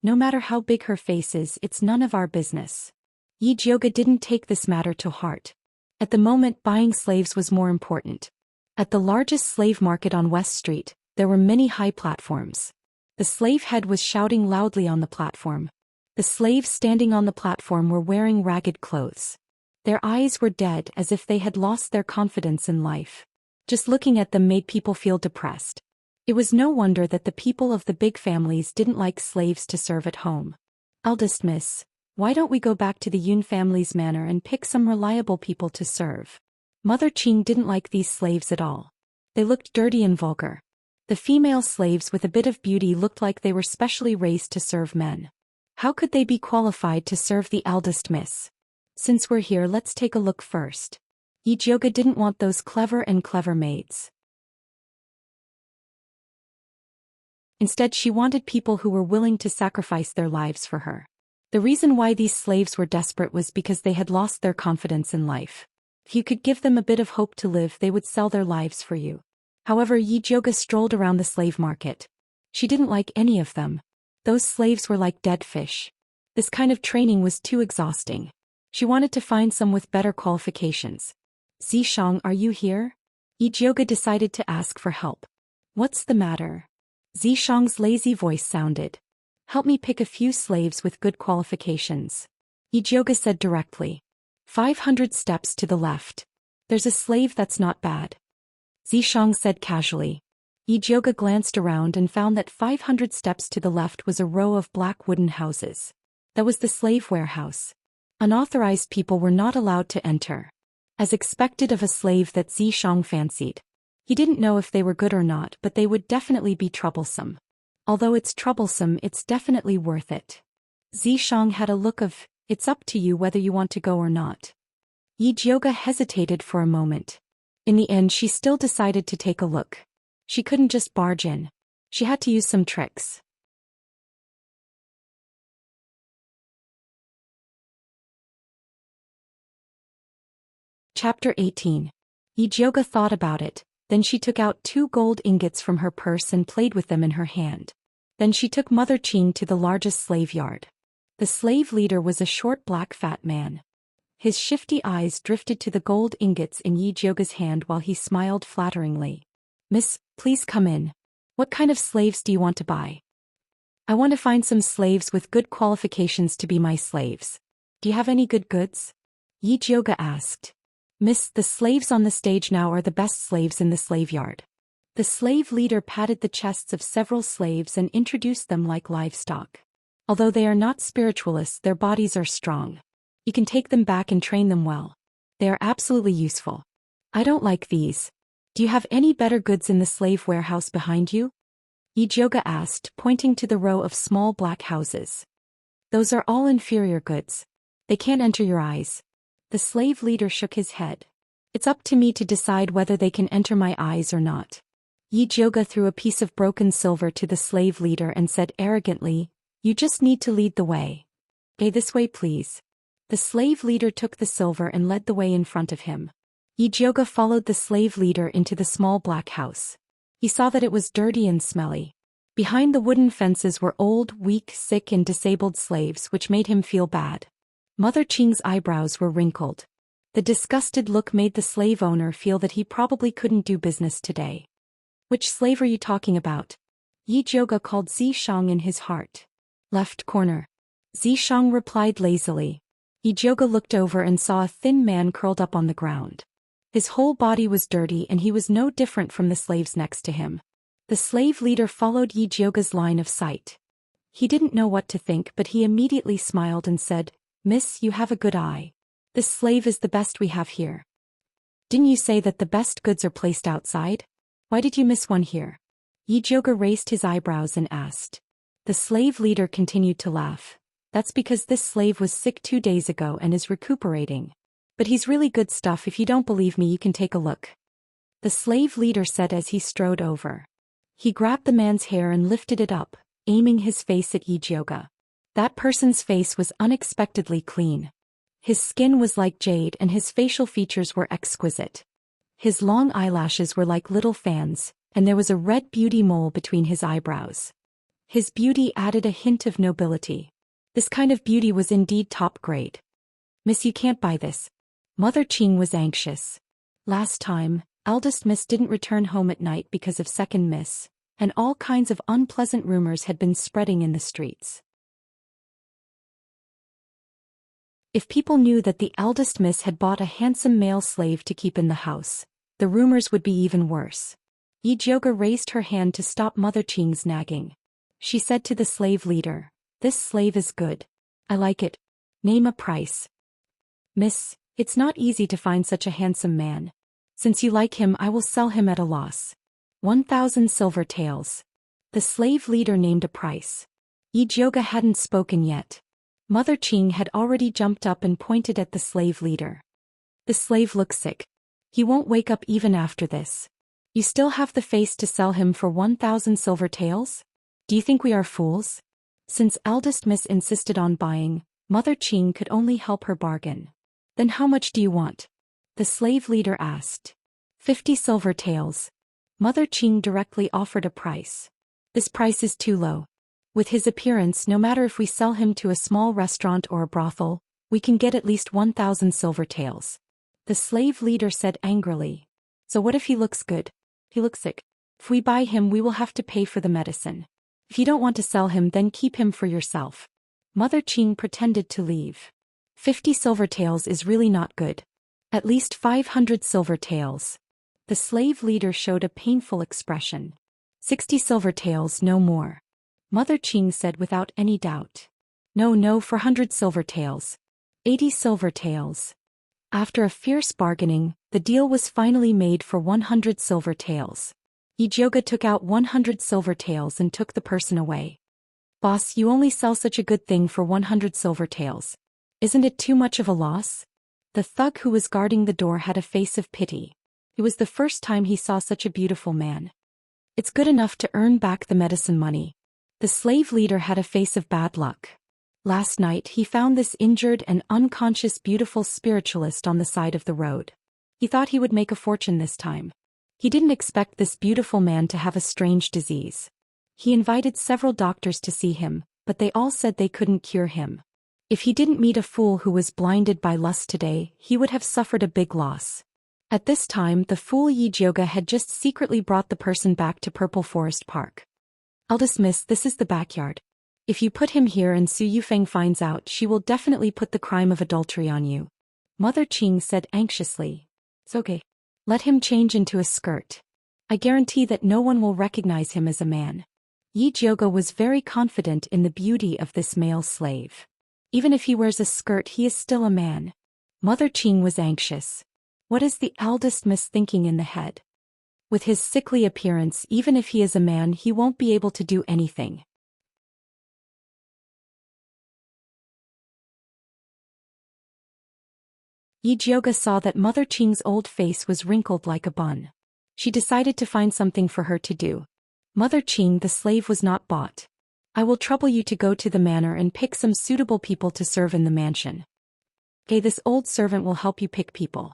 No matter how big her face is, it's none of our business. Yijioga didn't take this matter to heart. At the moment, buying slaves was more important. At the largest slave market on West Street, there were many high platforms. The slave head was shouting loudly on the platform. The slaves standing on the platform were wearing ragged clothes. Their eyes were dead, as if they had lost their confidence in life. Just looking at them made people feel depressed. It was no wonder that the people of the big families didn't like slaves to serve at home. Eldest miss, why don't we go back to the Yun family's manor and pick some reliable people to serve? Mother Qing didn't like these slaves at all. They looked dirty and vulgar. The female slaves with a bit of beauty looked like they were specially raised to serve men. How could they be qualified to serve the eldest miss? Since we're here, let's take a look first. Yijioga didn't want those clever maids. Instead, she wanted people who were willing to sacrifice their lives for her. The reason why these slaves were desperate was because they had lost their confidence in life. If you could give them a bit of hope to live, they would sell their lives for you. However, Yijioga strolled around the slave market. She didn't like any of them. Those slaves were like dead fish. This kind of training was too exhausting. She wanted to find some with better qualifications. Zishang, are you here? Yijioga decided to ask for help. What's the matter? Zishang's lazy voice sounded. Help me pick a few slaves with good qualifications. Yijioga said directly. 500 steps to the left. There's a slave that's not bad. Zishang said casually. Yijioga glanced around and found that 500 steps to the left was a row of black wooden houses. That was the slave warehouse. Unauthorized people were not allowed to enter. As expected of a slave that Zishang fancied. He didn't know if they were good or not, but they would definitely be troublesome. Although it's troublesome, it's definitely worth it. Zishang had a look of, it's up to you whether you want to go or not. Yijioga hesitated for a moment. In the end, she still decided to take a look. She couldn't just barge in. She had to use some tricks. Chapter 18. Yijioga thought about it. Then she took out 2 gold ingots from her purse and played with them in her hand. Then she took Mother Qing to the largest slave yard. The slave leader was a short black fat man. His shifty eyes drifted to the gold ingots in Yijioga's hand while he smiled flatteringly. Miss, please come in. What kind of slaves do you want to buy? I want to find some slaves with good qualifications to be my slaves. Do you have any good goods? Yijioga asked. Miss, the slaves on the stage now are the best slaves in the slave yard. The slave leader patted the chests of several slaves and introduced them like livestock. Although they are not spiritualists, their bodies are strong. You can take them back and train them well. They are absolutely useful. I don't like these. Do you have any better goods in the slave warehouse behind you? Yijioga asked, pointing to the row of small black houses. Those are all inferior goods. They can't enter your eyes. The slave leader shook his head. It's up to me to decide whether they can enter my eyes or not. Yijioga threw a piece of broken silver to the slave leader and said arrogantly, you just need to lead the way. This way please. The slave leader took the silver and led the way in front of him. Yijioga followed the slave leader into the small black house. He saw that it was dirty and smelly. Behind the wooden fences were old, weak, sick and disabled slaves, which made him feel bad. Mother Qing's eyebrows were wrinkled. The disgusted look made the slave owner feel that he probably couldn't do business today. Which slave are you talking about? Yi Jiuge called Zhou in his heart. Left corner. Zhou replied lazily. Yi Jiuge looked over and saw a thin man curled up on the ground. His whole body was dirty and he was no different from the slaves next to him. The slave leader followed Yi Jiuge's line of sight. He didn't know what to think, but he immediately smiled and said, "Miss, you have a good eye. This slave is the best we have here." "Didn't you say that the best goods are placed outside? Why did you miss one here?" Yi Jiuge raised his eyebrows and asked. The slave leader continued to laugh. "That's because this slave was sick 2 days ago and is recuperating. But he's really good stuff. If you don't believe me, you can take a look," the slave leader said as he strode over. He grabbed the man's hair and lifted it up, aiming his face at Yi Jiuge. That person's face was unexpectedly clean. His skin was like jade and his facial features were exquisite. His long eyelashes were like little fans, and there was a red beauty mole between his eyebrows. His beauty added a hint of nobility. This kind of beauty was indeed top grade. "Miss, you can't buy this." Mother Qing was anxious. Last time, eldest miss didn't return home at night because of second miss, and all kinds of unpleasant rumors had been spreading in the streets. If people knew that the eldest miss had bought a handsome male slave to keep in the house, the rumors would be even worse. Yi Jiuge raised her hand to stop Mother Qing's nagging. She said to the slave leader, "This slave is good. I like it. Name a price." "Miss, it's not easy to find such a handsome man. Since you like him, I will sell him at a loss. 1,000 silver taels." The slave leader named a price. Yi Jiuge hadn't spoken yet. Mother Qing had already jumped up and pointed at the slave leader. "The slave looks sick. He won't wake up even after this. You still have the face to sell him for 1,000 silver taels? Do you think we are fools?" Since eldest miss insisted on buying, Mother Qing could only help her bargain. "Then how much do you want?" the slave leader asked. 50 silver taels. Mother Qing directly offered a price. "This price is too low. With his appearance, no matter if we sell him to a small restaurant or a brothel, we can get at least 1,000 silver taels," the slave leader said angrily. "So what if he looks good? He looks sick. If we buy him, we will have to pay for the medicine. If you don't want to sell him, then keep him for yourself." Mother Qing pretended to leave. 50 silver taels is really not good. At least 500 silver taels. The slave leader showed a painful expression. 60 silver taels, no more. Mother Qing said without any doubt. No, 400 silver taels. 80 silver taels. After a fierce bargaining, the deal was finally made for 100 silver taels. Yi Jiuge took out 100 silver taels and took the person away. "Boss, you only sell such a good thing for 100 silver taels. Isn't it too much of a loss?" The thug who was guarding the door had a face of pity. It was the first time he saw such a beautiful man. "It's good enough to earn back the medicine money." The slave leader had a face of bad luck. Last night he found this injured and unconscious beautiful spiritualist on the side of the road. He thought he would make a fortune this time. He didn't expect this beautiful man to have a strange disease. He invited several doctors to see him, but they all said they couldn't cure him. If he didn't meet a fool who was blinded by lust today, he would have suffered a big loss. At this time, the fool Yi Jiuge had just secretly brought the person back to Purple Forest Park. "Eldest miss, this is the backyard. If you put him here and Su Yufeng finds out, she will definitely put the crime of adultery on you," Mother Qing said anxiously. "It's okay. Let him change into a skirt. I guarantee that no one will recognize him as a man." Yi Jiuge was very confident in the beauty of this male slave. Even if he wears a skirt, he is still a man. Mother Qing was anxious. What is the eldest miss thinking in the head? With his sickly appearance, even if he is a man, he won't be able to do anything. Yi Jiuge saw that Mother Qing's old face was wrinkled like a bun. She decided to find something for her to do. "Mother Qing, the slave was not bought. I will trouble you to go to the manor and pick some suitable people to serve in the mansion. Okay, this old servant will help you pick people."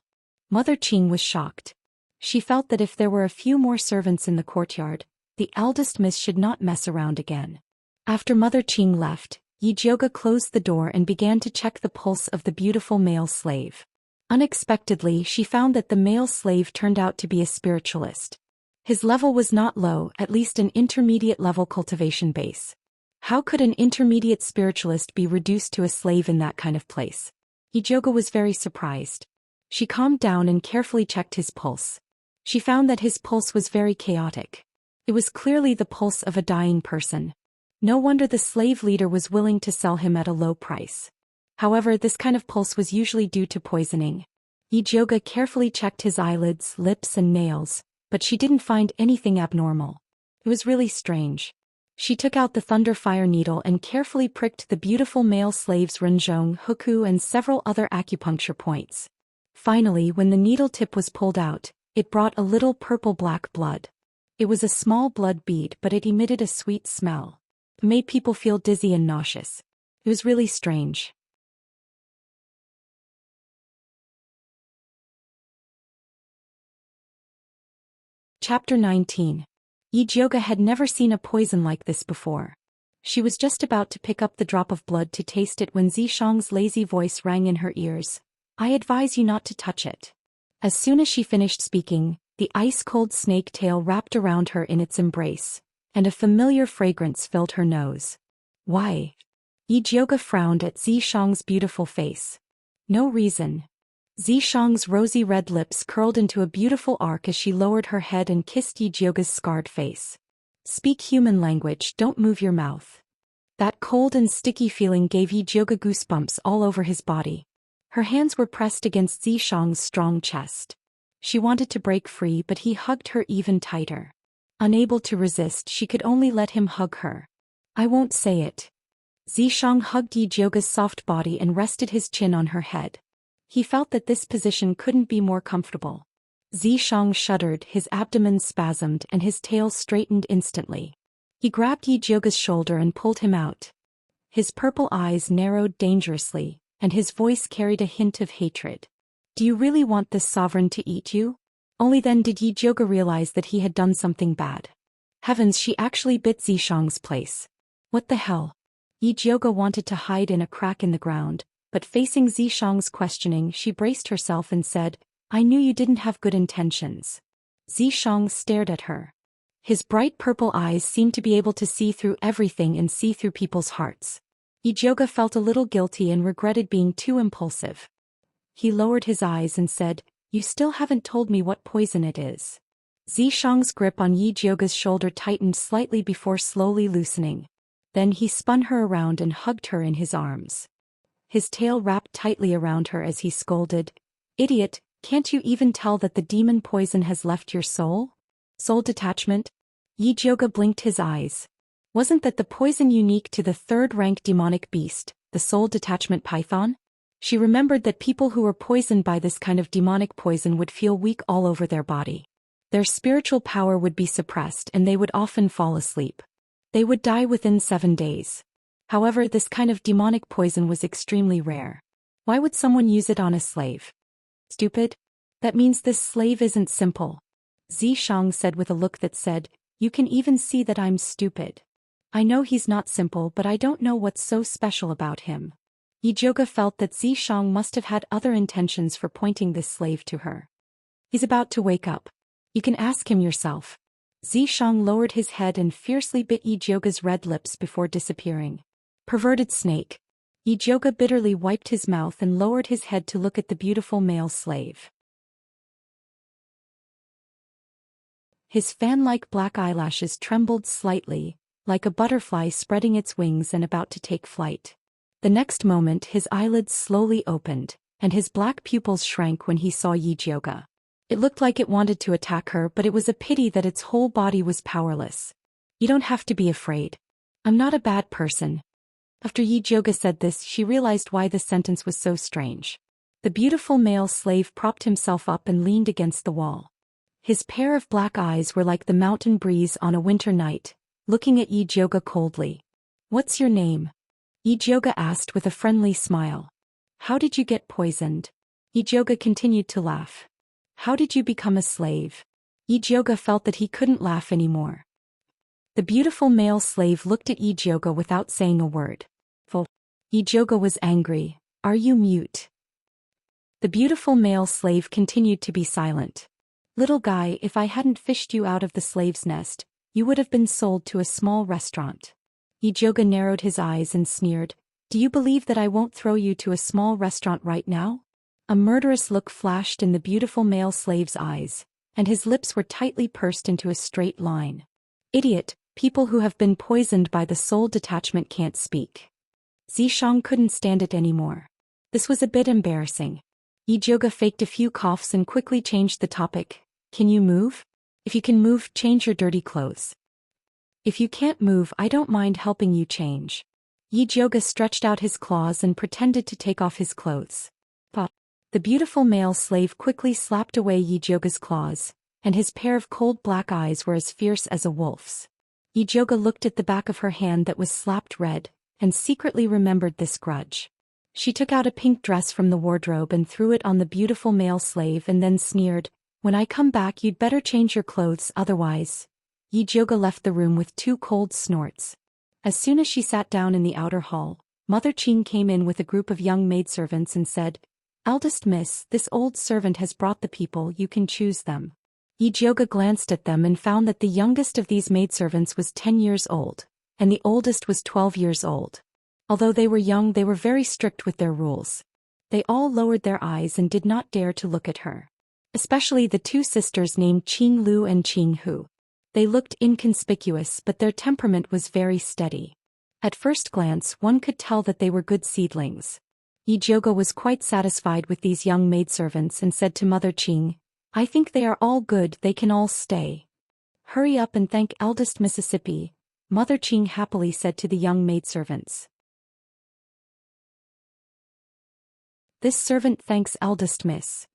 Mother Qing was shocked. She felt that if there were a few more servants in the courtyard, the eldest miss should not mess around again. After Mother Qing left, Yijioga closed the door and began to check the pulse of the beautiful male slave. Unexpectedly, she found that the male slave turned out to be a spiritualist. His level was not low, at least an intermediate level cultivation base. How could an intermediate spiritualist be reduced to a slave in that kind of place? Yijioga was very surprised. She calmed down and carefully checked his pulse. She found that his pulse was very chaotic. It was clearly the pulse of a dying person. No wonder the slave leader was willing to sell him at a low price. However, this kind of pulse was usually due to poisoning. Yijioga carefully checked his eyelids, lips and nails, but she didn't find anything abnormal. It was really strange. She took out the thunder fire needle and carefully pricked the beautiful male slave's renjong, huku and several other acupuncture points. Finally, when the needle tip was pulled out, it brought a little purple-black blood. It was a small blood bead, but it emitted a sweet smell. It made people feel dizzy and nauseous. It was really strange. Chapter 19. Yijioga had never seen a poison like this before. She was just about to pick up the drop of blood to taste it when Zishang's lazy voice rang in her ears. I advise you not to touch it. As soon as she finished speaking, the ice-cold snake tail wrapped around her in its embrace, and a familiar fragrance filled her nose. Why? Yijioga frowned at Zishang's beautiful face. No reason. Zishang's rosy red lips curled into a beautiful arc as she lowered her head and kissed Yijioga's scarred face. Speak human language, don't move your mouth. That cold and sticky feeling gave Yijioga goosebumps all over his body. Her hands were pressed against Zishang's strong chest. She wanted to break free, but he hugged her even tighter. Unable to resist, she could only let him hug her. I won't say it. Zishang hugged Yijioga's soft body and rested his chin on her head. He felt that this position couldn't be more comfortable. Zishang shuddered, his abdomen spasmed and his tail straightened instantly. He grabbed Yijioga's shoulder and pulled him out. His purple eyes narrowed dangerously, and his voice carried a hint of hatred. Do you really want this sovereign to eat you? Only then did Yijioga realize that he had done something bad. Heavens, she actually bit Zishang's place. What the hell? Yijioga wanted to hide in a crack in the ground, but facing Zishang's questioning, she braced herself and said, I knew you didn't have good intentions. Zishang stared at her. His bright purple eyes seemed to be able to see through everything and see through people's hearts. Yijioga felt a little guilty and regretted being too impulsive. He lowered his eyes and said, You still haven't told me what poison it is. Zishang's grip on Yijioga's shoulder tightened slightly before slowly loosening. Then he spun her around and hugged her in his arms. His tail wrapped tightly around her as he scolded, Idiot, can't you even tell that the demon poison has left your soul? Soul detachment? Yijioga blinked his eyes. Wasn't that the poison unique to the third-rank demonic beast, the soul detachment python? She remembered that people who were poisoned by this kind of demonic poison would feel weak all over their body. Their spiritual power would be suppressed and they would often fall asleep. They would die within 7 days. However, this kind of demonic poison was extremely rare. Why would someone use it on a slave? Stupid? That means this slave isn't simple. Zishang said with a look that said, You can even see that I'm stupid. I know he's not simple, but I don't know what's so special about him. Yijioga felt that Zishang must have had other intentions for pointing this slave to her. He's about to wake up. You can ask him yourself. Zishang lowered his head and fiercely bit Yijioga's red lips before disappearing. Perverted snake. Yijioga bitterly wiped his mouth and lowered his head to look at the beautiful male slave. His fan-like black eyelashes trembled slightly, like a butterfly spreading its wings and about to take flight. The next moment his eyelids slowly opened, and his black pupils shrank when he saw Yijioga. It looked like it wanted to attack her, but it was a pity that its whole body was powerless. You don't have to be afraid. I'm not a bad person. After Yijioga said this, she realized why this sentence was so strange. The beautiful male slave propped himself up and leaned against the wall. His pair of black eyes were like the mountain breeze on a winter night, looking at Yijioga coldly. What's your name? Yijioga asked with a friendly smile. How did you get poisoned? Yijioga continued to laugh. How did you become a slave? Yijioga felt that he couldn't laugh anymore. The beautiful male slave looked at Yijioga without saying a word. Oh. Ijoga was angry. Are you mute? The beautiful male slave continued to be silent. Little guy, if I hadn't fished you out of the slave's nest, you would have been sold to a small restaurant. Ijoga narrowed his eyes and sneered. Do you believe that I won't throw you to a small restaurant right now? A murderous look flashed in the beautiful male slave's eyes, and his lips were tightly pursed into a straight line. Idiot, people who have been poisoned by the soul detachment can't speak. Zhou couldn't stand it anymore. This was a bit embarrassing. Ijoga faked a few coughs and quickly changed the topic. Can you move? If you can move, change your dirty clothes. If you can't move, I don't mind helping you change. Ijoga stretched out his claws and pretended to take off his clothes. But the beautiful male slave quickly slapped away Ijoga's claws, and his pair of cold black eyes were as fierce as a wolf's. Ijoga looked at the back of her hand that was slapped red, and secretly remembered this grudge. She took out a pink dress from the wardrobe and threw it on the beautiful male slave and then sneered, When I come back you'd better change your clothes otherwise. Ijoga left the room with 2 cold snorts. As soon as she sat down in the outer hall, Mother Qing came in with a group of young maidservants and said, Eldest miss, this old servant has brought the people, you can choose them. Ijoga glanced at them and found that the youngest of these maidservants was 10 years old, and the oldest was 12 years old. Although they were young, they were very strict with their rules. They all lowered their eyes and did not dare to look at her. Especially the 2 sisters named Qing Lu and Qing Hu. They looked inconspicuous, but their temperament was very steady. At first glance, one could tell that they were good seedlings. Ijoga was quite satisfied with these young maidservants and said to Mother Qing, I think they are all good, they can all stay. Hurry up and thank eldest Mississippi, Mother Qing happily said to the young maidservants. This servant thanks eldest miss.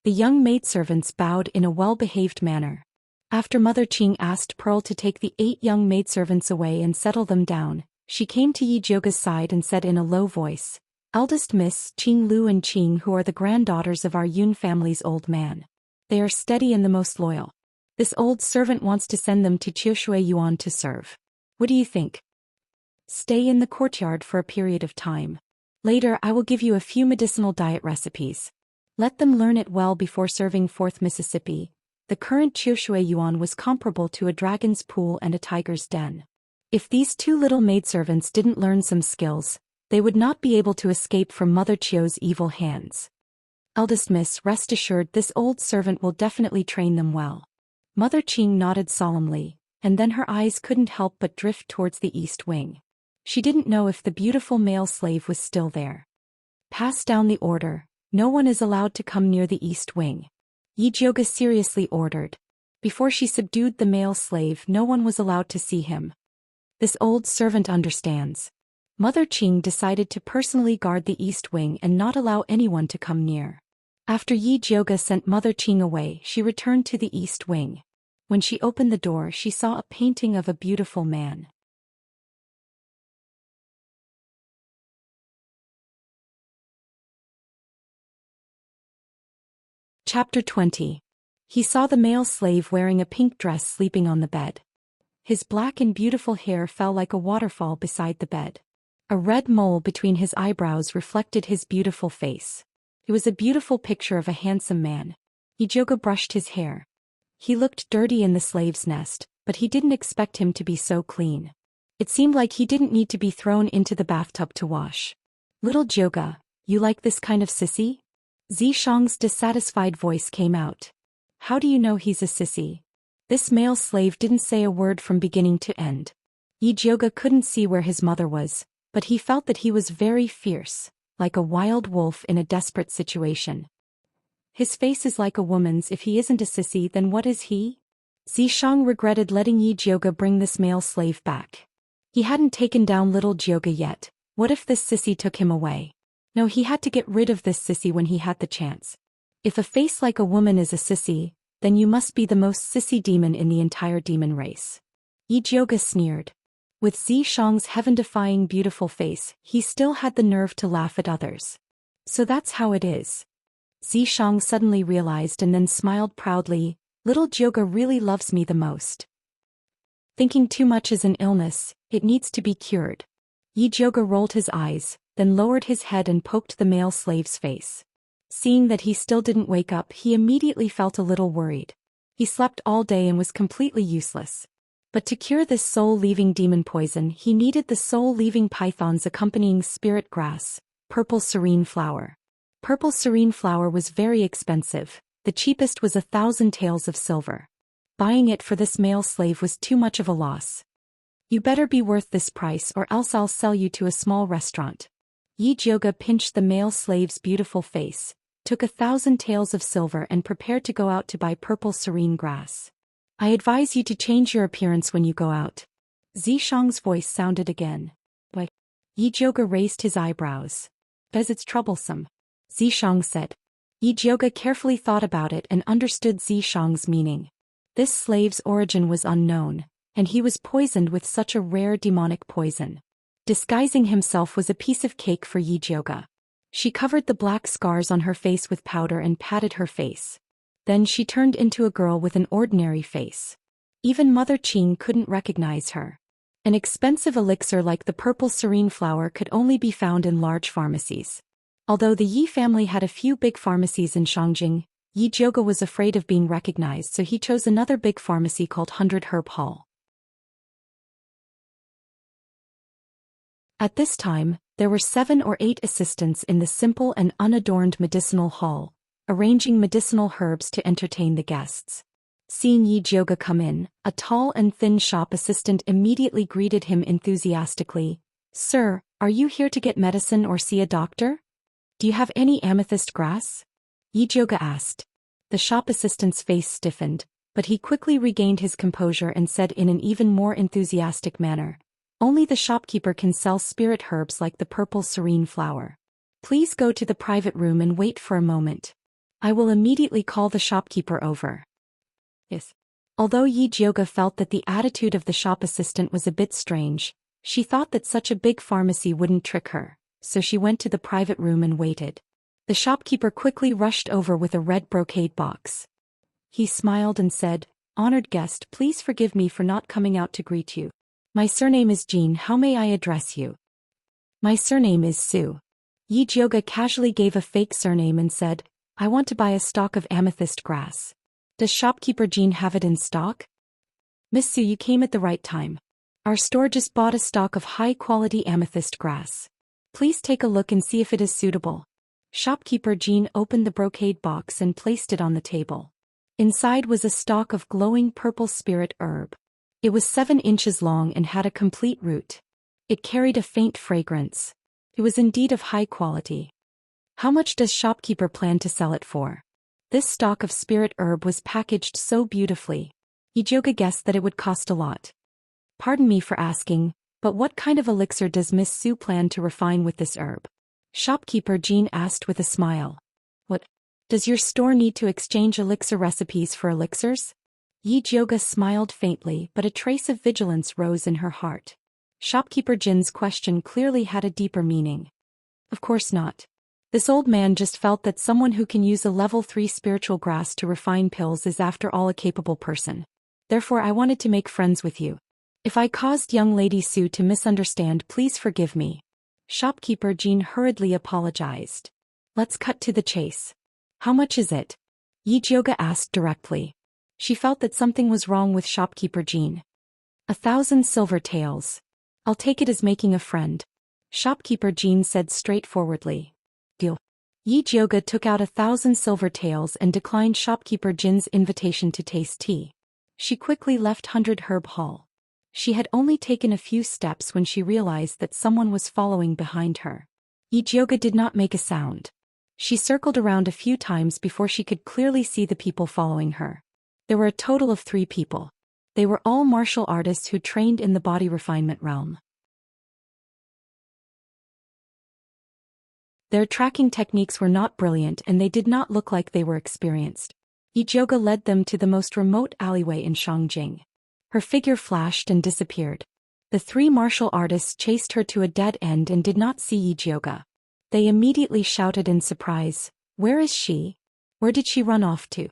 The young maidservants bowed in a well-behaved manner. After Mother Qing asked Pearl to take the 8 young maidservants away and settle them down, she came to Ijoga's side and said in a low voice, Eldest Miss, Qing Lu and Qing Hu are the granddaughters of our Yun family's old man. They are steady and the most loyal. This old servant wants to send them to Qiushui Yuan to serve. What do you think? Stay in the courtyard for a period of time. Later I will give you a few medicinal diet recipes. Let them learn it well before serving 4th Mississippi. The current Qiushui Yuan was comparable to a dragon's pool and a tiger's den. If these 2 little maidservants didn't learn some skills, they would not be able to escape from Mother Qiu's evil hands. Eldest miss, rest assured this old servant will definitely train them well. Mother Qing nodded solemnly, and then her eyes couldn't help but drift towards the east wing. She didn't know if the beautiful male slave was still there. Pass down the order, no one is allowed to come near the east wing. Ijoga seriously ordered. Before she subdued the male slave, no one was allowed to see him. This old servant understands. Mother Qing decided to personally guard the east wing and not allow anyone to come near. After Ijoga sent Mother Qing away, she returned to the east wing. When she opened the door, she saw a painting of a beautiful man. Chapter 20. He saw the male slave wearing a pink dress sleeping on the bed. His black and beautiful hair fell like a waterfall beside the bed. A red mole between his eyebrows reflected his beautiful face. It was a beautiful picture of a handsome man. Ijoga brushed his hair. He looked dirty in the slave's nest, but he didn't expect him to be so clean. It seemed like he didn't need to be thrown into the bathtub to wash. Little Joga, you like this kind of sissy? Zhishang's dissatisfied voice came out. How do you know he's a sissy? This male slave didn't say a word from beginning to end. Ijoga couldn't see where his mother was, but he felt that he was very fierce, like a wild wolf in a desperate situation. His face is like a woman's. If he isn't a sissy, then what is he? Zhishang regretted letting Ijoga bring this male slave back. He hadn't taken down little Joga yet. What if this sissy took him away? No, he had to get rid of this sissy when he had the chance. If a face like a woman is a sissy, then you must be the most sissy demon in the entire demon race. Ijoga sneered. With Zhishang's heaven-defying beautiful face, he still had the nerve to laugh at others. So that's how it is. Zhishang suddenly realized and then smiled proudly. Little Joga really loves me the most. Thinking too much is an illness, it needs to be cured. Yi Jioga rolled his eyes, then lowered his head and poked the male slave's face. Seeing that he still didn't wake up, he immediately felt a little worried. He slept all day and was completely useless. But to cure this soul-leaving demon poison, he needed the soul-leaving python's accompanying spirit grass, purple serene flower. Purple serene flower was very expensive. The cheapest was 1,000 taels of silver. Buying it for this male slave was too much of a loss. You better be worth this price or else I'll sell you to a small restaurant. Yi Jioga pinched the male slave's beautiful face, took 1,000 taels of silver and prepared to go out to buy purple serene grass. I advise you to change your appearance when you go out. Zhishang's voice sounded again. Why? Yi Jioga raised his eyebrows. Because it's troublesome. Zhishang said. Yi Jioga carefully thought about it and understood Zhishang's meaning. This slave's origin was unknown, and he was poisoned with such a rare demonic poison. Disguising himself was a piece of cake for Yi Jioga. She covered the black scars on her face with powder and patted her face. Then she turned into a girl with an ordinary face. Even Mother Qing couldn't recognize her. An expensive elixir like the purple serene flower could only be found in large pharmacies. Although the Yi family had a few big pharmacies in Shangjing, Yi Jioga was afraid of being recognized, so he chose another big pharmacy called 100 Herb Hall. At this time, there were 7 or 8 assistants in the simple and unadorned medicinal hall, arranging medicinal herbs to entertain the guests. Seeing Yi Jioga come in, a tall and thin shop assistant immediately greeted him enthusiastically. Sir, are you here to get medicine or see a doctor? Do you have any amethyst grass? Yi Jioga asked. The shop assistant's face stiffened, but he quickly regained his composure and said in an even more enthusiastic manner, only the shopkeeper can sell spirit herbs like the purple serene flower. Please go to the private room and wait for a moment. I will immediately call the shopkeeper over. Yes. Although Yi Jioga felt that the attitude of the shop assistant was a bit strange, she thought that such a big pharmacy wouldn't trick her, so she went to the private room and waited. The shopkeeper quickly rushed over with a red brocade box. He smiled and said, Honored guest, please forgive me for not coming out to greet you. My surname is Jean, how may I address you? My surname is Su. Yi Jioga casually gave a fake surname and said, I want to buy a stalk of amethyst grass. Does shopkeeper Jean have it in stock? Miss Su, you came at the right time. Our store just bought a stock of high-quality amethyst grass. Please take a look and see if it is suitable. Shopkeeper Jean opened the brocade box and placed it on the table. Inside was a stalk of glowing purple spirit herb. It was 7 inches long and had a complete root. It carried a faint fragrance. It was indeed of high quality. How much does shopkeeper plan to sell it for? This stalk of spirit herb was packaged so beautifully. Yi Jioga guessed that it would cost a lot. Pardon me for asking, but what kind of elixir does Miss Su plan to refine with this herb? Shopkeeper Jean asked with a smile. What? Does your store need to exchange elixir recipes for elixirs? Yi Jioga smiled faintly, but a trace of vigilance rose in her heart. Shopkeeper Jin's question clearly had a deeper meaning. Of course not. This old man just felt that someone who can use a level 3 spiritual grass to refine pills is after all a capable person. Therefore I wanted to make friends with you. If I caused young lady Su to misunderstand, please forgive me. Shopkeeper Jean hurriedly apologized. Let's cut to the chase. How much is it? Yi Jioga asked directly. She felt that something was wrong with shopkeeper Jean. 1,000 silver taels. I'll take it as making a friend. Shopkeeper Jean said straightforwardly. Deal. Yi Jioga took out 1,000 silver taels and declined shopkeeper Jin's invitation to taste tea. She quickly left 100 Herb Hall. She had only taken a few steps when she realized that someone was following behind her. Yi Jioga did not make a sound. She circled around a few times before she could clearly see the people following her. There were a total of 3 people. They were all martial artists who trained in the body refinement realm. Their tracking techniques were not brilliant and they did not look like they were experienced. Yi Jioga led them to the most remote alleyway in Shangjing. Her figure flashed and disappeared. The 3 martial artists chased her to a dead end and did not see Yi Jioga. They immediately shouted in surprise, Where is she? Where did she run off to?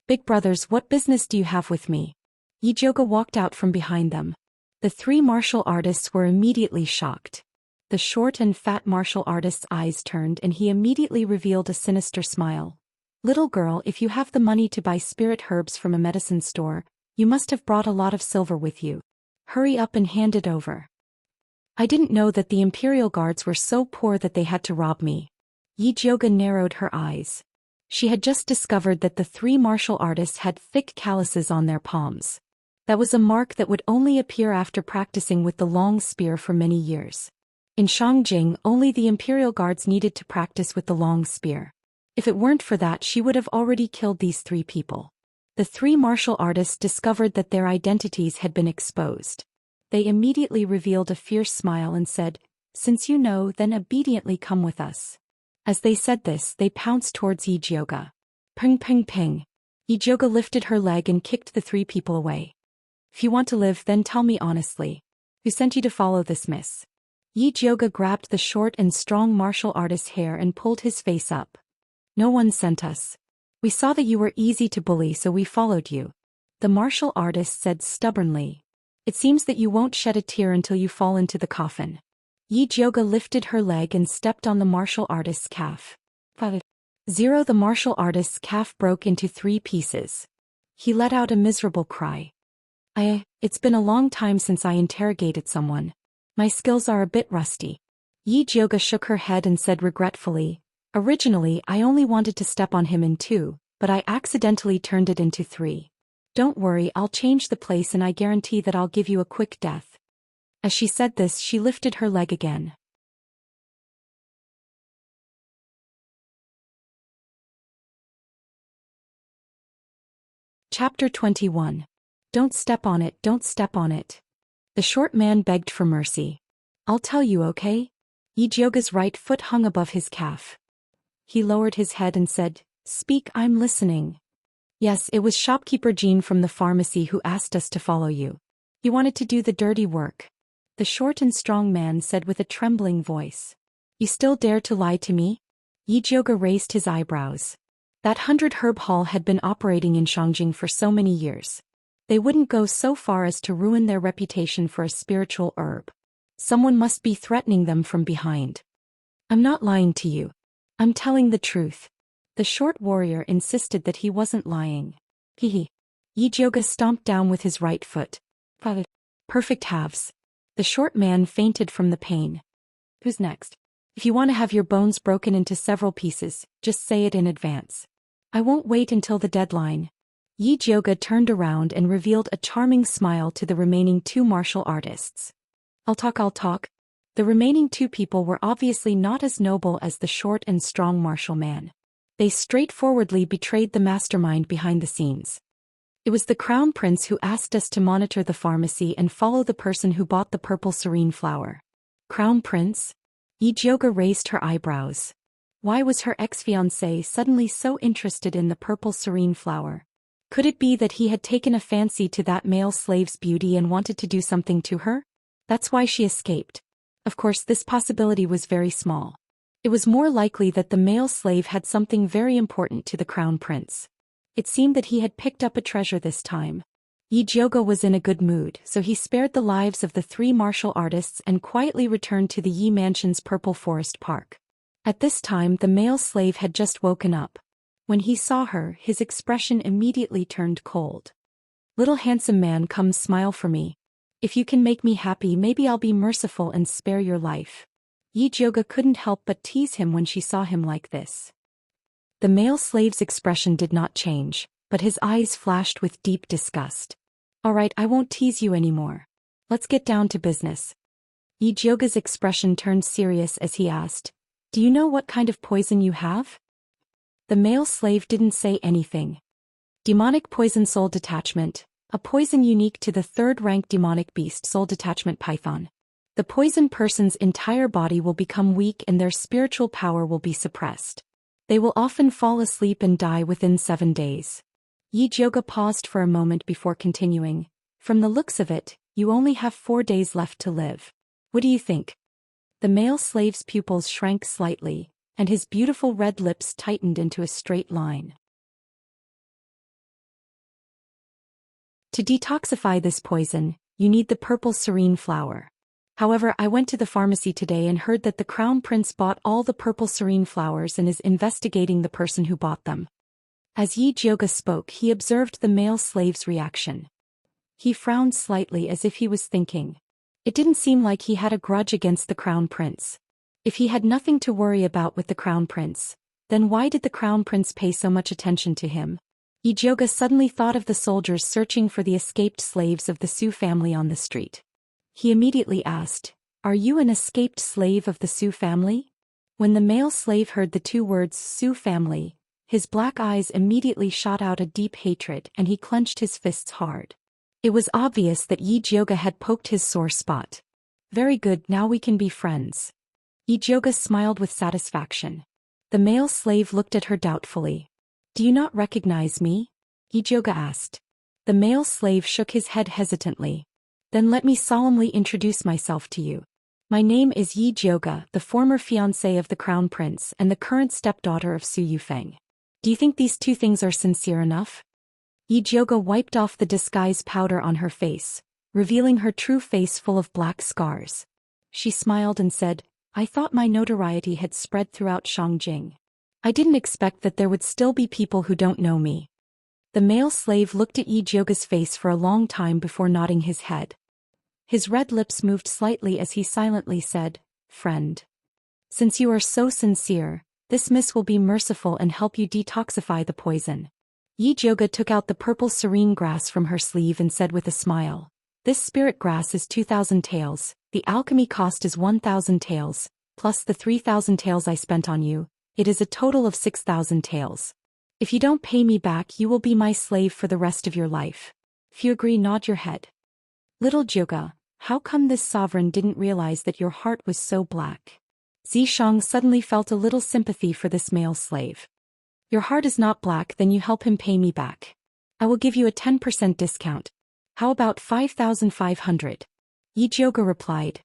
Big brothers, what business do you have with me? Yi Jioga walked out from behind them. The three martial artists were immediately shocked. The short and fat martial artist's eyes turned and he immediately revealed a sinister smile. Little girl, if you have the money to buy spirit herbs from a medicine store, you must have brought a lot of silver with you. Hurry up and hand it over. I didn't know that the Imperial Guards were so poor that they had to rob me. Yi Jioga narrowed her eyes. She had just discovered that the three martial artists had thick calluses on their palms. That was a mark that would only appear after practicing with the long spear for many years. In Shangjing, only the Imperial Guards needed to practice with the long spear. If it weren't for that, she would have already killed these three people. The three martial artists discovered that their identities had been exposed. They immediately revealed a fierce smile and said, "Since you know, then obediently come with us." As they said this, they pounced towards Yi Jioga. Ping ping ping. Yi Jioga lifted her leg and kicked the three people away. "If you want to live, then tell me honestly. Who sent you to follow this miss?" Yi Jioga grabbed the short and strong martial artist's hair and pulled his face up. "No one sent us. We saw that you were easy to bully, so we followed you," the martial artist said stubbornly. "It seems that you won't shed a tear until you fall into the coffin." Yi Jioga lifted her leg and stepped on the martial artist's calf. 0. The martial artist's calf broke into 3 pieces. He let out a miserable cry. It's been a long time since I interrogated someone. My skills are a bit rusty." Yi Jioga shook her head and said regretfully, "Originally I only wanted to step on him in 2, but I accidentally turned it into 3. Don't worry, I'll change the place and I guarantee that I'll give you a quick death." As she said this, she lifted her leg again. Chapter 21. Don't step on it, don't step on it. The short man begged for mercy. "I'll tell you, okay?" Yi Jioga's right foot hung above his calf. He lowered his head and said, "Speak, I'm listening." "Yes, it was shopkeeper Jean from the pharmacy who asked us to follow you. He wanted to do the dirty work," the short and strong man said with a trembling voice. "You still dare to lie to me?" Yi Jioga raised his eyebrows. That 100-herb hall had been operating in Shangjing for so many years. They wouldn't go so far as to ruin their reputation for a spiritual herb. Someone must be threatening them from behind. "I'm not lying to you. I'm telling the truth." The short warrior insisted that he wasn't lying. Yi Jioga stomped down with his right foot. Perfect halves. The short man fainted from the pain. "Who's next? If you want to have your bones broken into several pieces, just say it in advance. I won't wait until the deadline." Yi Jioga turned around and revealed a charming smile to the remaining 2 martial artists. I'll talk. The remaining 2 people were obviously not as noble as the short and strong martial man. They straightforwardly betrayed the mastermind behind the scenes. "It was the Crown Prince who asked us to monitor the pharmacy and follow the person who bought the purple serene flower." "Crown Prince?" Yi Jioga raised her eyebrows. Why was her ex-fiancé suddenly so interested in the purple serene flower? Could it be that he had taken a fancy to that male slave's beauty and wanted to do something to her? That's why she escaped. Of course, this possibility was very small. It was more likely that the male slave had something very important to the Crown Prince. It seemed that he had picked up a treasure this time. Yi Jioga was in a good mood, so he spared the lives of the 3 martial artists and quietly returned to the Yi Mansion's Purple Forest Park. At this time, the male slave had just woken up. When he saw her, his expression immediately turned cold. "Little handsome man, come smile for me. If you can make me happy, maybe I'll be merciful and spare your life." Yi Jioga couldn't help but tease him when she saw him like this. The male slave's expression did not change, but his eyes flashed with deep disgust. "All right, I won't tease you anymore. Let's get down to business." Yi Jioga's expression turned serious as he asked, "Do you know what kind of poison you have?" The male slave didn't say anything. "Demonic poison soul detachment, a poison unique to the 3rd-rank demonic beast soul detachment python. The poisoned person's entire body will become weak and their spiritual power will be suppressed. They will often fall asleep and die within 7 days." Yi Jioga paused for a moment before continuing. "From the looks of it, you only have 4 days left to live. What do you think?" The male slave's pupils shrank slightly, and his beautiful red lips tightened into a straight line. "To detoxify this poison, You need the purple serene flower. However, I went to the pharmacy today and heard that the crown prince bought all the purple serene flowers and is investigating the person who bought them. As Yi Jioga spoke, he observed the male slave's reaction. He frowned slightly as if he was thinking. It didn't seem like he had a grudge against the crown prince. If he had nothing to worry about with the crown prince, then why did the crown prince pay so much attention to him? Yi Jioga suddenly thought of the soldiers searching for the escaped slaves of the Su family on the street. He immediately asked, "Are you an escaped slave of the Su family?" When the male slave heard the two words Su family, his black eyes immediately shot out a deep hatred and he clenched his fists hard. It was obvious that Yi Jioga had poked his sore spot. Very good, now we can be friends. Yi Jioga smiled with satisfaction. The male slave looked at her doubtfully. Do you not recognize me? Yi Jioga asked. The male slave shook his head hesitantly. Then let me solemnly introduce myself to you. My name is Yi Jioga, the former fiancée of the crown prince and the current stepdaughter of Su Yufeng. Do you think these two things are sincere enough? Yi Jioga wiped off the disguise powder on her face, revealing her true face full of black scars. She smiled and said, I thought my notoriety had spread throughout Shangjing. I didn't expect that there would still be people who don't know me. The male slave looked at Yi Jioga's face for a long time before nodding his head. His red lips moved slightly as he silently said, Friend. Since you are so sincere, this miss will be merciful and help you detoxify the poison. Yi Jioga took out the purple serene grass from her sleeve and said with a smile, This spirit grass is 2,000 taels, the alchemy cost is 1,000 taels, plus the 3,000 taels I spent on you, it is a total of 6,000 taels. If you don't pay me back, you will be my slave for the rest of your life. If you agree, nod your head. Little Jioga, how come this sovereign didn't realize that your heart was so black? Zishang suddenly felt a little sympathy for this male slave. Your heart is not black, then you help him pay me back. I will give you a 10% discount. How about 5,500? Yi Jioga replied.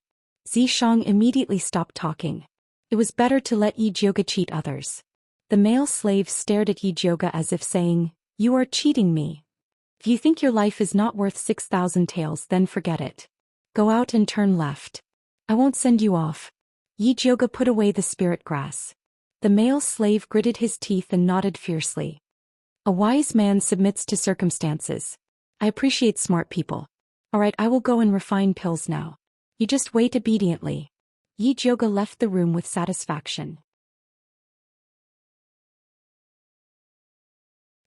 Zishang immediately stopped talking. It was better to let Yi Jioga cheat others. The male slave stared at Yi Jioga as if saying, You are cheating me. If you think your life is not worth 6,000 taels, then forget it. Go out and turn left. I won't send you off. Yi Jioga put away the spirit grass. The male slave gritted his teeth and nodded fiercely. A wise man submits to circumstances. I appreciate smart people. Alright, I will go and refine pills now. You just wait obediently. Yi Jioga left the room with satisfaction.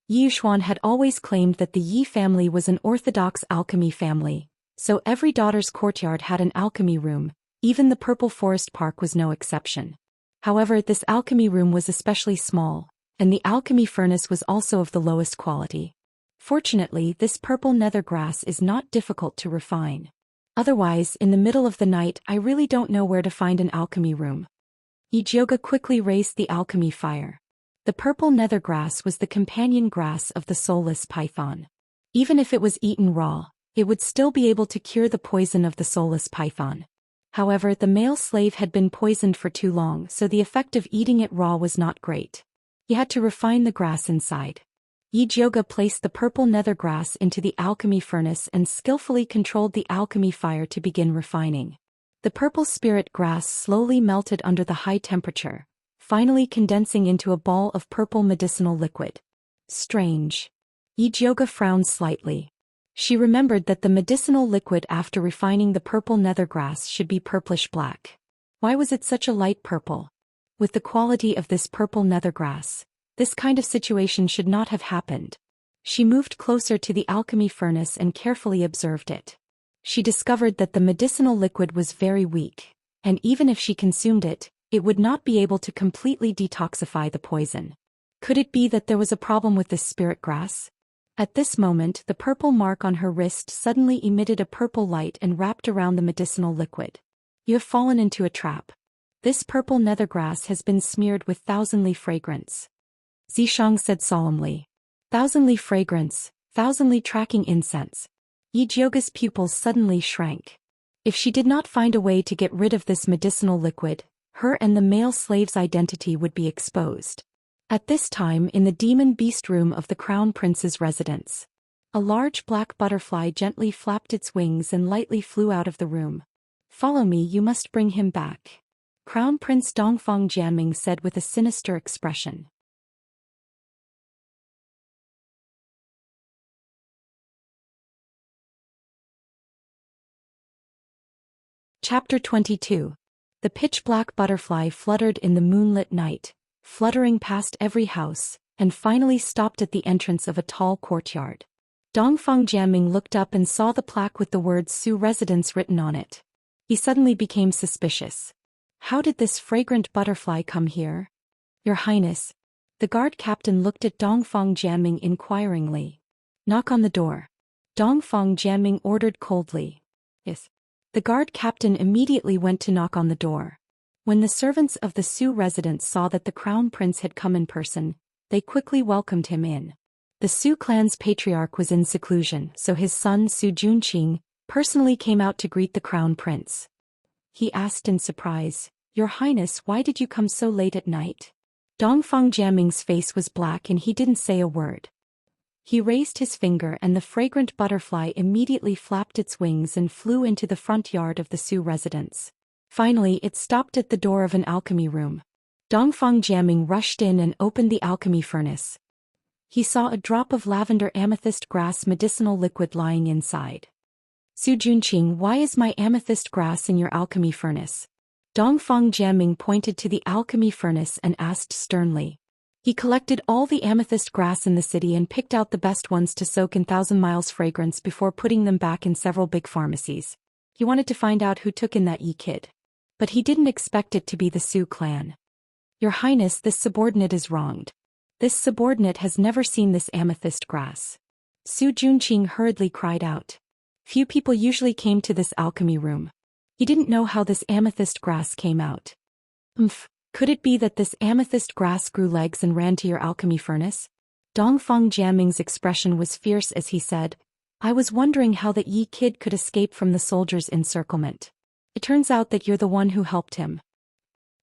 Yi Xuan had always claimed that the Yi family was an orthodox alchemy family, so every daughter's courtyard had an alchemy room, even the Purple Forest Park was no exception. However, this alchemy room was especially small, and the alchemy furnace was also of the lowest quality. Fortunately, this purple nether grass is not difficult to refine. Otherwise, in the middle of the night, I really don't know where to find an alchemy room. Yi Jioga quickly raised the alchemy fire. The purple nether grass was the companion grass of the soulless python. Even if it was eaten raw, it would still be able to cure the poison of the soulless python. However, the male slave had been poisoned for too long, so the effect of eating it raw was not great. He had to refine the grass inside. Yi Jioga placed the purple nether grass into the alchemy furnace and skillfully controlled the alchemy fire to begin refining. The purple spirit grass slowly melted under the high temperature, finally condensing into a ball of purple medicinal liquid. Strange. Yi Jioga frowned slightly. She remembered that the medicinal liquid after refining the purple nether grass should be purplish black. Why was it such a light purple? With the quality of this purple nether grass, this kind of situation should not have happened. She moved closer to the alchemy furnace and carefully observed it. She discovered that the medicinal liquid was very weak, and even if she consumed it, it would not be able to completely detoxify the poison. Could it be that there was a problem with this spirit grass? At this moment, the purple mark on her wrist suddenly emitted a purple light and wrapped around the medicinal liquid. You have fallen into a trap. This purple nether grass has been smeared with thousandly fragrance. Zishang said solemnly. Thousandly fragrance, thousandly tracking incense. Yi Jioga's pupils suddenly shrank. If she did not find a way to get rid of this medicinal liquid, her and the male slave's identity would be exposed. At this time in the demon beast room of the crown prince's residence. A large black butterfly gently flapped its wings and lightly flew out of the room. "Follow me, you must bring him back," Crown Prince Dongfang Jianming said with a sinister expression. Chapter 22. The pitch-black butterfly fluttered in the moonlit night, fluttering past every house, and finally stopped at the entrance of a tall courtyard. Dongfang Jianming looked up and saw the plaque with the words Su Residence written on it. He suddenly became suspicious. How did this fragrant butterfly come here? "Your Highness." The guard captain looked at Dongfang Jianming inquiringly. "Knock on the door," Dongfang Jianming ordered coldly. "Yes." The guard captain immediately went to knock on the door. When the servants of the Su residence saw that the crown prince had come in person, they quickly welcomed him in. The Su clan's patriarch was in seclusion, so his son Su Junqing personally came out to greet the crown prince. He asked in surprise, "Your Highness, why did you come so late at night?" Dongfang Jianming's face was black and he didn't say a word. He raised his finger and the fragrant butterfly immediately flapped its wings and flew into the front yard of the Su residence. Finally, it stopped at the door of an alchemy room. Dongfang Jianming rushed in and opened the alchemy furnace. He saw a drop of lavender amethyst grass medicinal liquid lying inside. "Su Junqing, why is my amethyst grass in your alchemy furnace?" Dongfang Jianming pointed to the alchemy furnace and asked sternly. He collected all the amethyst grass in the city and picked out the best ones to soak in Thousand Miles fragrance before putting them back in several big pharmacies. He wanted to find out who took in that kid. But he didn't expect it to be the Su clan. "Your Highness, this subordinate is wronged. This subordinate has never seen this amethyst grass." Su Junqing hurriedly cried out. Few people usually came to this alchemy room. He didn't know how this amethyst grass came out. Could it be that this amethyst grass grew legs and ran to your alchemy furnace?" Dongfang Jianming's expression was fierce as he said, "I was wondering how that kid could escape from the soldiers' encirclement. It turns out that you're the one who helped him."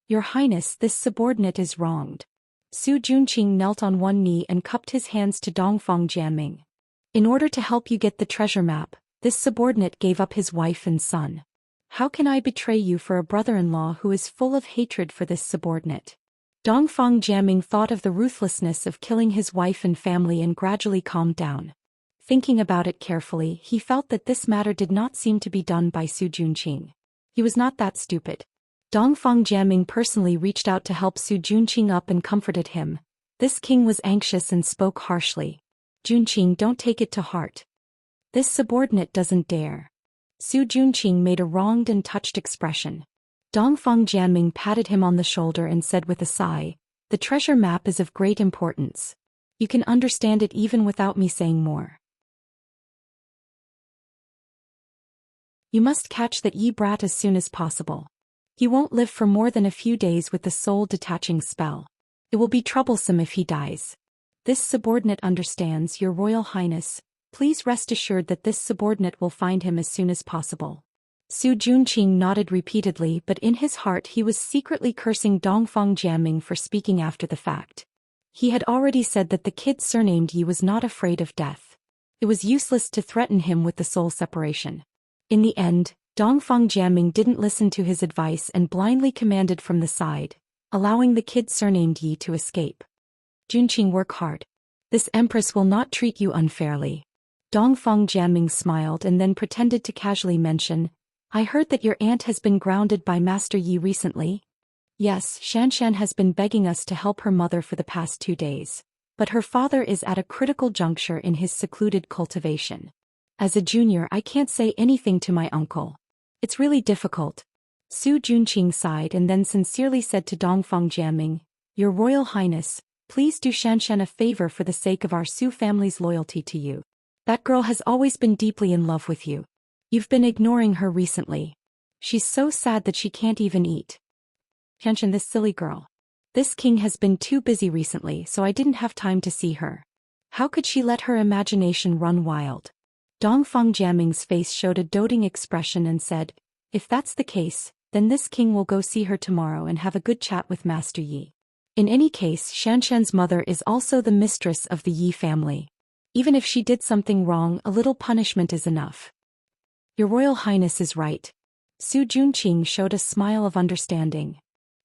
"Your Highness, this subordinate is wronged." Su Junqing knelt on one knee and cupped his hands to Dongfang Jianming. "In order to help you get the treasure map, this subordinate gave up his wife and son. How can I betray you for a brother-in-law who is full of hatred for this subordinate?" Dongfang Jianming thought of the ruthlessness of killing his wife and family and gradually calmed down. Thinking about it carefully, he felt that this matter did not seem to be done by Su Junqing. He was not that stupid. Dongfang Jianming personally reached out to help Su Junqing up and comforted him. This king was anxious and spoke harshly. "Junqing, don't take it to heart. This subordinate doesn't dare." Su Junqing made a wronged and touched expression. Dongfang Jianming patted him on the shoulder and said with a sigh, "The treasure map is of great importance. You can understand it even without me saying more. You must catch that brat as soon as possible. He won't live for more than a few days with the soul-detaching spell. It will be troublesome if he dies. This subordinate understands, Your Royal Highness. Please rest assured that this subordinate will find him as soon as possible." Su Junqing nodded repeatedly, but in his heart he was secretly cursing Dongfang Jianming for speaking after the fact. He had already said that the kid surnamed Yi was not afraid of death. It was useless to threaten him with the soul separation. In the end, Dongfang Jianming didn't listen to his advice and blindly commanded from the side, allowing the kid surnamed Yi to escape. "Junqing, work hard. This empress will not treat you unfairly." Dongfang Jianming smiled and then pretended to casually mention, "I heard that your aunt has been grounded by Master Yi recently." "Yes, Xianxia has been begging us to help her mother for the past 2 days. But her father is at a critical juncture in his secluded cultivation. As a junior, I can't say anything to my uncle. It's really difficult." Su Junqing sighed and then sincerely said to Dongfang Jianming, "Your Royal Highness, please do Xianxia a favor for the sake of our Su family's loyalty to you. That girl has always been deeply in love with you. You've been ignoring her recently. She's so sad that she can't even eat. Xianxia, this silly girl. This king has been too busy recently, so I didn't have time to see her. How could she let her imagination run wild?" Dongfang Jianming's face showed a doting expression and said, "If that's the case, then this king will go see her tomorrow and have a good chat with Master Yi. In any case, Xianxia's mother is also the mistress of the Yi family. Even if she did something wrong, a little punishment is enough. Your Royal Highness is right. Su Junqing showed a smile of understanding.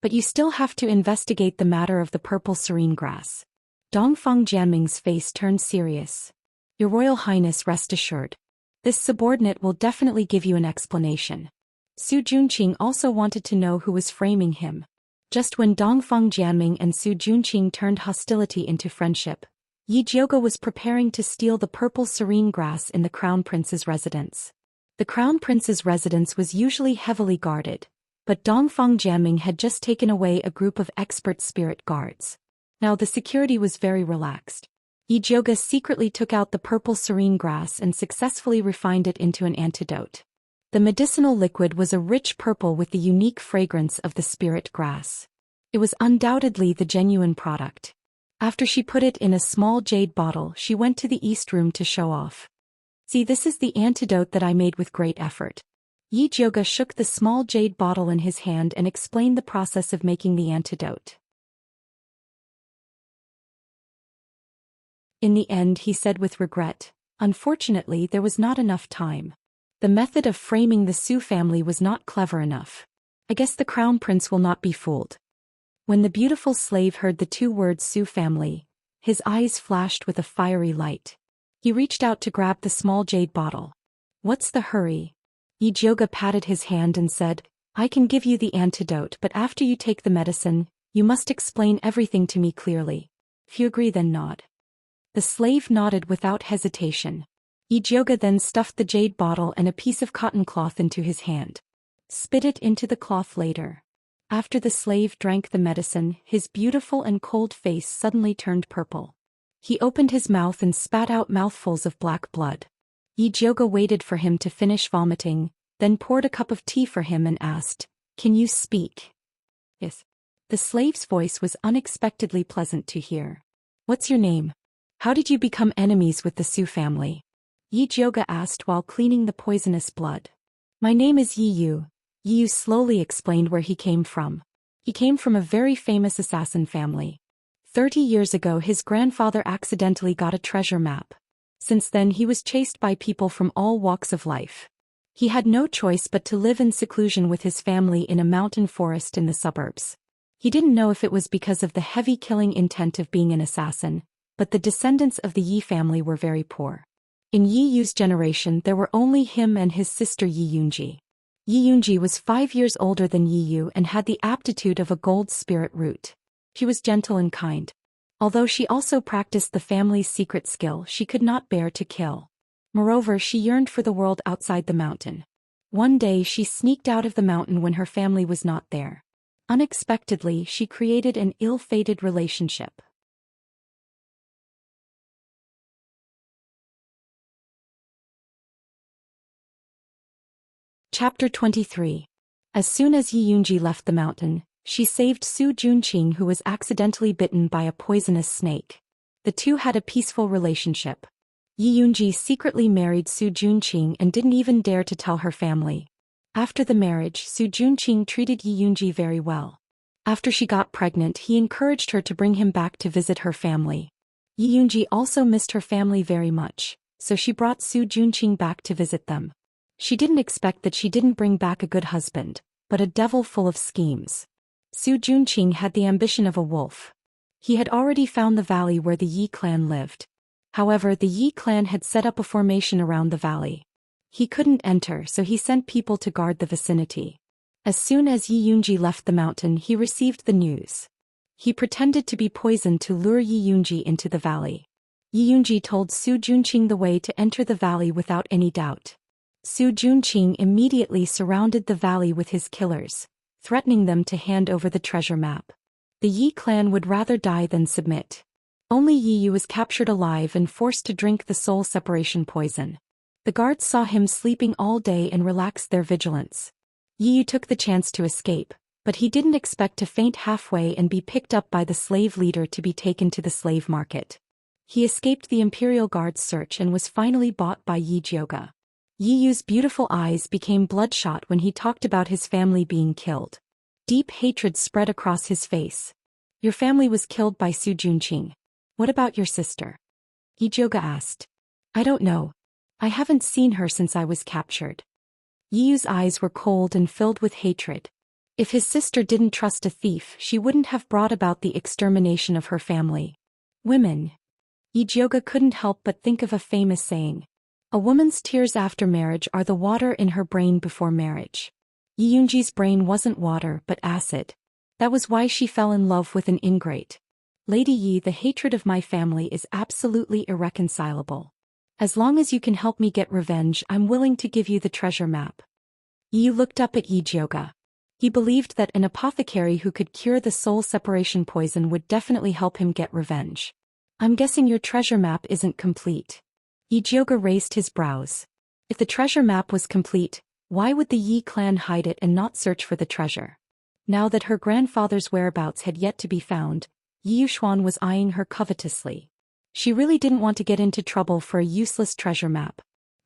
But you still have to investigate the matter of the purple serene grass. Dongfang Jianming's face turned serious. Your Royal Highness, rest assured. This subordinate will definitely give you an explanation. Su Junqing also wanted to know who was framing him. Just when Dongfang Jianming and Su Junqing turned hostility into friendship, Yi Jiuge was preparing to steal the purple serene grass in the Crown Prince's residence. The Crown Prince's residence was usually heavily guarded, but Dongfang Jianming had just taken away a group of expert spirit guards. Now the security was very relaxed. Yi Jiuge secretly took out the purple serene grass and successfully refined it into an antidote. The medicinal liquid was a rich purple with the unique fragrance of the spirit grass. It was undoubtedly the genuine product. After she put it in a small jade bottle, she went to the east room to show off. See, this is the antidote that I made with great effort. Yi Jiuge shook the small jade bottle in his hand and explained the process of making the antidote. In the end, he said with regret, unfortunately there was not enough time. The method of framing the Su family was not clever enough. I guess the Crown Prince will not be fooled. When the beautiful slave heard the two words Su family, his eyes flashed with a fiery light. He reached out to grab the small jade bottle. What's the hurry? Yi Jiuge patted his hand and said, I can give you the antidote, but after you take the medicine, you must explain everything to me clearly. If you agree, then nod. The slave nodded without hesitation. Yi Jiuge then stuffed the jade bottle and a piece of cotton cloth into his hand. Spit it into the cloth later. After the slave drank the medicine, his beautiful and cold face suddenly turned purple. He opened his mouth and spat out mouthfuls of black blood. Yi Jiuge waited for him to finish vomiting, then poured a cup of tea for him and asked, Can you speak? Yes. The slave's voice was unexpectedly pleasant to hear. What's your name? How did you become enemies with the Su family? Yi Jiuge asked while cleaning the poisonous blood. My name is Yi Yu. Yi Yu slowly explained where he came from. He came from a very famous assassin family. 30 years ago his grandfather accidentally got a treasure map. Since then he was chased by people from all walks of life. He had no choice but to live in seclusion with his family in a mountain forest in the suburbs. He didn't know if it was because of the heavy killing intent of being an assassin, but the descendants of the Yi family were very poor. In Yi Yu's generation there were only him and his sister Yi Yunji. Yi Yunji was 5 years older than Yi Yu and had the aptitude of a gold spirit root. She was gentle and kind. Although she also practiced the family's secret skill, she could not bear to kill. Moreover, she yearned for the world outside the mountain. One day she sneaked out of the mountain when her family was not there. Unexpectedly, she created an ill-fated relationship. Chapter 23. As soon as Yi Yunji left the mountain, she saved Su Junqing, who was accidentally bitten by a poisonous snake. The two had a peaceful relationship. Yi Yunji secretly married Su Junqing and didn't even dare to tell her family. After the marriage, Su Junqing treated Yi Yunji very well. After she got pregnant, he encouraged her to bring him back to visit her family. Yi Yunji also missed her family very much, so she brought Su Junqing back to visit them. She didn't expect that she didn't bring back a good husband, but a devil full of schemes. Su Junqing had the ambition of a wolf. He had already found the valley where the Yi clan lived. However, the Yi clan had set up a formation around the valley. He couldn't enter, so he sent people to guard the vicinity. As soon as Yi Yunji left the mountain, he received the news. He pretended to be poisoned to lure Yi Yunji into the valley. Yi Yunji told Su Junqing the way to enter the valley without any doubt. Su Junqing immediately surrounded the valley with his killers, threatening them to hand over the treasure map. The Yi clan would rather die than submit. Only Yi Yu was captured alive and forced to drink the soul separation poison. The guards saw him sleeping all day and relaxed their vigilance. Yi Yu took the chance to escape, but he didn't expect to faint halfway and be picked up by the slave leader to be taken to the slave market. He escaped the imperial guard's search and was finally bought by Yi Jiuge. Yi Yu's beautiful eyes became bloodshot when he talked about his family being killed. Deep hatred spread across his face. Your family was killed by Su Junqing. What about your sister? Yijioga asked. I don't know. I haven't seen her since I was captured. Yiyu's eyes were cold and filled with hatred. If his sister didn't trust a thief, she wouldn't have brought about the extermination of her family. Women. Yijioga couldn't help but think of a famous saying. A woman's tears after marriage are the water in her brain before marriage. Yiyunji's brain wasn't water but acid. That was why she fell in love with an ingrate. Lady Yi, the hatred of my family is absolutely irreconcilable. As long as you can help me get revenge, I'm willing to give you the treasure map. Yi looked up at Yijioga. He believed that an apothecary who could cure the soul separation poison would definitely help him get revenge. I'm guessing your treasure map isn't complete. Yijioga raised his brows. If the treasure map was complete, why would the Yi clan hide it and not search for the treasure? Now that her grandfather's whereabouts had yet to be found, Yi Yuxuan was eyeing her covetously. She really didn't want to get into trouble for a useless treasure map.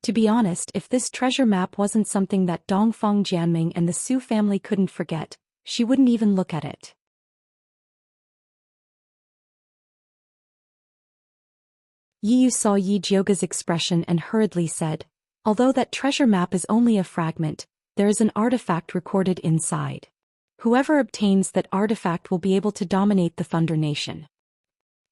To be honest, if this treasure map wasn't something that Dongfang Jianming and the Su family couldn't forget, she wouldn't even look at it. Yi Yu saw Yijioga's expression and hurriedly said, although that treasure map is only a fragment, there is an artifact recorded inside. Whoever obtains that artifact will be able to dominate the Thunder Nation.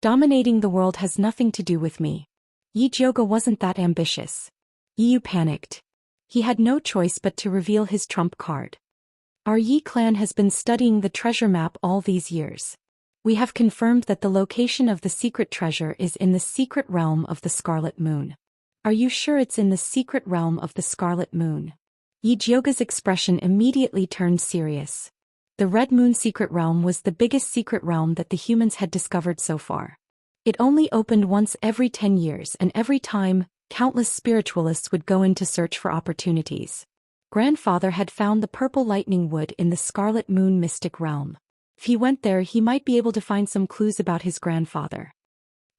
Dominating the world has nothing to do with me. Yijioga wasn't that ambitious. Yi Yu panicked. He had no choice but to reveal his trump card. Our Yi clan has been studying the treasure map all these years. We have confirmed that the location of the secret treasure is in the secret realm of the Scarlet Moon. Are you sure it's in the secret realm of the Scarlet Moon? Yijioga's expression immediately turned serious. The Red Moon secret realm was the biggest secret realm that the humans had discovered so far. It only opened once every 10 years, and every time, countless spiritualists would go in to search for opportunities. Grandfather had found the purple lightning wood in the Scarlet Moon mystic realm. If he went there, he might be able to find some clues about his grandfather.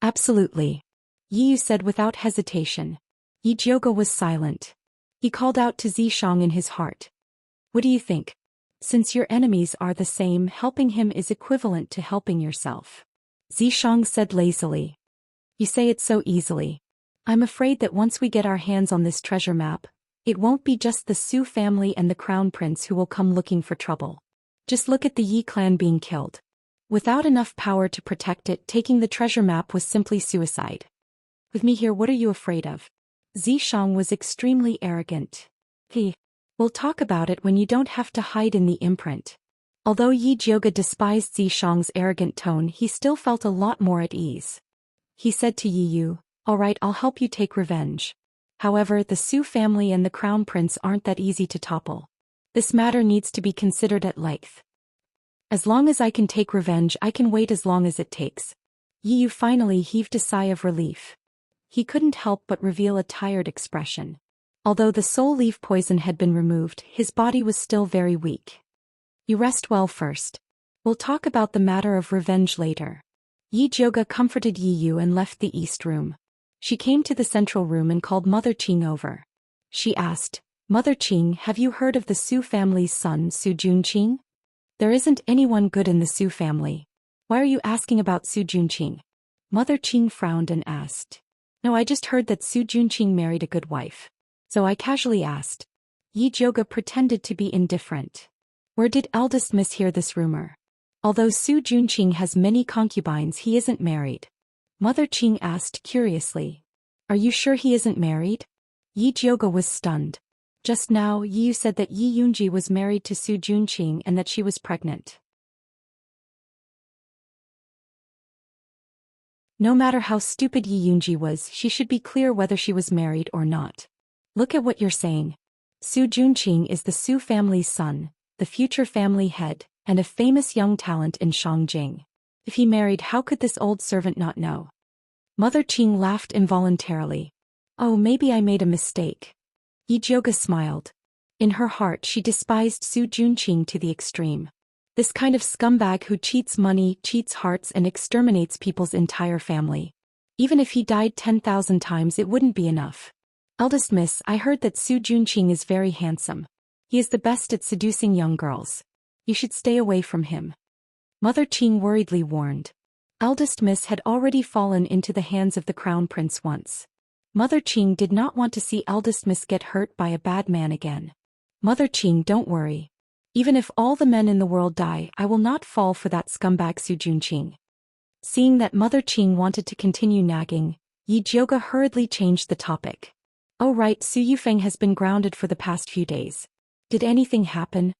Absolutely. Yi Yu said without hesitation. Yijioga was silent. He called out to Zishang in his heart. What do you think? Since your enemies are the same, helping him is equivalent to helping yourself. Zishang said lazily. You say it so easily. I'm afraid that once we get our hands on this treasure map, it won't be just the Su family and the crown prince who will come looking for trouble. Just look at the Yi clan being killed. Without enough power to protect it, taking the treasure map was simply suicide. With me here, what are you afraid of? Zishang was extremely arrogant. We'll talk about it when you don't have to hide in the imprint. Although Yijioga despised Zishang's arrogant tone, he still felt a lot more at ease. He said to Yi Yu, alright, I'll help you take revenge. However, the Su family and the crown prince aren't that easy to topple. This matter needs to be considered at length. As long as I can take revenge, I can wait as long as it takes. Yi Yu finally heaved a sigh of relief. He couldn't help but reveal a tired expression. Although the soul leaf poison had been removed, his body was still very weak. You rest well first. We'll talk about the matter of revenge later. Yijioga comforted Yi Yu and left the east room. She came to the central room and called Mother Qing over. She asked, Mother Qing, have you heard of the Su family's son, Su Junqing? There isn't anyone good in the Su family. Why are you asking about Su Junqing? Mother Qing frowned and asked. No, I just heard that Su Junqing married a good wife. So I casually asked. Yijioga pretended to be indifferent. Where did eldest miss hear this rumor? Although Su Junqing has many concubines, he isn't married. Mother Qing asked curiously. Are you sure he isn't married? Yijioga was stunned. Just now, Yi Yu said that Yi Yunji was married to Su Junqing and that she was pregnant. No matter how stupid Yi Yunji was, she should be clear whether she was married or not. Look at what you're saying. Su Junqing is the Su family's son, the future family head, and a famous young talent in Shangjing. If he married, how could this old servant not know? Mother Qing laughed involuntarily. Oh, maybe I made a mistake. Yijioga smiled. In her heart, she despised Su Junqing to the extreme. This kind of scumbag who cheats money, cheats hearts, and exterminates people's entire family. Even if he died 10,000 times, it wouldn't be enough. Eldest miss, I heard that Su Junqing is very handsome. He is the best at seducing young girls. You should stay away from him. Mother Qing worriedly warned. Eldest Miss had already fallen into the hands of the Crown Prince once. Mother Qing did not want to see Eldest Miss get hurt by a bad man again. Mother Qing, don't worry. Even if all the men in the world die, I will not fall for that scumbag Su Junqing. Seeing that Mother Qing wanted to continue nagging, Yi Jiuge hurriedly changed the topic. Oh right, Su Yufeng has been grounded for the past few days. Did anything happen?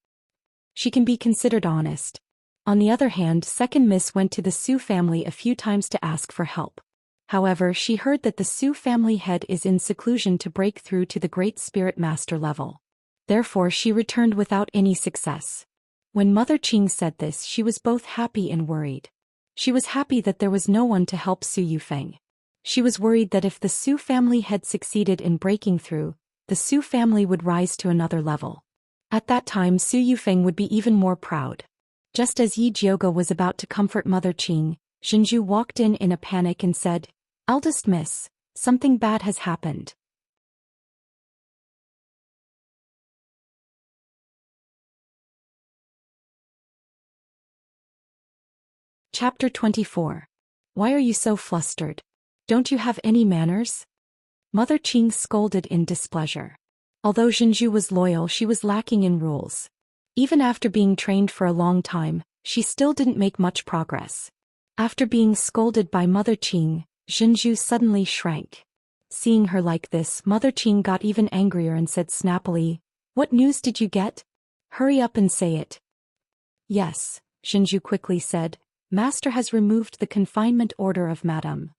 She can be considered honest. On the other hand, Second Miss went to the Su family a few times to ask for help. However, she heard that the Su family head is in seclusion to break through to the Great Spirit Master level. Therefore she returned without any success. When Mother Qing said this, she was both happy and worried. She was happy that there was no one to help Su Yufeng. She was worried that if the Su family had succeeded in breaking through, the Su family would rise to another level. At that time Su Yufeng would be even more proud. Just as Yi Jiuge was about to comfort Mother Qing, Zhenju walked in a panic and said, "Eldest Miss, something bad has happened." Chapter 24. Why are you so flustered? Don't you have any manners? Mother Qing scolded in displeasure. Although Zhenju was loyal, she was lacking in rules. Even after being trained for a long time, she still didn't make much progress. After being scolded by Mother Qing, Zhenju suddenly shrank. Seeing her like this, Mother Qing got even angrier and said snappily, "What news did you get? Hurry up and say it." "Yes," Zhenju quickly said, "Master has removed the confinement order of Madame."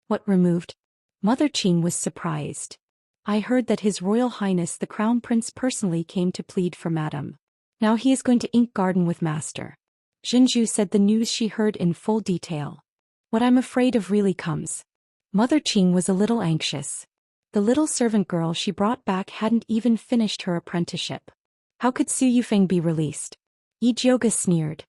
"What removed?" Mother Qing was surprised. "I heard that His Royal Highness the Crown Prince personally came to plead for Madame. Now he is going to ink garden with Master." Zhenju said the news she heard in full detail. "What I'm afraid of really comes." Mother Qing was a little anxious. The little servant girl she brought back hadn't even finished her apprenticeship. How could Su Yufeng be released? Yi Jiuge sneered.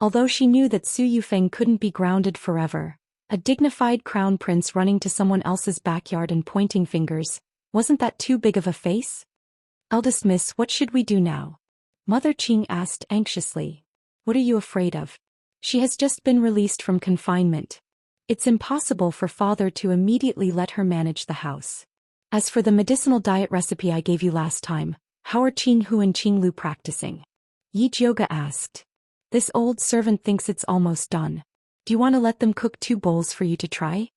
Although she knew that Su Yufeng couldn't be grounded forever, a dignified crown prince running to someone else's backyard and pointing fingers, wasn't that too big of a face? "Eldest Miss, what should we do now?" Mother Qing asked anxiously. "What are you afraid of? She has just been released from confinement. It's impossible for father to immediately let her manage the house. As for the medicinal diet recipe I gave you last time, how are Qing Hu and Qing Lu practicing?" Yi Jiuge asked. "This old servant thinks it's almost done. Do you want to let them cook 2 bowls for you to try?"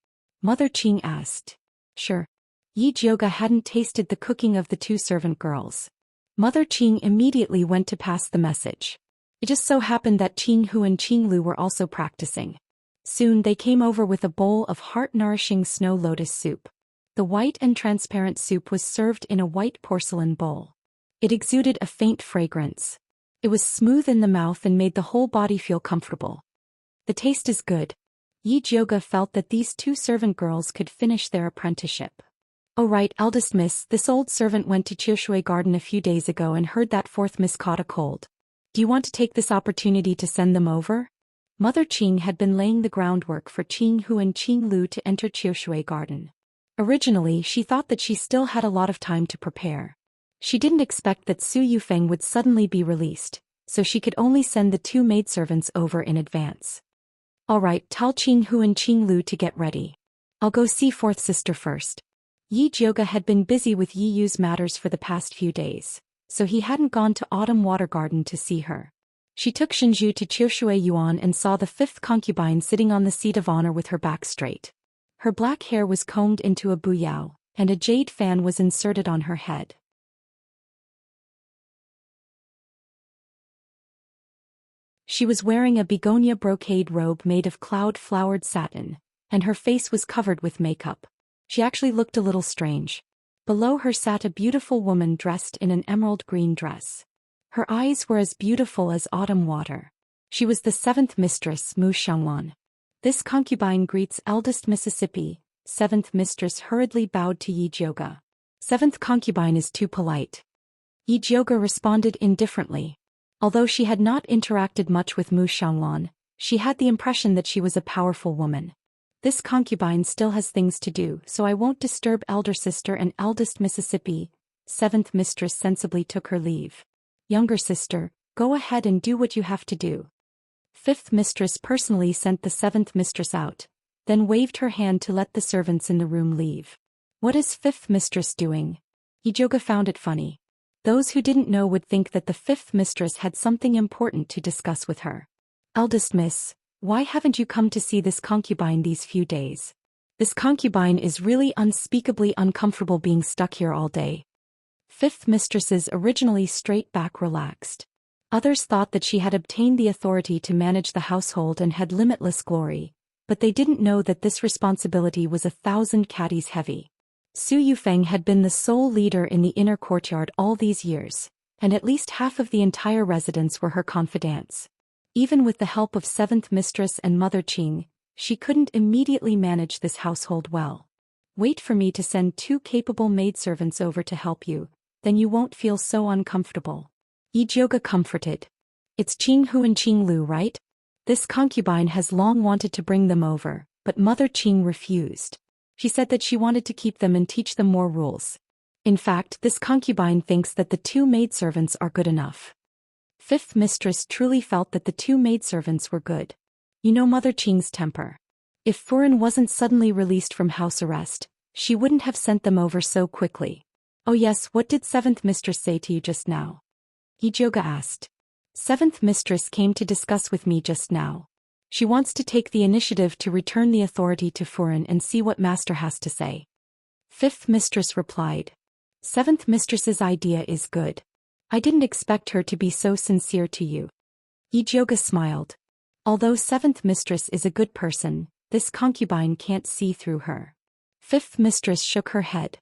Mother Qing asked. "Sure." Yi Jiuge hadn't tasted the cooking of the 2 servant girls. Mother Qing immediately went to pass the message. It just so happened that Qing Hu and Qing Lu were also practicing. Soon they came over with a bowl of heart-nourishing snow lotus soup. The white and transparent soup was served in a white porcelain bowl. It exuded a faint fragrance. It was smooth in the mouth and made the whole body feel comfortable. "The taste is good." Yi Jiuge felt that these 2 servant girls could finish their apprenticeship. "Oh right, Eldest Miss, this old servant went to Qiushui Garden a few days ago and heard that 4th Miss caught a cold. Do you want to take this opportunity to send them over?" Mother Qing had been laying the groundwork for Qing Hu and Qing Lu to enter Qiushui Garden. Originally, she thought that she still had a lot of time to prepare. She didn't expect that Su Yufeng would suddenly be released, so she could only send the 2 maidservants over in advance. "All right, tell Qing Hu and Qing Lu to get ready. I'll go see 4th sister first." Yi Jiuge had been busy with Yi Yu's matters for the past few days, so he hadn't gone to Autumn Water Garden to see her. She took Zhenju to Qiushui Yuan and saw the 5th concubine sitting on the seat of honor with her back straight. Her black hair was combed into a buyao, and a jade fan was inserted on her head. She was wearing a begonia brocade robe made of cloud-flowered satin, and her face was covered with makeup. She actually looked a little strange. Below her sat a beautiful woman dressed in an emerald green dress. Her eyes were as beautiful as autumn water. She was the 7th mistress, Mu Xiangwan. "This concubine greets eldest Mississippi." 7th mistress hurriedly bowed to Yi Jiuge. "7th concubine is too polite." Yi Jiuge responded indifferently. Although she had not interacted much with Mu Xiangwan, she had the impression that she was a powerful woman. "This concubine still has things to do, so I won't disturb elder sister and eldest Mississippi." 7th mistress sensibly took her leave. "Younger sister, go ahead and do what you have to do." Fifth mistress personally sent the seventh mistress out, then waved her hand to let the servants in the room leave. What is fifth mistress doing? Ijoga found it funny. Those who didn't know would think that the fifth mistress had something important to discuss with her. Eldest miss, why haven't you come to see this concubine these few days? This concubine is really unspeakably uncomfortable being stuck here all day. Fifth mistress's originally straight back relaxed. Others thought that she had obtained the authority to manage the household and had limitless glory, but they didn't know that this responsibility was 1,000 caddies heavy. Su Yufeng had been the sole leader in the inner courtyard all these years, and at least half of the entire residents were her confidants. Even with the help of seventh mistress and Mother Qing, she couldn't immediately manage this household well. Wait for me to send 2 capable maidservants over to help you, then you won't feel so uncomfortable. Ijoga comforted. It's Qing Hu and Qing Lu, right? This concubine has long wanted to bring them over, but Mother Qing refused. She said that she wanted to keep them and teach them more rules. In fact, this concubine thinks that the 2 maidservants are good enough. Fifth mistress truly felt that the 2 maidservants were good. You know Mother Qing's temper. If Furin wasn't suddenly released from house arrest, she wouldn't have sent them over so quickly. Oh yes, what did seventh mistress say to you just now? Ijoga asked. Seventh mistress came to discuss with me just now. She wants to take the initiative to return the authority to Furin and see what master has to say. Fifth mistress replied. Seventh mistress's idea is good. I didn't expect her to be so sincere to you. Ijoga smiled. Although seventh mistress is a good person, this concubine can't see through her. Fifth mistress shook her head.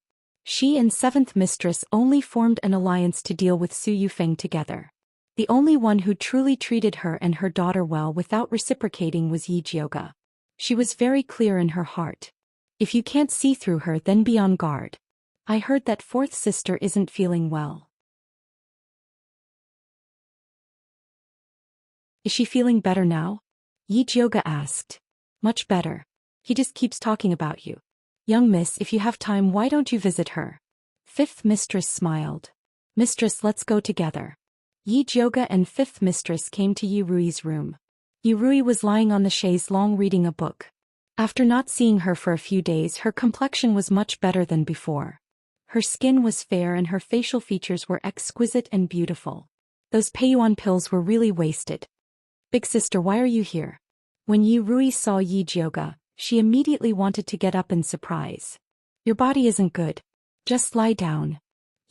She and seventh mistress only formed an alliance to deal with Su Yufeng together. The only one who truly treated her and her daughter well without reciprocating was Ijoga. She was very clear in her heart. If you can't see through her, then be on guard. I heard that fourth sister isn't feeling well. Is she feeling better now? Ijoga asked. Much better. He just keeps talking about you. Young miss, if you have time, why don't you visit her? Fifth mistress smiled. Mistress, let's go together. Ijoga and fifth mistress came to Yurui's room. Yurui was lying on the chaise longue reading a book. After not seeing her for a few days, her complexion was much better than before. Her skin was fair and her facial features were exquisite and beautiful. Those Peiyuan pills were really wasted. Big sister, why are you here? When Yurui saw Ijoga, she immediately wanted to get up in surprise. Your body isn't good. Just lie down.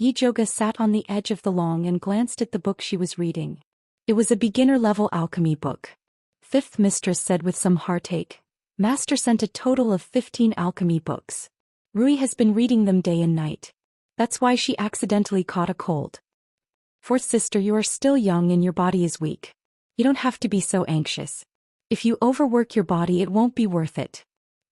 Ijoga sat on the edge of the lawn and glanced at the book she was reading. It was a beginner-level alchemy book. Fifth mistress said with some heartache. Master sent a total of 15 alchemy books. Rui has been reading them day and night. That's why she accidentally caught a cold. Fourth sister, you are still young and your body is weak. You don't have to be so anxious. If you overwork your body, it won't be worth it.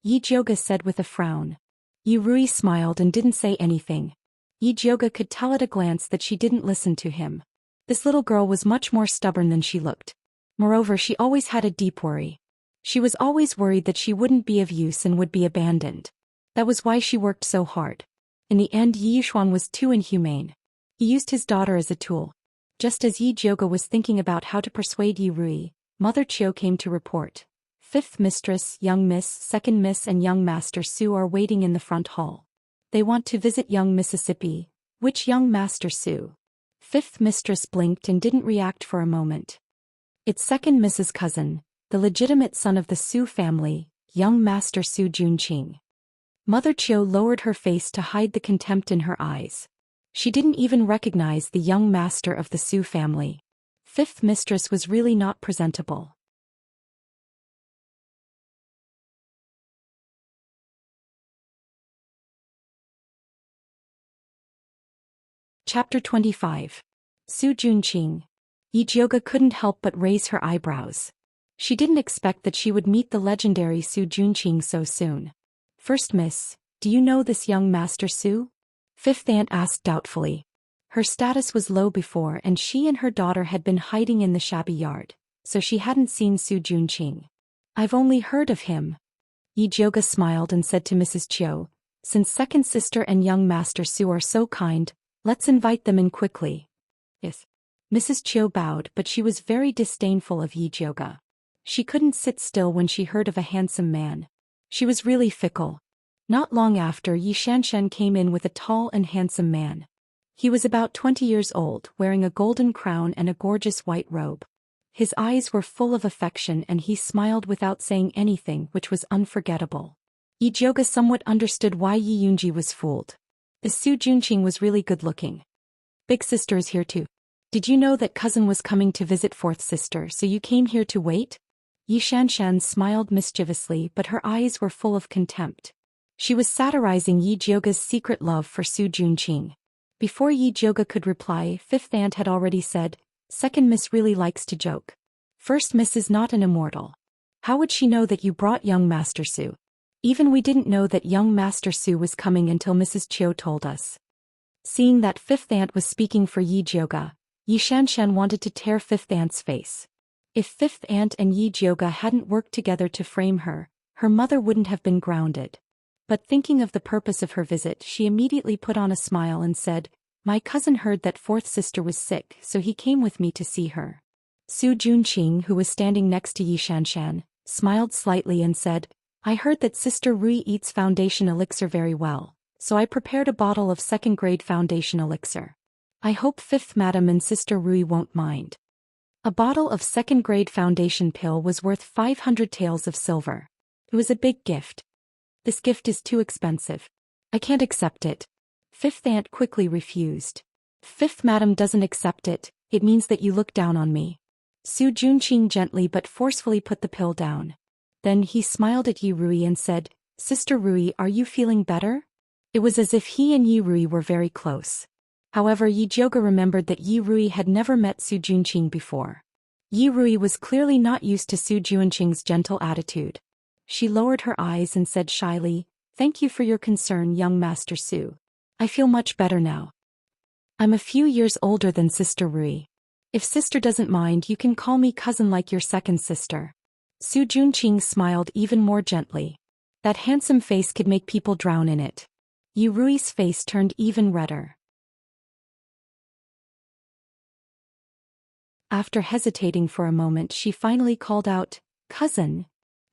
Ijoga said with a frown. Yurui smiled and didn't say anything. Ijoga could tell at a glance that she didn't listen to him. This little girl was much more stubborn than she looked. Moreover, she always had a deep worry. She was always worried that she wouldn't be of use and would be abandoned. That was why she worked so hard. In the end, Yishuan was too inhumane. He used his daughter as a tool. Just as Ijoga was thinking about how to persuade Yurui, Mother Chiu came to report. Fifth mistress, young miss, second miss and young master Su are waiting in the front hall. They want to visit young Mississippi. Which young master Su? Fifth mistress blinked and didn't react for a moment. It's second miss's cousin, the legitimate son of the Su family, young master Su Junqing. Mother Chiu lowered her face to hide the contempt in her eyes. She didn't even recognize the young master of the Su family. Fifth mistress was really not presentable. Chapter 25. Su Junqing. Ijoga couldn't help but raise her eyebrows. She didn't expect that she would meet the legendary Su Junqing so soon. First miss, do you know this young master Su? Fifth aunt asked doubtfully. Her status was low before and she and her daughter had been hiding in the shabby yard, so she hadn't seen Su Junqing. I've only heard of him. Ijoga smiled and said to Mrs. Chiu, since second sister and young master Su are so kind, let's invite them in quickly. Yes. Mrs. Chiu bowed, but she was very disdainful of Ijoga. She couldn't sit still when she heard of a handsome man. She was really fickle. Not long after, Xianxia came in with a tall and handsome man. He was about 20 years old, wearing a golden crown and a gorgeous white robe. His eyes were full of affection and he smiled without saying anything, which was unforgettable. Zhou somewhat understood why Yi Yunji was fooled. The Su Junqing was really good-looking. Big sister is here too. Did you know that cousin was coming to visit fourth sister, so you came here to wait? Xianxia smiled mischievously, but her eyes were full of contempt. She was satirizing Zhou's secret love for Su Junqing. Before Zhou could reply, fifth aunt had already said, "Second miss really likes to joke. First miss is not an immortal. How would she know that you brought young Master Su? Even we didn't know that young Master Su was coming until Mrs. Chiu told us." Seeing that fifth aunt was speaking for Zhou, Xianxia wanted to tear fifth aunt's face. If fifth aunt and Zhou hadn't worked together to frame her, her mother wouldn't have been grounded. But thinking of the purpose of her visit, she immediately put on a smile and said, "My cousin heard that fourth sister was sick, so he came with me to see her." Su Junqing, who was standing next to Xianxia, smiled slightly and said, "I heard that Sister Rui eats foundation elixir very well, so I prepared a bottle of second-grade foundation elixir. I hope fifth madam and Sister Rui won't mind." A bottle of second-grade foundation pill was worth 500 taels of silver. It was a big gift. "This gift is too expensive. I can't accept it." Fifth aunt quickly refused. "Fifth madam doesn't accept it, it means that you look down on me." Su Junqing gently but forcefully put the pill down. Then he smiled at Yi Rui and said, "Sister Rui, are you feeling better?" It was as if he and Yi Rui were very close. However, Zhou remembered that Yi Rui had never met Su Junqing before. Yi Rui was clearly not used to Su Junqing's gentle attitude. She lowered her eyes and said shyly, "Thank you for your concern, young Master Su. I feel much better now. I'm a few years older than Sister Rui. If sister doesn't mind, you can call me cousin like your second sister." Su Junqing smiled even more gently. That handsome face could make people drown in it. Yi Rui's face turned even redder. After hesitating for a moment, she finally called out, "Cousin."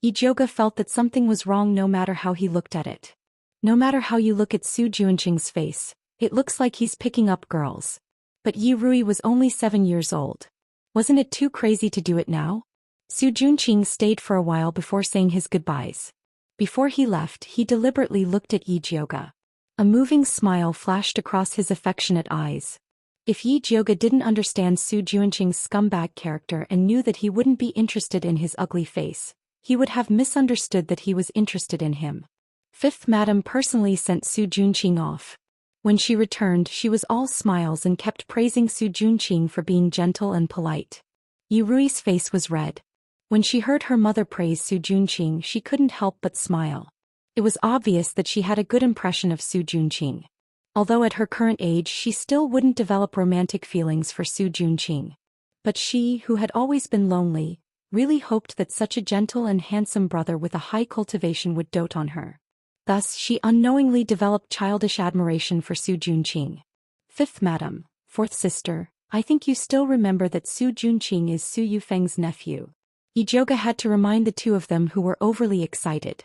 Zhou felt that something was wrong no matter how he looked at it. No matter how you look at Su Junqing's face, it looks like he's picking up girls. But Yi Rui was only 7 years old. Wasn't it too crazy to do it now? Su Junqing stayed for a while before saying his goodbyes. Before he left, he deliberately looked at Zhou. A moving smile flashed across his affectionate eyes. If Zhou didn't understand Su Junqing's scumbag character and knew that he wouldn't be interested in his ugly face, he would have misunderstood that he was interested in him. Fifth madam personally sent Su Junqing off. When she returned, she was all smiles and kept praising Su Junqing for being gentle and polite. Yi Rui's face was red. When she heard her mother praise Su Junqing, she couldn't help but smile. It was obvious that she had a good impression of Su Junqing. Although at her current age she still wouldn't develop romantic feelings for Su Junqing. But she, who had always been lonely, really hoped that such a gentle and handsome brother with a high cultivation would dote on her. Thus she unknowingly developed childish admiration for Su Junqing. "Fifth madam, fourth sister, I think you still remember that Su Junqing is Su Yufeng's nephew." Zhou had to remind the two of them who were overly excited.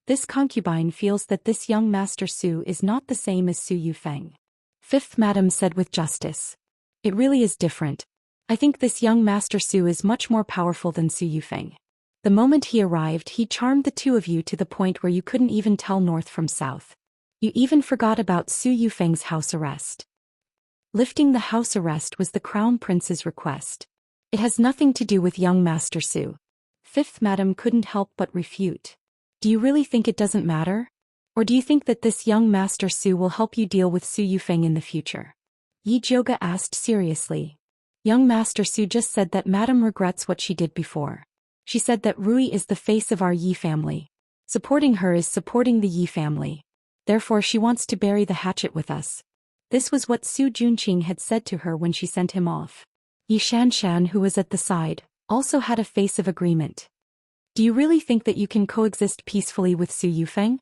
This concubine feels that this young Master Su is not the same as Su Yufeng. Fifth madam said with justice. "It really is different. I think this young Master Su is much more powerful than Su Yufeng. The moment he arrived, he charmed the two of you to the point where you couldn't even tell north from south. You even forgot about Su Yufeng's house arrest." Lifting the house arrest was the Crown Prince's request. It has nothing to do with young Master Su. Fifth madam couldn't help but refute. "Do you really think it doesn't matter? Or do you think that this young Master Su will help you deal with Su Yufeng in the future?" Zhou asked seriously. "Young Master Su just said that madam regrets what she did before. She said that Rui is the face of our Yi family. Supporting her is supporting the Yi family. Therefore she wants to bury the hatchet with us." This was what Su Junqing had said to her when she sent him off. Xianxia, who was at the side, also had a face of agreement. "Do you really think that you can coexist peacefully with Su Yufeng?"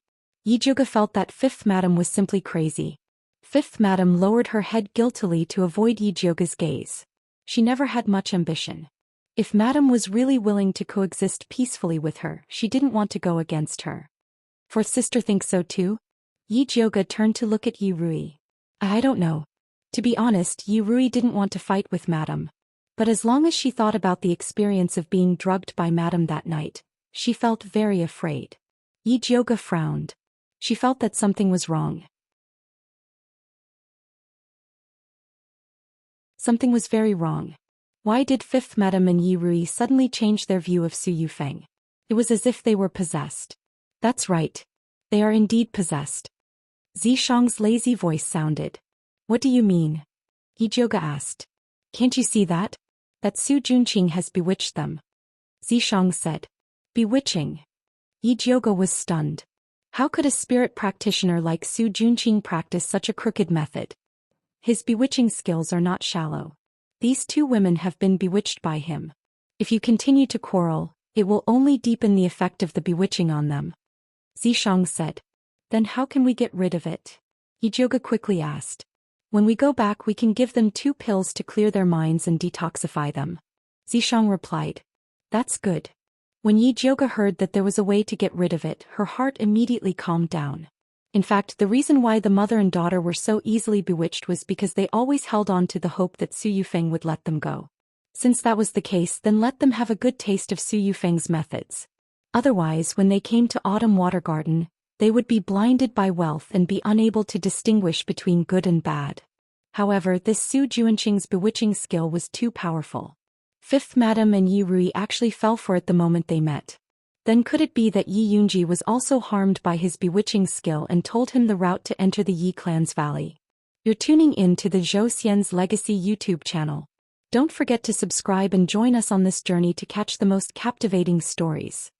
Zhou felt that fifth madam was simply crazy. Fifth madam lowered her head guiltily to avoid Zhou's gaze. She never had much ambition. If Madame was really willing to coexist peacefully with her, she didn't want to go against her. Fourth sister thinks so too? Yi Jiuge turned to look at Yi Rui. I don't know. To be honest, Yi Rui didn't want to fight with Madame. But as long as she thought about the experience of being drugged by Madame that night, she felt very afraid. Yi Jiuge frowned. She felt that something was wrong. Something was very wrong. Why did Fifth Madame and Yi Rui suddenly change their view of Su Yufeng? It was as if they were possessed. That's right. They are indeed possessed. Zishang's lazy voice sounded. What do you mean? Yi Jiuge asked. Can't you see that? That Su Junqing has bewitched them. Zishang said. Bewitching? Yi Jiuge was stunned. How could a spirit practitioner like Su Junqing practice such a crooked method? His bewitching skills are not shallow. These two women have been bewitched by him. If you continue to quarrel, it will only deepen the effect of the bewitching on them. Zishang said. Then how can we get rid of it? Yi Jiuge quickly asked. When we go back we can give them 2 pills to clear their minds and detoxify them. Zishang replied. That's good. When Yi Jiuge heard that there was a way to get rid of it, her heart immediately calmed down. In fact, the reason why the mother and daughter were so easily bewitched was because they always held on to the hope that Su Yufeng would let them go. Since that was the case, then let them have a good taste of Su Yufeng's methods. Otherwise, when they came to Autumn Water Garden, they would be blinded by wealth and be unable to distinguish between good and bad. However, this Su Junqing's bewitching skill was too powerful. Fifth Madame and Yi Rui actually fell for it the moment they met. Then could it be that Yi Yunji was also harmed by his bewitching skill and told him the route to enter the Yi clan's valley? You're tuning in to the Zhou Xian's Legacy YouTube channel. Don't forget to subscribe and join us on this journey to catch the most captivating stories.